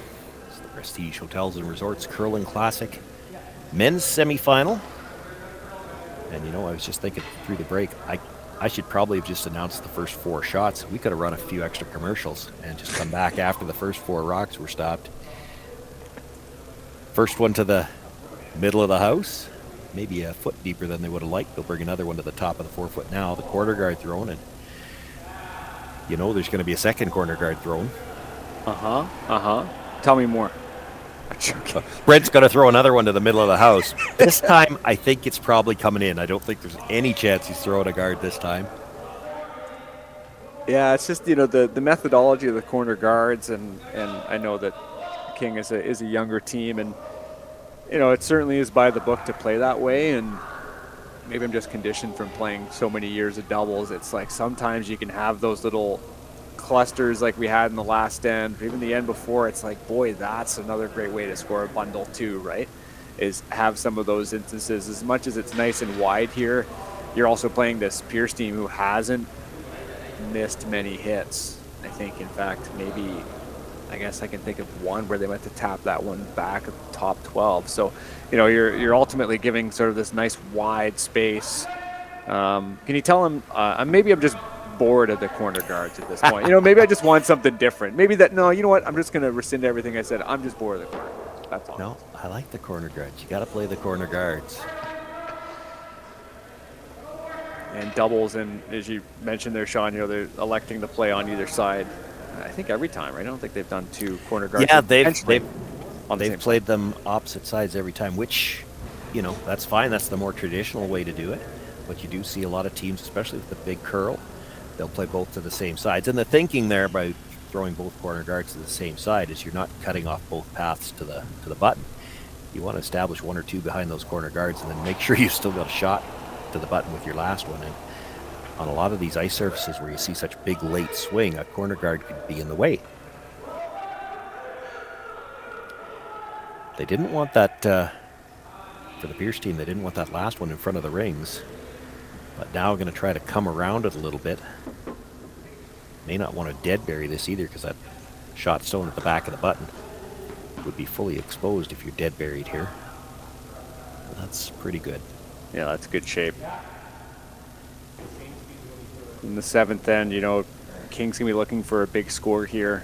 It's the Prestige Hotels and Resorts Curling Classic men's semifinal. And you know, I was just thinking through the break, I should probably have just announced the first 4 shots. We could have run a few extra commercials and just come back after the first 4 rocks were stopped. First one to the middle of the house, maybe a foot deeper than they would have liked. They'll bring another one to the top of the 4-foot now. The corner guard thrown, and you know there's going to be a second corner guard thrown. Tell me more. Brent's going to throw another one to the middle of the house. This time, I think it's probably coming in. I don't think there's any chance he's throwing a guard this time. Yeah, it's just, you know, the methodology of the corner guards, and I know that King is a younger team, and you know, it certainly is by the book to play that way, and maybe I'm just conditioned from playing so many years of doubles. It's like sometimes you can have those little clusters like we had in the last end, or even the end before. It's like, boy, that's another great way to score a bundle too, right? Is have some of those instances. As much as it's nice and wide here, you're also playing this Pierce team who hasn't missed many hits. I think, in fact, maybe, I guess I can think of one where they went to tap that one back at the top 12. So, you know, you're ultimately giving sort of this nice wide space. Can you tell him, maybe I'm just bored of the corner guards at this point. You know, maybe I just want something different. Maybe that, no, you know what, I'm just going to rescind everything I said. I'm just bored of the corner guards. That's all. No, I like the corner guards. You got to play the corner guards. And doubles, and as you mentioned there, Shawn, you know, they're electing to play on either side. I think every time, right? I don't think they've done 2 corner guards. Yeah, they've on the They've same played them opposite sides every time, which, you know, that's fine. That's the more traditional way to do it. But you do see a lot of teams, especially with the big curl, they'll play both to the same sides. And the thinking there by throwing both corner guards to the same side is you're not cutting off both paths to the button. You want to establish one or two behind those corner guards and then make sure you've still got a shot to the button with your last one. And on a lot of these ice surfaces where you see such big late swing, a corner guard could be in the way. They didn't want that, for the Pierce team, they didn't want that last one in front of the rings. But now going to try to come around it a little bit. May not want to dead bury this either because that shot stone at the back of the button would be fully exposed if you're dead buried here. That's pretty good. Yeah, that's good shape. In the 7th end, you know, King's going to be looking for a big score here.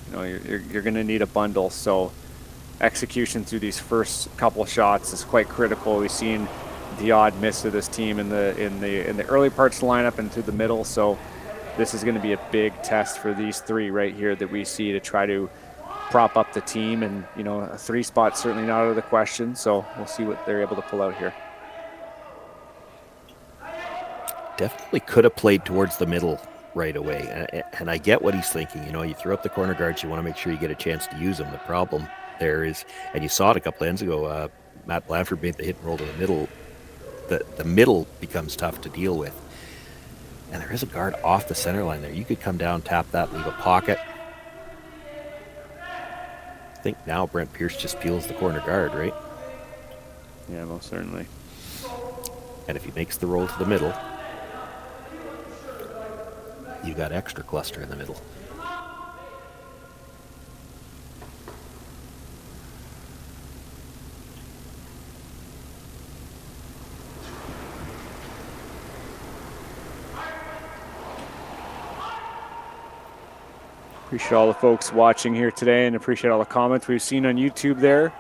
You know, you're going to need a bundle, so execution through these first couple shots is quite critical. We've seen the odd miss of this team in the early parts of the lineup and through the middle, so this is going to be a big test for these three right here that we see to try to prop up the team. And, you know, a 3 spot certainly not out of the question, so we'll see what they're able to pull out here. Definitely could have played towards the middle right away. And I get what he's thinking. You know, you throw up the corner guards, you want to make sure you get a chance to use them. The problem there is, and you saw it a couple ends ago, Matt Blanford made the hit and roll to the middle. The middle becomes tough to deal with. And there is a guard off the center line there. You could come down, tap that, leave a pocket. I think now Brent Pierce just peels the corner guard, right? Yeah, most certainly. And if he makes the roll to the middle, you got extra cluster in the middle. Appreciate all the folks watching here today and appreciate all the comments we've seen on YouTube there.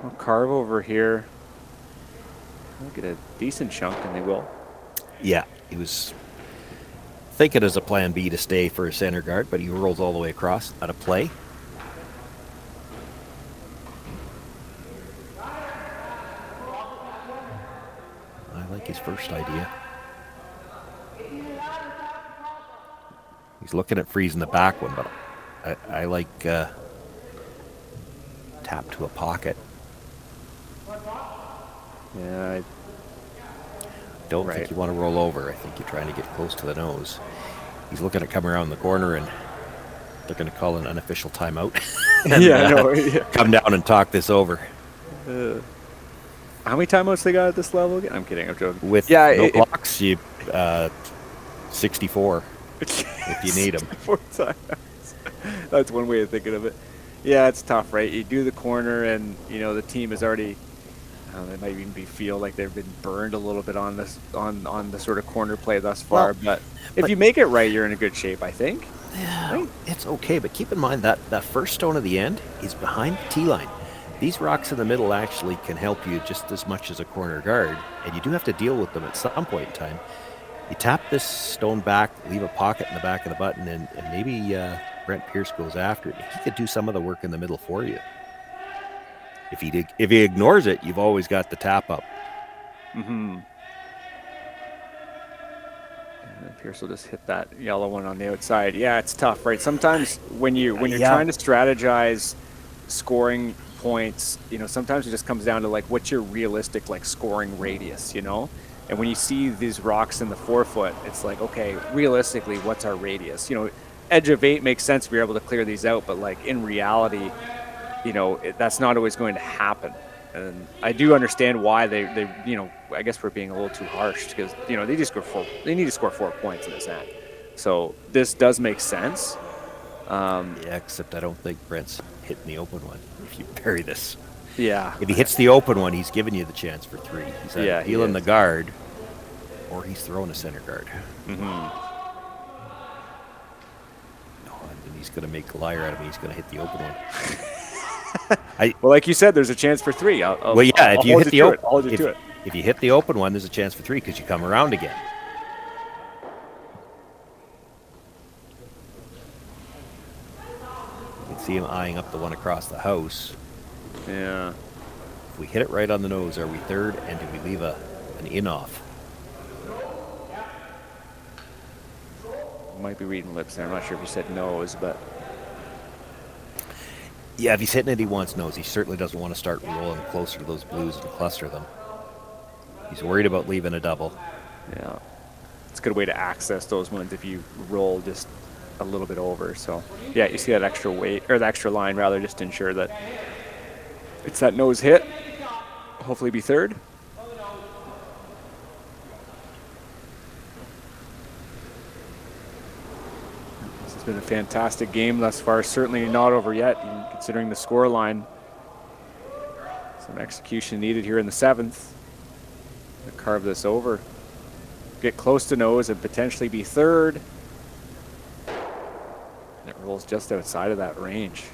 I'll carve over here. I'll get a decent chunk and they will. Yeah, he was thinking as a plan B to stay for a center guard, but he rolls all the way across out of play. I like his first idea. He's looking at freezing the back one, but I like tap to a pocket. Yeah, I don't think you want to roll over. I think you're trying to get close to the nose. He's looking at coming around the corner, and they're going to call an unofficial timeout. And, come down and talk this over. How many timeouts they got at this level again? I'm kidding. I'm joking. With no blocks, you 64 if you need them. 4 timeouts. That's one way of thinking of it. Yeah, it's tough, right? You do the corner, and you know the team is already. They might even feel like they've been burned a little bit on this on the sort of corner play thus far. But if you make it right, you're in a good shape, I think. Yeah, right? It's okay, but keep in mind that first stone at the end is behind the tee line. These rocks in the middle actually can help you just as much as a corner guard, and you do have to deal with them at some point in time. You tap this stone back, leave a pocket in the back of the button, and maybe Brent Pierce goes after it. He could do some of the work in the middle for you. If he ignores it, you've always got the tap up. Mm-hmm. And Pierce will just hit that yellow one on the outside. Yeah, it's tough, right? Sometimes when you're trying to strategize scoring points, you know, sometimes it just comes down to like what's your realistic like scoring radius, you know? And when you see these rocks in the 4-foot, it's like, okay, realistically, what's our radius? You know, edge of 8 makes sense if you're able to clear these out, but like in reality, you know, that's not always going to happen. And I do understand why they you know, I guess we're being a little too harsh because, you know, they need to score 4 points in this end. So this does make sense. Yeah, except I don't think Brent's hitting the open one if you bury this. Yeah. If he hits the open one, he's giving you the chance for 3. He's either peeling the guard or he's throwing a center guard. Mm-hmm. And he's going to make a liar out of me. He's going to hit the open one. Well, like you said, there's a chance for 3. If you hit the open, I'll hold you to it. If you hit the open one, there's a chance for 3 because you come around again. can see him eyeing up the one across the house. Yeah. If we hit it right on the nose, are we third? And do we leave an in off? Might be reading lips there. I'm not sure if he said nose, but Yeah, if he's hitting it, he wants nose. He certainly doesn't want to start rolling closer to those blues and cluster them. He's worried about leaving a double. yeah, it's a good way to access those ones if you roll just a little bit over. So yeah, you see that extra weight or the extra line rather, just to ensure that it's that nose hit. Hopefully be third. This has been a fantastic game thus far. Certainly not over yet, even considering the score line. Some execution needed here in the 7th to carve this over. Get close to nose and potentially be third. And it rolls just outside of that range.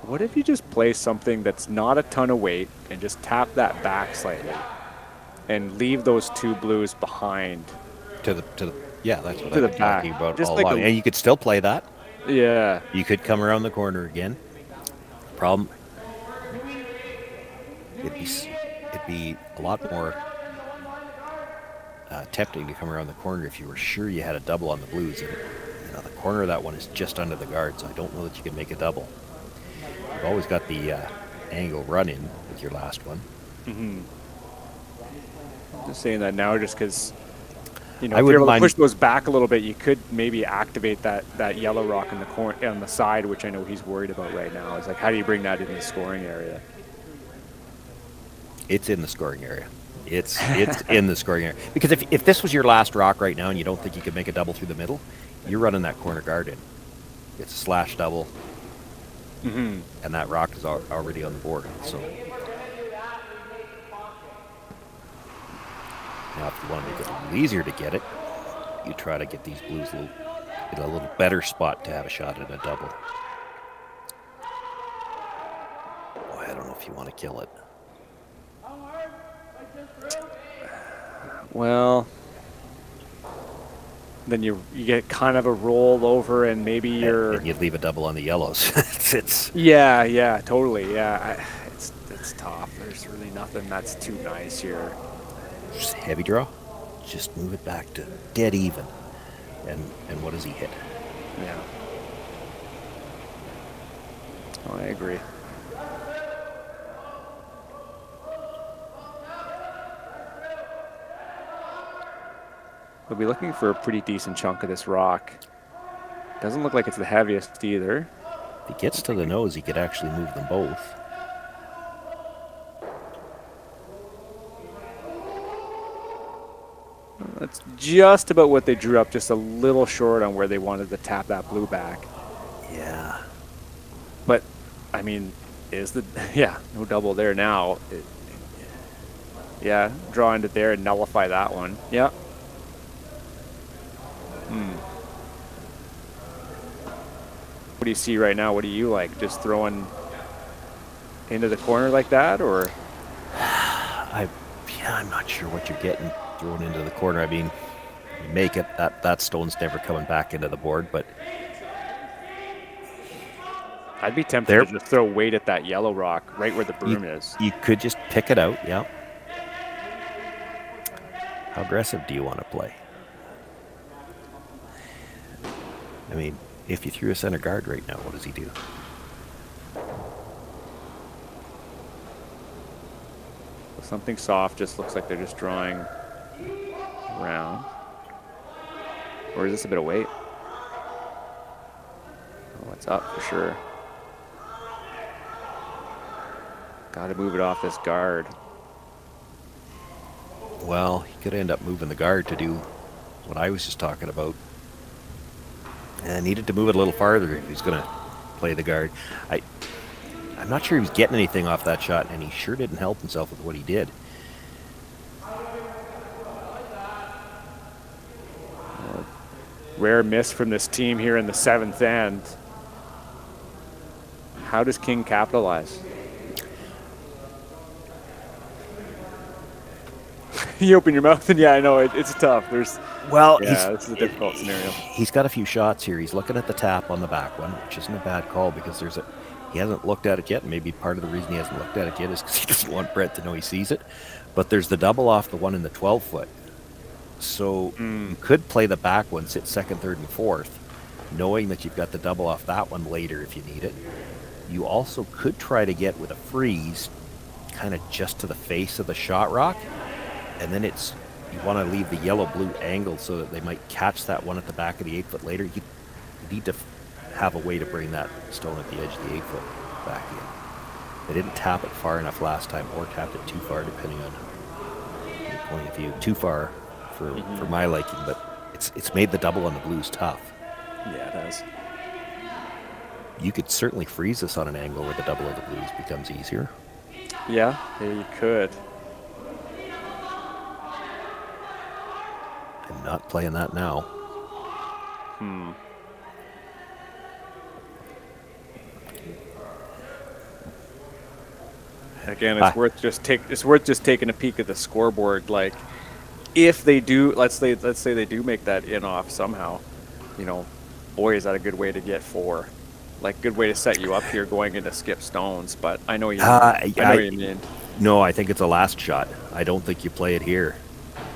What if you just play something that's not a ton of weight and just tap that back slightly and leave those two blues behind? Yeah, that's what To the I'm talking back. about Just all like along. a- And you could still play that. Yeah. You could come around the corner again. Problem, it'd be a lot more tempting to come around the corner if you were sure you had a double on the blues. And the corner of that one is just under the guard, so I don't know that you can make a double. You've always got the angle run in with your last one. Mm-hmm. I'm just saying that now just because, if I you're wouldn't able to mind- push those back a little bit, you could maybe activate that yellow rock in the corner on the side, which I know he's worried about right now. It's like, how do you bring that into the scoring area? It's in the scoring area. It's in the scoring area. Because if this was your last rock right now and you don't think you could make a double through the middle, you're running that corner guard in. It's a slash double. Mm-hmm. And that rock is already on the board. So now, if you want to make it a little easier to get it, you try to get these blues in a little better spot to have a shot at a double. Boy, I don't know if you want to kill it. Well, then you get kind of a roll over, and maybe you're. And you'd leave a double on the yellows. it's Yeah, totally. Yeah, it's tough. There's really nothing that's too nice here. just heavy draw. Just move it back to dead even. And what does he hit? Yeah. Oh, I agree. We'll be looking for a pretty decent chunk of this rock. Doesn't look like it's the heaviest either. If he gets to the nose, he could actually move them both. That's just about what they drew up, just a little short on where they wanted to tap that blue back. Yeah. But, I mean, yeah, no double there now. Yeah, draw into there and nullify that one. Yeah. What do you see right now? What do you like? Just throwing into the corner like that, or? I'm not sure what you're getting thrown into the corner. I mean, you make it, that stone's never coming back into the board, but I'd be tempted to just throw weight at that yellow rock right where the broom is. You could just pick it out, yeah. How aggressive do you want to play? I mean, if you threw a center guard right now, what does he do? Something soft, just looks like they're just drawing around. Or is this a bit of weight? Oh, it's up for sure. Got to move it off this guard. Well, he could end up moving the guard to do what I was just talking about. And needed to move it a little farther if he's going to play the guard. I'm not sure he was getting anything off that shot, and he sure didn't help himself with what he did. Rare miss from this team here in the 7th end. How does King capitalize? You open your mouth and I know it's tough. This is a difficult scenario. He's got a few shots here. He's looking at the tap on the back one, which isn't a bad call because he hasn't looked at it yet. Maybe part of the reason he hasn't looked at it yet is because he doesn't want Brent to know he sees it. But there's the double off the one in the 12-foot. So you could play the back one, sit second, third, and fourth, knowing that you've got the double off that one later if you need it. You also could try to get with a freeze kind of just to the face of the shot rock, and then you want to leave the yellow-blue angled so that they might catch that one at the back of the 8-foot later. You need to have a way to bring that stone at the edge of the 8-foot back in. They didn't tap it far enough last time, or tapped it too far, depending on your point of view. Too far for my liking, but it's made the double on the blues tough. Yeah, it has. You could certainly freeze this on an angle where the double of the blues becomes easier. Yeah, you could. I'm not playing that now. Again, it's worth just taking a peek at the scoreboard. Like, if they do, let's say they do make that in off somehow, boy, is that a good way to get 4. Like, good way to set you up here going into skip stones. But I know you. I know what you mean. No, I think it's a last shot. I don't think you play it here,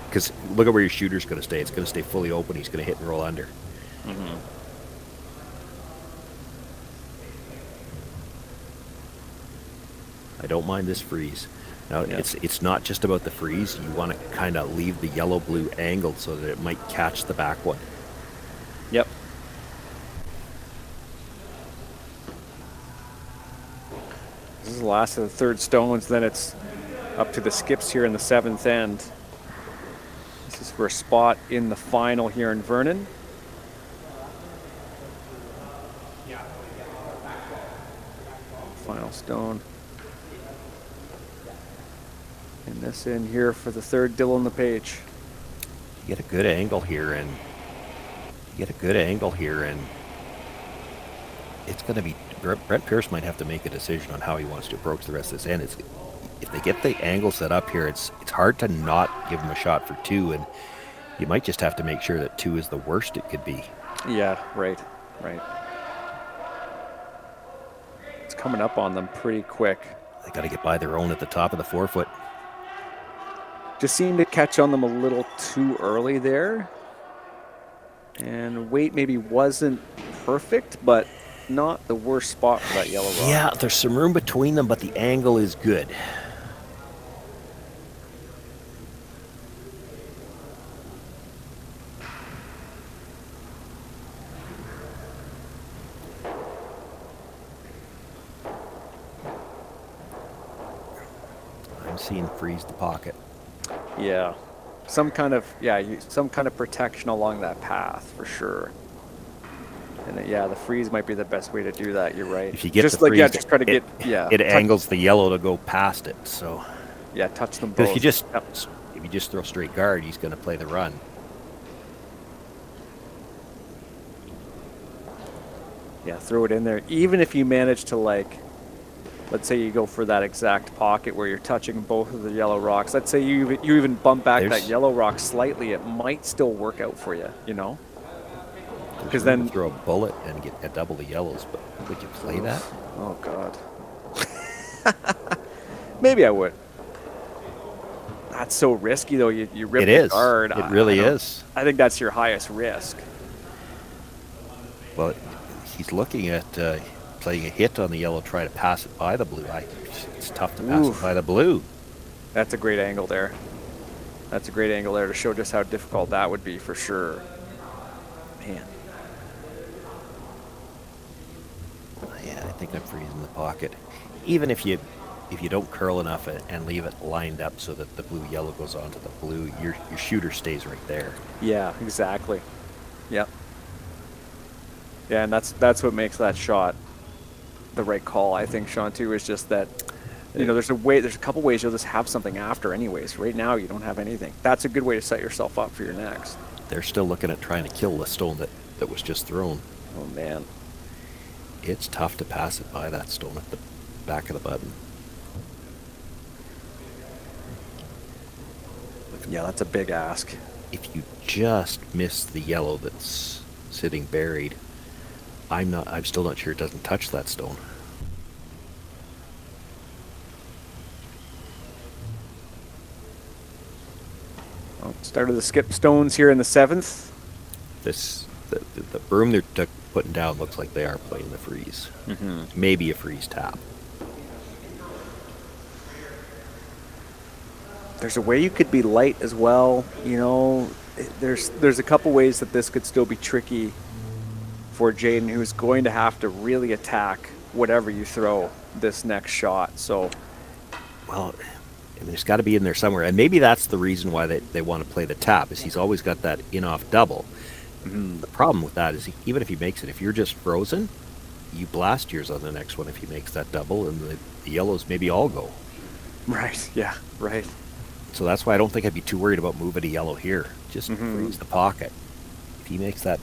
because look at where your shooter's going to stay. It's going to stay fully open. He's going to hit and roll under. I don't mind this freeze. Now, it's not just about the freeze. You want to kind of leave the yellow-blue angled so that it might catch the back one. Yep. This is the last of the third stones. Then it's up to the skips here in the 7th end. This is for a spot in the final here in Vernon. Final stone. And this in here for the third Dylan LePage. You get a good angle here, and it's going to be Brent Pierce might have to make a decision on how he wants to approach the rest of this end. If they get the angle set up here, it's hard to not give him a shot for 2, and you might just have to make sure that 2 is the worst it could be. Yeah, right. It's coming up on them pretty quick. They got to get by their own at the top of the 4-foot. Just seemed to catch on them a little too early there. And weight maybe wasn't perfect, but not the worst spot for that yellow rock. Yeah, there's some room between them, but the angle is good. I'm seeing freeze the pocket. Yeah. Some kind of protection along that path for sure. And the freeze might be the best way to do that. You're right. If you get just the freeze, just try to get it angles the yellow to go past it. So touch them both. If you just throw straight guard, he's going to play the run. Yeah, throw it in there. Even if you manage to let's say you go for that exact pocket where you're touching both of the yellow rocks. Let's say you even bump back that yellow rock slightly. It might still work out for you, Because then throw a bullet and get a double the yellows, but would you play that? Oh God. Maybe I would. That's so risky though. You rip the guard. It really is. I think that's your highest risk. Well, he's looking at playing a hit on the yellow, try to pass it by the blue. It's tough to pass it by the blue. That's a great angle there. That's a great angle there to show just how difficult that would be for sure. Man. Yeah, I think I'm freezing the pocket. Even if you don't curl enough and leave it lined up so that the blue-yellow goes onto the blue, your shooter stays right there. Yeah, exactly. Yep. Yeah, and that's what makes that shot the right call, I think, Shawn, too, is just that, there's a couple ways you'll just have something after anyways. Right now, you don't have anything. That's a good way to set yourself up for your next. They're still looking at trying to kill the stone that was just thrown. Oh, man. it's tough to pass it by that stone at the back of the button. Yeah, that's a big ask. If you just miss the yellow that's sitting buried, I'm still not sure it doesn't touch that stone. Well, start of the skip stones here in the 7th. The broom they're putting down looks like they are playing the freeze. Maybe a freeze tap. There's a way you could be light as well. You know, there's a couple ways that this could still be tricky for Jayden, who's going to have to really attack whatever you throw this next shot. So, well, I mean, it's got to be in there somewhere, and maybe that's the reason why they want to play the tap, is he's always got that in-off double. The problem with that is even if he makes it, if you're just frozen, you blast yours on the next one if he makes that double, and the yellows maybe all go. Right, yeah, right. So that's why I don't think I'd be too worried about moving a yellow here. Just freeze the pocket. If he makes that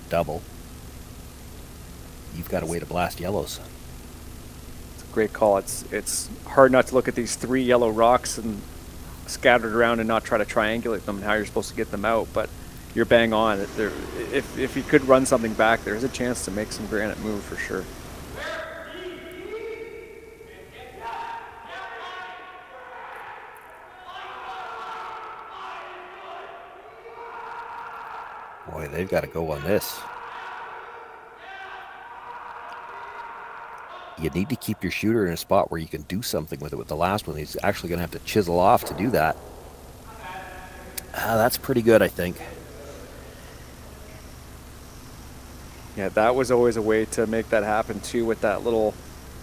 double, you've got a way to blast yellows. It's a great call. It's hard not to look at these 3 yellow rocks and scattered around and not try to triangulate them and how you're supposed to get them out, but you're bang on. If he could run something back, there's a chance to make some granite move for sure. Boy, they've got to go on this. You need to keep your shooter in a spot where you can do something with it. With the last one, he's actually going to have to chisel off to do that. That's pretty good, I think. Yeah, that was always a way to make that happen too, with that little,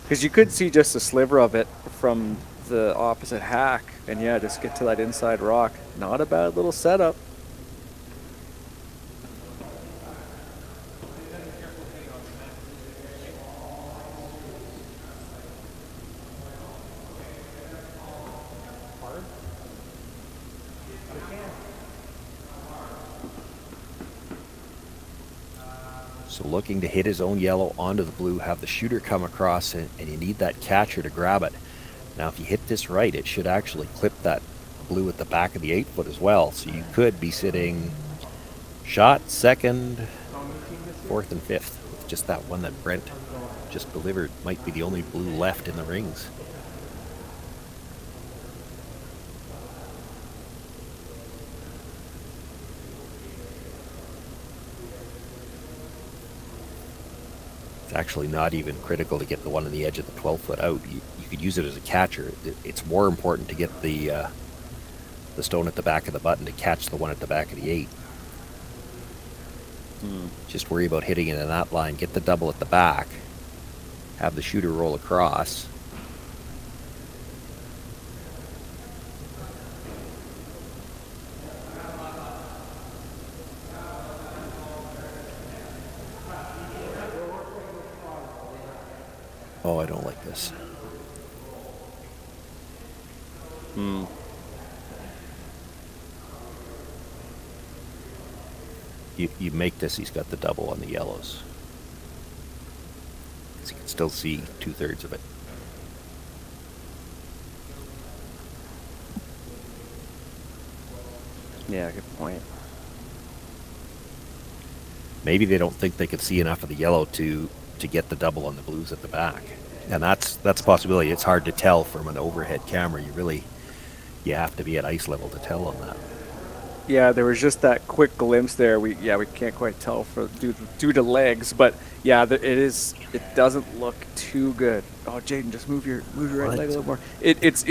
because you could see just a sliver of it from the opposite hack, and yeah, just get to that inside rock. Not a bad little setup. So looking to hit his own yellow onto the blue, have the shooter come across, and you need that catcher to grab it. Now, if you hit this right, it should actually clip that blue at the back of the 8-foot as well. So you could be sitting shot, second, fourth, and fifth with just that one that Brent just delivered. Might be the only blue left in the rings. It's actually not even critical to get the one on the edge of the 12-foot out. You could use it as a catcher. It's more important to get the stone at the back of the button to catch the one at the back of the 8. Just worry about hitting it in that line. Get the double at the back. Have the shooter roll across. Oh, I don't like this. You make this, he's got the double on the yellows. Because you can still see 2/3 of it. Yeah, good point. Maybe they don't think they can see enough of the yellow to get the double on the blues at the back. And that's a possibility. It's hard to tell from an overhead camera. You have to be at ice level to tell on that. Yeah, there was just that quick glimpse there. We can't quite tell due to legs, but yeah, it doesn't look too good. Oh, Jayden, just move your right leg a little more. It's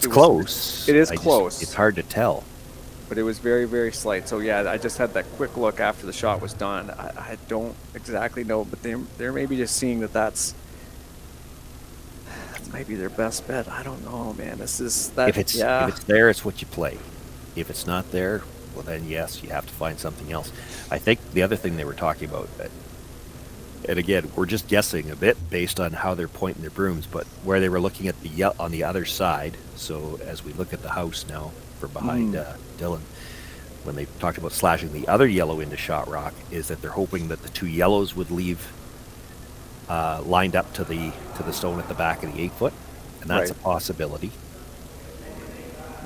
close. It is close. It's hard to tell. But it was very, very slight. So yeah, I just had that quick look after the shot was done. I don't exactly know, but they're maybe just seeing that might be their best bet. I don't know, man. This is that. If it's there, it's what you play. If it's not there, well then yes, you have to find something else. I think the other thing they were talking about, and again, we're just guessing a bit based on how they're pointing their brooms, but where they were looking at on the other side. So as we look at the house now from behind Dylan, when they talked about slashing the other yellow into shot rock, is that they're hoping that the 2 yellows would leave lined up to the stone at the back of the 8 foot, and that's Right. a possibility.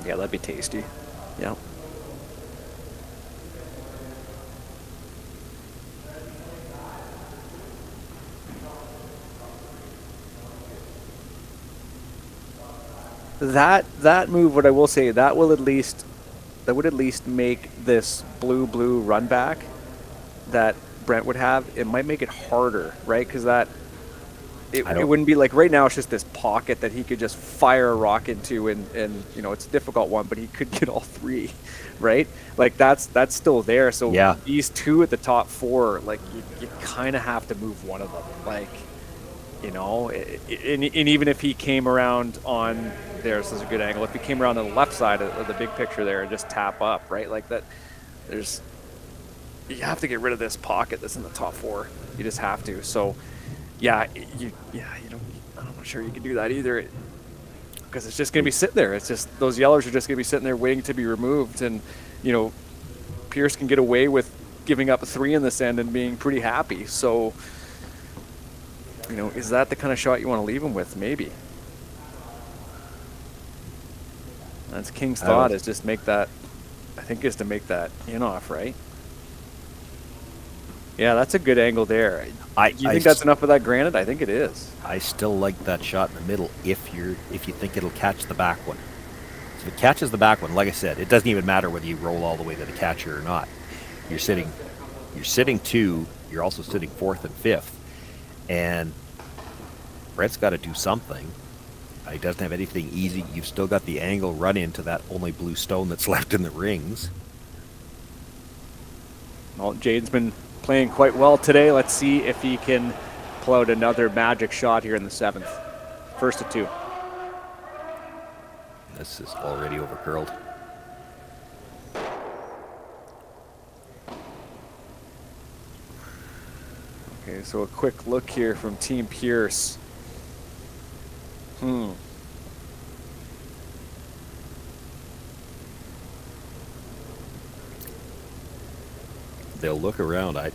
Yeah, that'd be tasty. Yeah. That move, what I will say, that would at least make this blue run back that Brent would have. It might make it harder, right? Because it wouldn't be like right now. It's just this pocket that he could just fire a rock into, and it's a difficult one, but he could get all three, right? Like that's still there. So Yeah. these two at the top four, like you kind of have to move one of them, like. And even if he came around on this is a good angle. If he came around on the left side of the big picture there and just tap up, right, like that, you have to get rid of this pocket that's in the top four. You just have to. So, I'm not sure you can do that either, because it's just going to be sitting there. It's just those yellers are just going to be sitting there waiting to be removed, and Pierce can get away with giving up a 3 in this end and being pretty happy. So. Is that the kind of shot you want to leave him with? Maybe. That's King's thought, is just make that, I think, is to make that in off, right? Yeah, that's a good angle there. Do you think that's enough of that granite? I think it is. I still like that shot in the middle if you think it'll catch the back one. So if it catches the back one, like I said, it doesn't even matter whether you roll all the way to the catcher or not. You're sitting 2, you're also sitting 4th and 5th. And Brent's got to do something. He doesn't have anything easy. You've still got the angle run into that only blue stone that's left in the rings. Well, Jayden's been playing quite well today. Let's see if he can pull out another magic shot here in the 7th. First of 2. This is already overcurled. Okay, so a quick look here from Team Pierce. They'll look around. I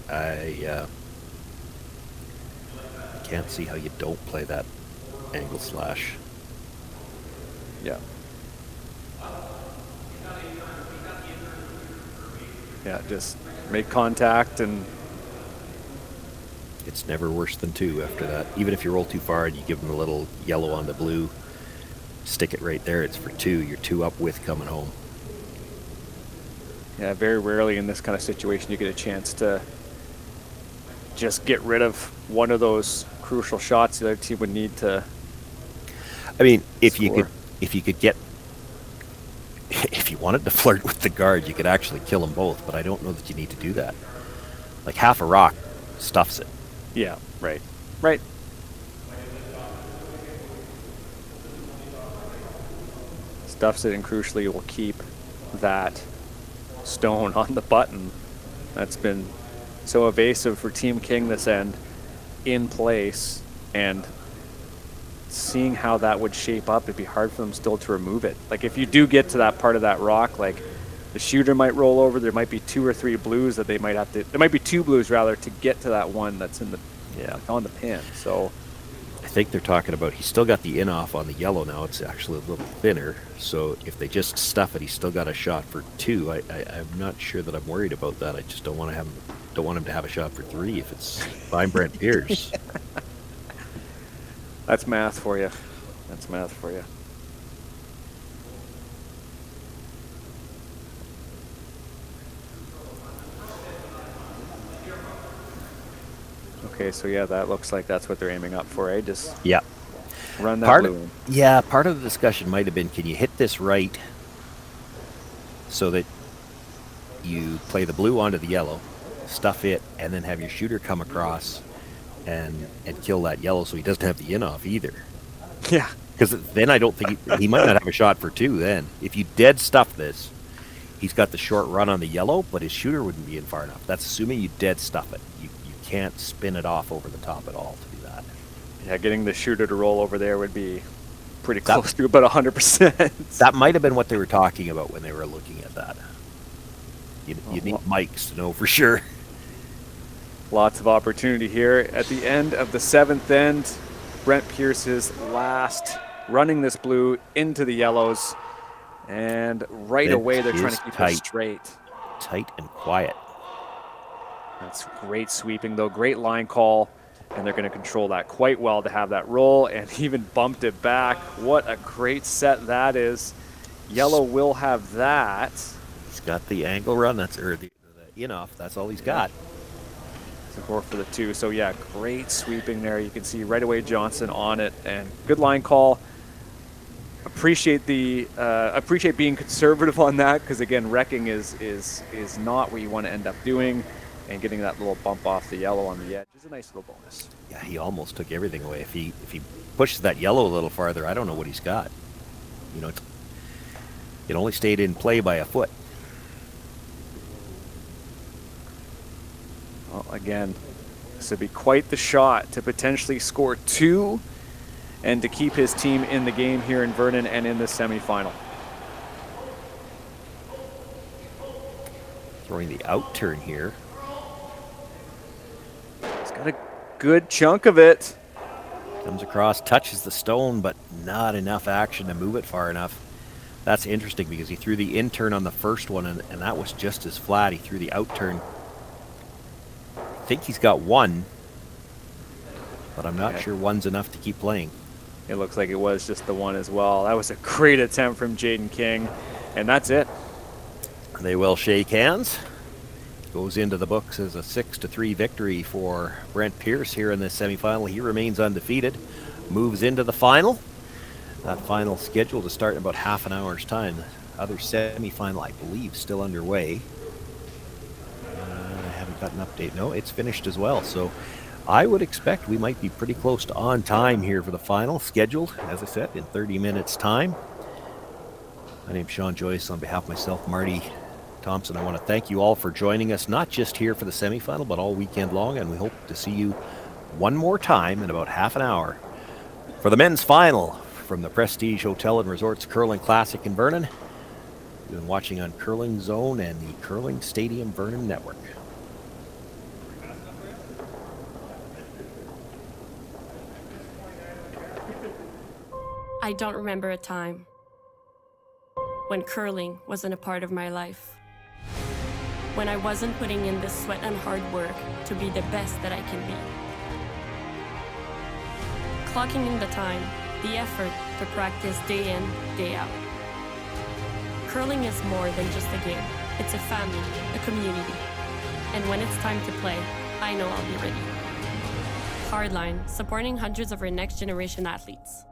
can't see how you don't play that angle slash. Yeah. Yeah, just make contact and... It's never worse than 2 after that. Even if you roll too far and you give them a little yellow on the blue, stick it right there. It's for 2. You're 2 up with coming home. Yeah, very rarely in this kind of situation you get a chance to just get rid of one of those crucial shots the other team would need to. I mean, if score. you could get, if you wanted to flirt with the guard, you could actually kill them both. But I don't know that you need to do that. Like half a rock stuffs it. Yeah, right. Right. Stuffs it, and crucially will keep that stone on the button that's been so evasive for Team King this end in place, and seeing how that would shape up, it'd be hard for them still to remove it. Like if you do get to that part of that rock, like the shooter might roll over, there might be 2 or 3 blues that they might have to, there might be 2 blues rather, to get to that one that's in the, on the pin. So I think they're talking about he's still got the in-off on the yellow now. It's actually a little thinner. So if they just stuff it, he's still got a shot for 2. I'm not sure that I'm worried about that. I just don't want him to have a shot for 3 if it's by Brent Pierce. that's math for you. That's math for you. Okay, so yeah, that looks like that's what they're aiming up for, eh? Just Yeah. run that Part blue of, in. yeah, part of the discussion might have been, can you hit this right so that you play the blue onto the yellow, stuff it, and then have your shooter come across and kill that yellow so he doesn't have the in-off either. Yeah. Because then I don't think he might not have a shot for 2 then. If you dead stuff this, he's got the short run on the yellow, but his shooter wouldn't be in far enough. That's assuming you dead stuff it. You can't spin it off over the top at all to do that. Yeah, getting the shooter to roll over there would be pretty close to about 100%. That might have been what they were talking about when they were looking at that. You need mics to know for sure. Lots of opportunity here at the end of the 7th end. Brent Pierce's last, running this blue into the yellows, and right away they're trying to keep it straight. Tight and quiet. That's great sweeping though, great line call, and they're going to control that quite well to have that roll, and even bumped it back. What a great set that is. Yellow will have that. He's got the angle run, that's or the in-off, that's all he's got. Score for the 2. So yeah, great sweeping there. You can see right away Johnson on it, and good line call. Appreciate the appreciate being conservative on that, because again, wrecking is not what you want to end up doing, and getting that little bump off the yellow on the edge is a nice little bonus. Yeah, he almost took everything away. If he pushes that yellow a little farther, I don't know what he's got. You know, it only stayed in play by a foot. Well, again, this would be quite the shot to potentially score 2 and to keep his team in the game here in Vernon and in the semifinal. Throwing the out turn here. He's got a good chunk of it. Comes across, touches the stone, but not enough action to move it far enough. That's interesting because he threw the in turn on the first one, and that was just as flat. He threw the out turn. I think he's got 1, but I'm not sure 1's enough to keep playing. It looks like it was just the 1 as well. That was a great attempt from Jayden King, and that's it. They will shake hands. Goes into the books as a 6-3 victory for Brent Pierce here in this semifinal. He remains undefeated, moves into the final. That final scheduled to start in about half an hour's time. The other semifinal, I believe, still underway. I haven't got an update. No, it's finished as well. So I would expect we might be pretty close to on time here for the final, scheduled, as I said, in 30 minutes' time. My name's Shawn, Joyce. On behalf of myself, Marty, Thompson, I want to thank you all for joining us, not just here for the semifinal, but all weekend long, and we hope to see you one more time in about half an hour for the men's final from the Prestige Hotel and Resorts Curling Classic in Vernon. You've been watching on Curling Zone and the Curling Stadium Vernon Network. I don't remember a time when curling wasn't a part of my life. When I wasn't putting in the sweat and hard work to be the best that I can be. Clocking in the time, the effort to practice day in, day out. Curling is more than just a game. It's a family, a community. And when it's time to play, I know I'll be ready. Hardline, supporting hundreds of our next generation athletes.